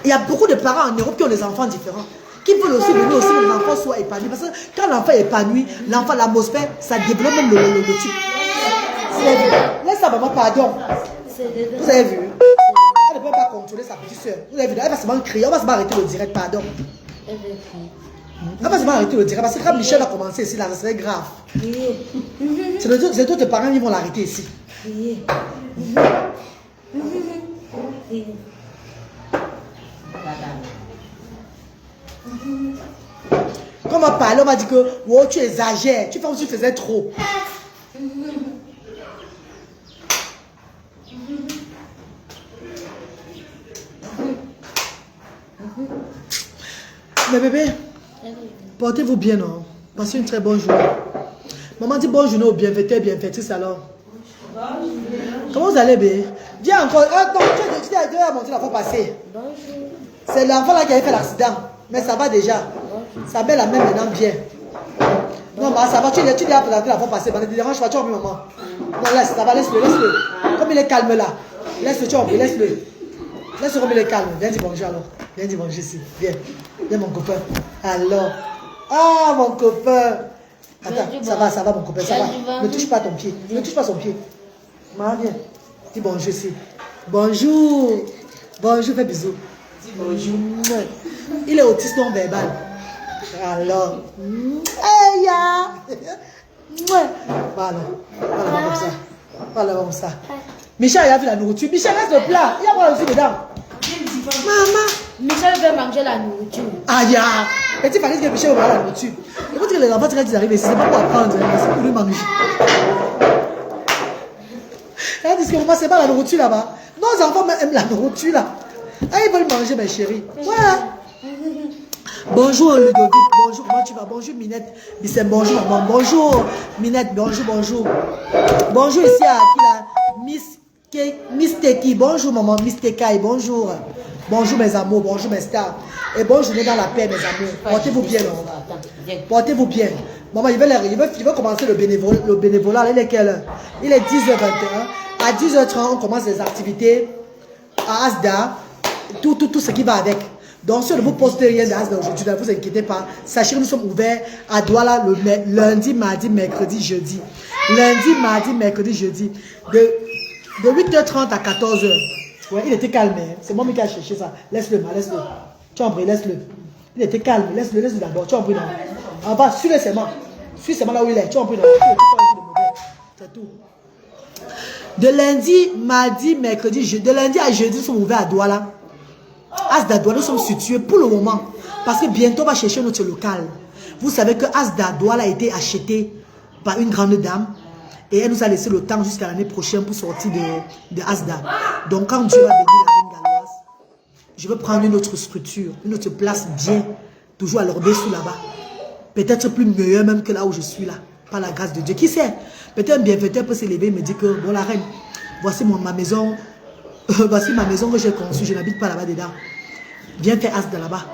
Il y a beaucoup de parents en Europe qui ont des enfants différents. Qui veulent aussi venir aussi que les enfants soient épanouis. Parce que quand l'enfant est épanoui, l'enfant, l'atmosphère, ça développe même le type. Vous avez vu? Laisse sa maman, pardon. Vous avez vu? Elle ne peut pas contrôler sa petite soeur. Vous avez vu? Elle va seulement crier. On va seulement arrêter le direct, pardon. Elle va seulement arrêter le direct. Parce que quand Michel a commencé ici, là, ça serait grave. C'est les autres parents qui vont l'arrêter ici. Quand on m'a parlé, on m'a dit que oh, tu exagères, tu fais comme si tu faisais trop. Mais bébé, portez-vous bien, non? Passez une très bonne journée. Maman dit bonne journée aux bienfaiteurs, bienfaitrices alors. Comment vous allez, bébé? Viens encore. Non, tu as monté la fois passée. C'est l'enfant là qui avait fait l'accident. Mais ça va déjà. Sa belle la même maintenant bien. Non, bah ça va, tu l'as présenté la fois passée. Ne te dérange pas, tu as envie maman. Non, laisse, ça va, laisse-le, laisse-le. Comme il est calme là. Laisse-le, tu as envie, laisse-le. Laisse-le comme il est calme. Viens dire bonjour alors. Viens dire bonjour ici. Viens. Viens mon copain. Alors. Ah mon copain. Attends, ça va mon copain, ça va. Ne touche pas ton pied. Ne touche pas son pied. Maman, viens. Dis bonjour ici. Bonjour. Bonjour, fais bisous. Dis bonjour. Il est autiste non verbal. Alors. Hey, ya. Voilà. Voilà comme ça. Voilà comme ça. Michel, il a vu la nourriture. Michel, reste le plat. Il y a quoi aussi dedans? Maman. Michel veut manger la nourriture. Aïe. Et tu fallait que Michel va manger la nourriture. Il faut dire que les enfants, quand ils arrivent ici, c'est pas pour apprendre, c'est pour lui manger. Elle dit que maman, c'est pas la nourriture là-bas. Nos enfants aiment la nourriture là. Ah, ils veulent manger, mes chéris. Ouais. Bonjour Ludovic, bonjour, comment tu vas? Bonjour Minette, bonjour maman, bonjour Minette, bonjour, bonjour. Bonjour ici à qui là? Miss Teki, bonjour maman, Miss Tekai, bonjour. Bonjour mes amours, bonjour mes stars. Et bonne journée dans la paix mes amours. Portez-vous bien, non? Portez-vous bien. Maman, il veut commencer le bénévolat. Il est quelle heure? Il est 10h21. À 10h30, on commence les activités à Asda. Tout ce qui va avec. Donc, si on ne vous poste rien d'Asda aujourd'hui, ne vous inquiétez pas. Sachez que nous sommes ouverts à Douala le lundi, mardi, mercredi, jeudi. Lundi, mardi, mercredi, jeudi. De 8h30 à 14h. Ouais, il était calme. Hein? C'est moi qui a cherché ça. Laisse-le, laisse-le. Tu en prie, laisse-le. Il était calme. Laisse-le d'abord. Tu en prie, non. En bas, suis-le seulement. Suis seulement là où il est. Tu en prie, non. C'est tout. De lundi, mardi, mercredi, jeudi. De lundi à jeudi, nous sommes ouverts à Douala. Asda Douala, nous sommes situés pour le moment. Parce que bientôt, on va chercher notre local. Vous savez que Asda Douala a été acheté par une grande dame. Et elle nous a laissé le temps jusqu'à l'année prochaine pour sortir de Asda. Donc quand Dieu va bénir la reine galloise, je veux prendre une autre structure, une autre place bien, toujours à l'Ordessou là-bas. Peut-être plus meilleur même que là où je suis là, par la grâce de Dieu. Qui sait? Peut-être un bienfaiteur peut s'élever et me dire que, bon la reine, voici ma maison, voici ma maison que j'ai conçue, je n'habite pas là-bas dedans. Viens faire Asda là-bas.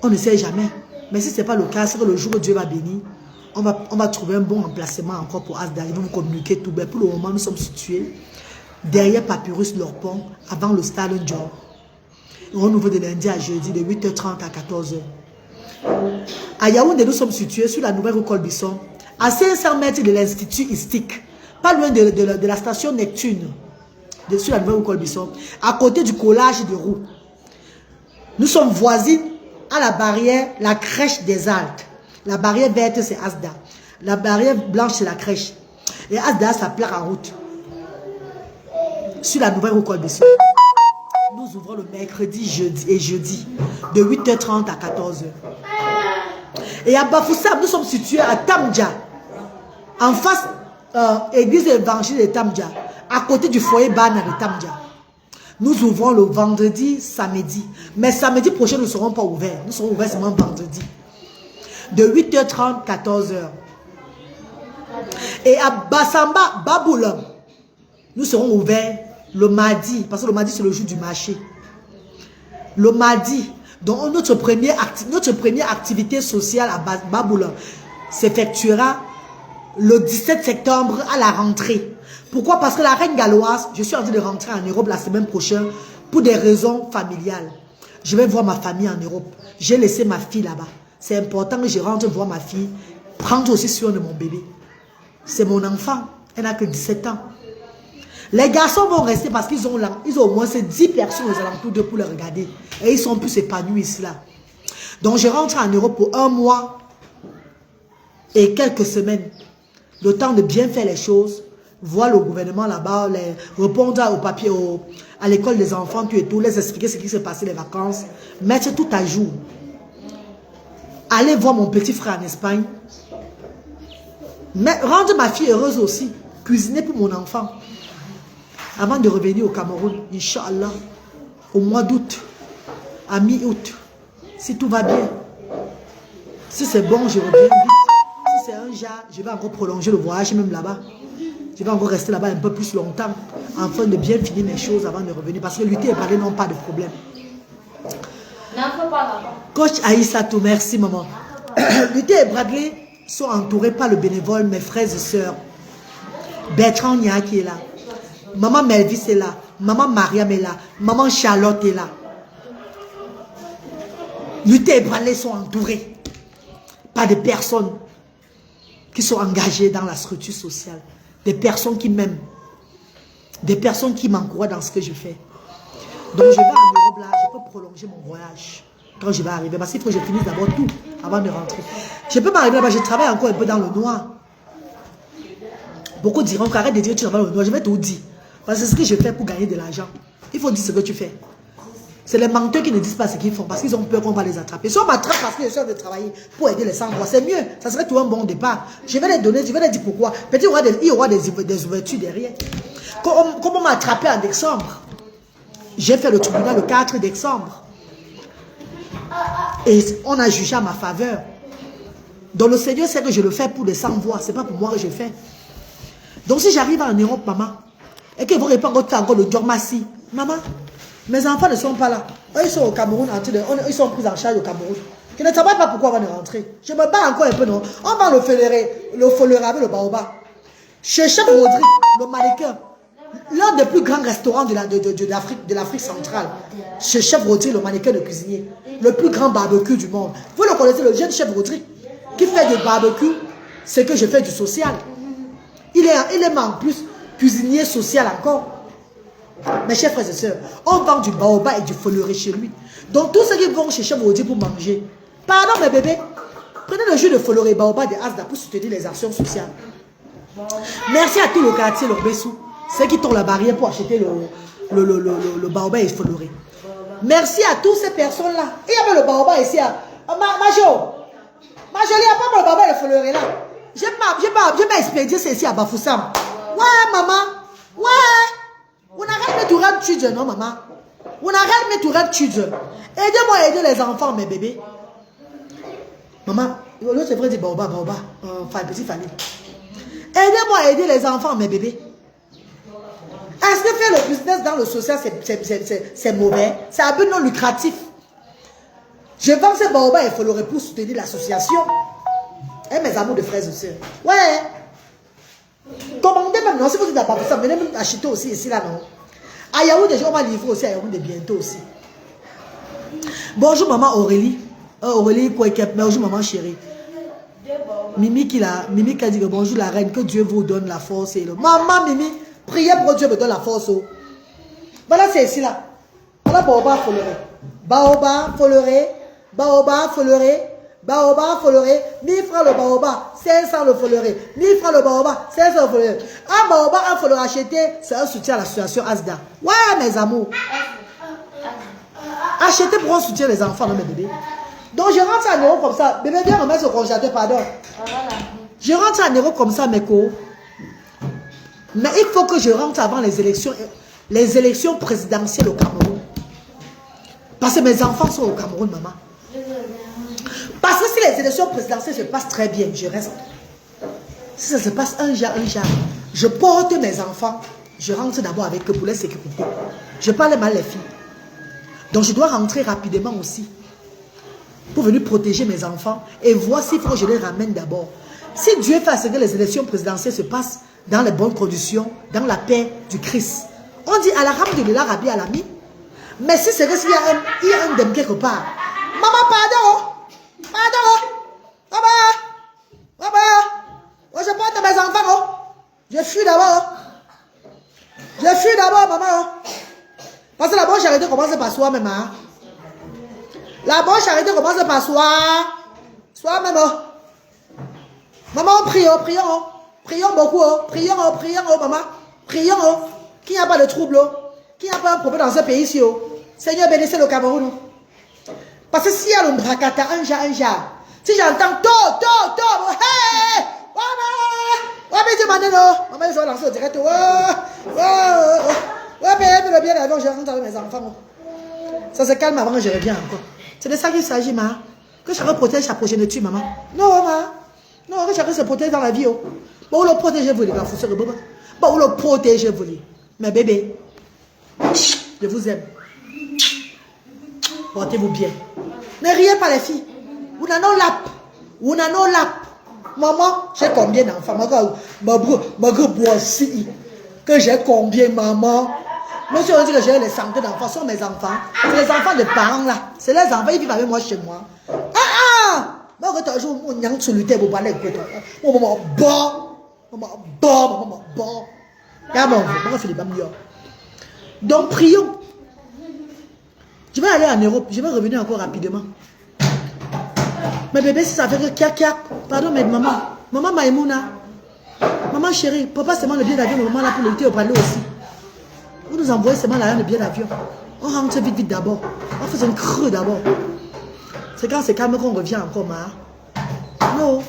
On ne sait jamais. Mais si ce n'est pas le cas, c'est que le jour où Dieu va bénir, on va trouver un bon emplacement encore pour Asda. Ils vont vous communiquer tout. Mais pour le moment, nous sommes situés derrière Papyrus Lorpont, avant le stade John. On ouvre de lundi à jeudi, de 8h30 à 14h. À Yaoundé, nous sommes situés sur la nouvelle rue Colbisson, à 500 mètres de l'Institut Istique, pas loin de la station Neptune, sur la nouvelle rue Colbisson, à côté du collage de Roux. Nous sommes voisines à la barrière, la crèche des Alpes. La barrière verte, c'est Asda. La barrière blanche, c'est la crèche. Et Asda, ça plaque en route. Sur la nouvelle rue Colbisson. Nous ouvrons le mercredi et jeudi, de 8h30 à 14h. Et à Bafoussam, nous sommes situés à Tamdja. En face, église évangile de Tamdja. À côté du foyer Bana de Tamdja. Nous ouvrons le vendredi, samedi. Mais samedi prochain, nous ne serons pas ouverts. Nous serons ouverts seulement vendredi. De 8h30 à 14h. Et à Bassamba, Baboula, nous serons ouverts le mardi. Parce que le mardi, c'est le jour du marché. Le mardi. Donc, notre première activité sociale à Baboula s'effectuera le 17 septembre à la rentrée. Pourquoi? Parce que la reine galloise, je suis en train de rentrer en Europe la semaine prochaine pour des raisons familiales. Je vais voir ma famille en Europe. J'ai laissé ma fille là-bas. C'est important que je rentre voir ma fille. Prendre aussi soin de mon bébé. C'est mon enfant. Elle n'a que 17 ans. Les garçons vont rester parce qu'ils ont au moins 10 personnes aux alentours d'eux pour les regarder. Et ils sont plus épanouis ici là. Donc je rentre en Europe pour 1 mois et quelques semaines. Le temps de bien faire les choses. Voir le gouvernement là-bas, répondre au papier, à l'école des enfants, tout et tout, les expliquer ce qui s'est passé les vacances, mettre tout à jour. Aller voir mon petit frère en Espagne. Mais rendre ma fille heureuse aussi. Cuisiner pour mon enfant. Avant de revenir au Cameroun, Inch'Allah, au mois d'août, à mi-août, si tout va bien. Si c'est bon, je reviens vite. Si c'est un jas, je vais encore prolonger le voyage même là-bas. Je vais encore rester là-bas un peu plus longtemps, afin de bien finir mes choses avant de revenir. Parce que lutter et parler n'ont pas de problème. Coach Aïssatou, merci maman. Lutter et Bradley sont entourés par le bénévole, mes frères et sœurs. Bertrand Nia qui est là. Maman Melvis est là. Maman Mariam est là. Maman Charlotte est là. Lutter et Bradley sont entourés par des personnes qui sont engagées dans la structure sociale. Des personnes qui m'aiment. Des personnes qui m'encouragent dans ce que je fais. Donc je vais en Europe là, je peux prolonger mon voyage quand je vais arriver. Parce qu'il faut que je finisse d'abord tout avant de rentrer. Je peux m'arriver là-bas, je travaille encore un peu dans le noir. Beaucoup diront qu'arrête de dire que tu travailles dans le noir. Je vais tout dire. Parce que c'est ce que je fais pour gagner de l'argent. Il faut dire ce que tu fais. C'est les menteurs qui ne disent pas ce qu'ils font parce qu'ils ont peur qu'on va les attraper. Si on m'attrape parce que je suis en train de travailler pour aider les sans-voix, c'est mieux. Ça serait tout un bon départ. Je vais les donner, je vais les dire pourquoi. Peut-être il y aura des ouvertures derrière. Comme on m'a attrapé en décembre, j'ai fait le tribunal le 4 décembre. Et on a jugé à ma faveur. Donc le Seigneur sait que je le fais pour les sans-voix. Ce n'est pas pour moi que je fais. Donc si j'arrive en Europe, maman, et qu'ils vont répondre encore le Djormassi, maman, mes enfants ne sont pas là. Eux, ils sont au Cameroun, ils sont pris en charge au Cameroun. Je ne savais pas pourquoi on va rentrer. Je me bats encore un peu, non. On va le follerer avec le baobab. Chez Chef Rodrigue, le mannequin, l'un des plus grands restaurants de l'Afrique centrale. Chez Chef Rodrigue, le mannequin de cuisinier. Le plus grand barbecue du monde. Vous le connaissez, le jeune Chef Rodrigue, qui fait du barbecue, c'est que je fais du social. Il est en plus cuisinier social encore. Mes chers frères et sœurs, on vend du baobab et du follerie chez lui. Donc tous ceux qui vont chez Chef Rodrigue pour manger, pardon mes bébés, prenez le jus de follerie baobab de Asda pour soutenir les actions sociales. Merci à tout le quartier, le Bessou, ceux qui tournent la barrière pour acheter le baobab et follerie. Merci à toutes ces personnes-là. Il y avait le baobab ici. Majo, il n'y a pas le baobab et le follerie là. Je m'ai expédié c'est ici à Bafoussam. Ouais, maman. Ouais. On arrête de tout rendre children, non, maman? On arrête de tout rendre children. Aidez-moi à aider les enfants, mes bébés. Maman, c'est vrai, dit baobab, enfin, petite famille. Aidez-moi à aider les enfants, mes bébés. Est-ce que faire le business dans le social, c'est mauvais? C'est un peu non lucratif. Je vends ces baobab et follerie pour soutenir l'association. Et mes amours de frères et sœurs. Ouais. Commandez même, non, si vous êtes à Bafoussa, venez même acheter aussi ici, là, non. À Yaoundé, on va livrer aussi à Yaoundé bientôt aussi. Bonjour maman Aurélie. Aurélie, bonjour maman chérie. Mimi qui a dit que bonjour la reine, que Dieu vous donne la force. Et le... Maman Mimi, priez pour que Dieu me donne la force. Oh. Voilà, c'est ici, là. Voilà, baobab, follerie. Baobab, follerie. Baobab, follerie. Baobab, follerie, 1000 francs le baobab, 500 le follerie, 1000 francs le baobab, 500 le follerie. Un baobab, un follerie acheté, c'est un soutien à l'association Asda. Ouais, mes amours. Achetez pour un soutien les enfants, non, mes bébés. Donc, je rentre en Europe comme ça. Bébé, viens remettre ce congélateur, pardon. Je rentre en Europe comme ça, mes co. Mais il faut que je rentre avant les élections présidentielles au Cameroun. Parce que mes enfants sont au Cameroun, maman. Parce que si les élections présidentielles se passent très bien, je reste. Si ça se passe un jour, je porte mes enfants, je rentre d'abord avec eux pour les sécurité. Je parle mal les filles. Donc je dois rentrer rapidement aussi. Pour venir protéger mes enfants et voir s'il faut que je les ramène d'abord. Si Dieu fait que les élections présidentielles se passent dans les bonnes conditions, dans la paix du Christ. On dit Alhamdulillah Rabbi Alami. Mais si c'est que s'il y a un dème quelque part. Maman, pardon. Pardon. Maman. Oh, je porte mes enfants. Je fuis d'abord. Maman. Parce que la bonne charité commence par soi-même. Hein? La bonne charité commence par soi-même. Maman, prions beaucoup. Prions, maman. Prions. Qu'il n'y a pas de trouble. Qu'il n'y a pas un problème dans ce pays ici. Seigneur, bénissez le Cameroun. Parce que s'il y a le bracata, un jar. Si j'entends hey, maman, ils sont lancés au direct. Le bien d'avion, je rentre avec mes enfants. Ça se calme avant que je revienne encore. C'est de ça qu'il s'agit, maman. Que chacun protège sa progéniture, maman. Non, maman. Non, que chacun se protège dans la vie. Bon, vous le protégez-vous, les gars. Bon, vous le protégez-vous. Mais bébé, je vous aime. Portez-vous bien. Ne riez pas, les filles. Vous n'en avez lap. Maman, j'ai combien d'enfants? Que j'ai combien, maman? Monsieur, on dit que j'ai les centaines d'enfants. Ce sont mes enfants. C'est les enfants de parents, là. C'est les enfants, ils vivent avec moi chez moi. Moi, quand tu joues, on y a sur le thé, vous parlez avec toi. Maman, bon. Donc, prions. Je vais aller en Europe. Je vais revenir encore rapidement. Mais bébé, si ça fait que kia. Pardon, mais maman Maïmouna. Maman chérie, papa seulement le billet d'avion, le moment là pour l'été au parler aussi. Vous nous envoyez seulement là le billet d'avion. On rentre vite d'abord. On fait un creux d'abord. C'est quand c'est calme qu'on revient encore, ma. Non.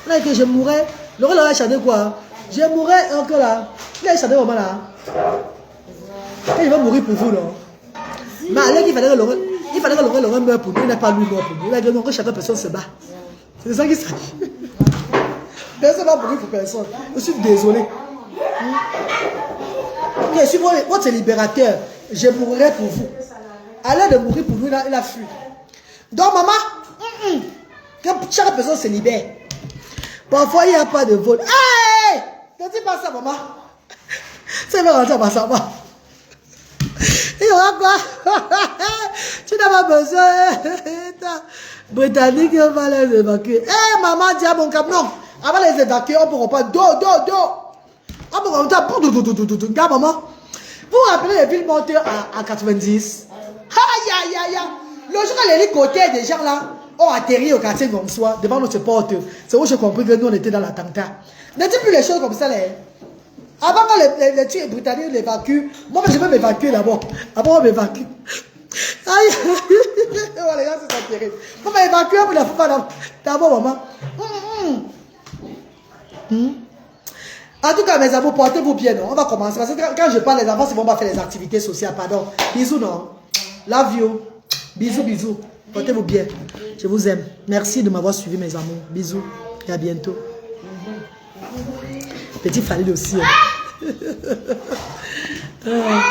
Là que je mourrais. L'aurait leur a chanté quoi? Je mourrais encore là. Il a chanté vraiment là. Et il va mourir pour vous, non? Mais allez, il fallait que l'aurait meurt pour nous. Il n'a pas lui mort pour nous. Il a dit non, que chaque personne se bat. C'est ça qui s'agit. Personne ne va mourir pour personne. Je suis désolé. Je suis votre libérateur. Je mourrai pour vous. À l'heure de mourir pour nous, il a fui. Donc, maman, que chaque personne se libère. Parfois, il n'y a pas de vol. Hey! Ne dis pas ça, maman. C'est pas rentrer par ça, maman. Il y aura quoi? Tu n'as pas besoin. Britannique va les évacuer. Eh, maman, dis à mon cap, non. Avant les évacuer, on ne pourra pas. On pourra pas. Regarde, maman. Vous vous rappelez les villes mortes à 90? Aïe. Le jour où l'hélicoptère des gens là ont atterri au quartier Gonsois devant notre porte, c'est où j'ai compris que nous on était dans l'attentat. Ne dis plus les choses comme ça là. Avant que les tués britanniques l'évacuent, moi je vais m'évacuer d'abord. Avant on m'évacue. Aïe. Oh, les gars, c'est terrible. On m'a évacué pour la fois d'abord, maman. En tout cas, mes amours, portez-vous bien, non? On va commencer. Parce que quand je parle, les enfants, c'est bon, on va faire les activités sociales, pardon. Bisous, non? Love you. Bisous. Portez-vous bien. Je vous aime. Merci de m'avoir suivi, mes amours. Bisous. Et à bientôt. Petit Falil aussi. Hein.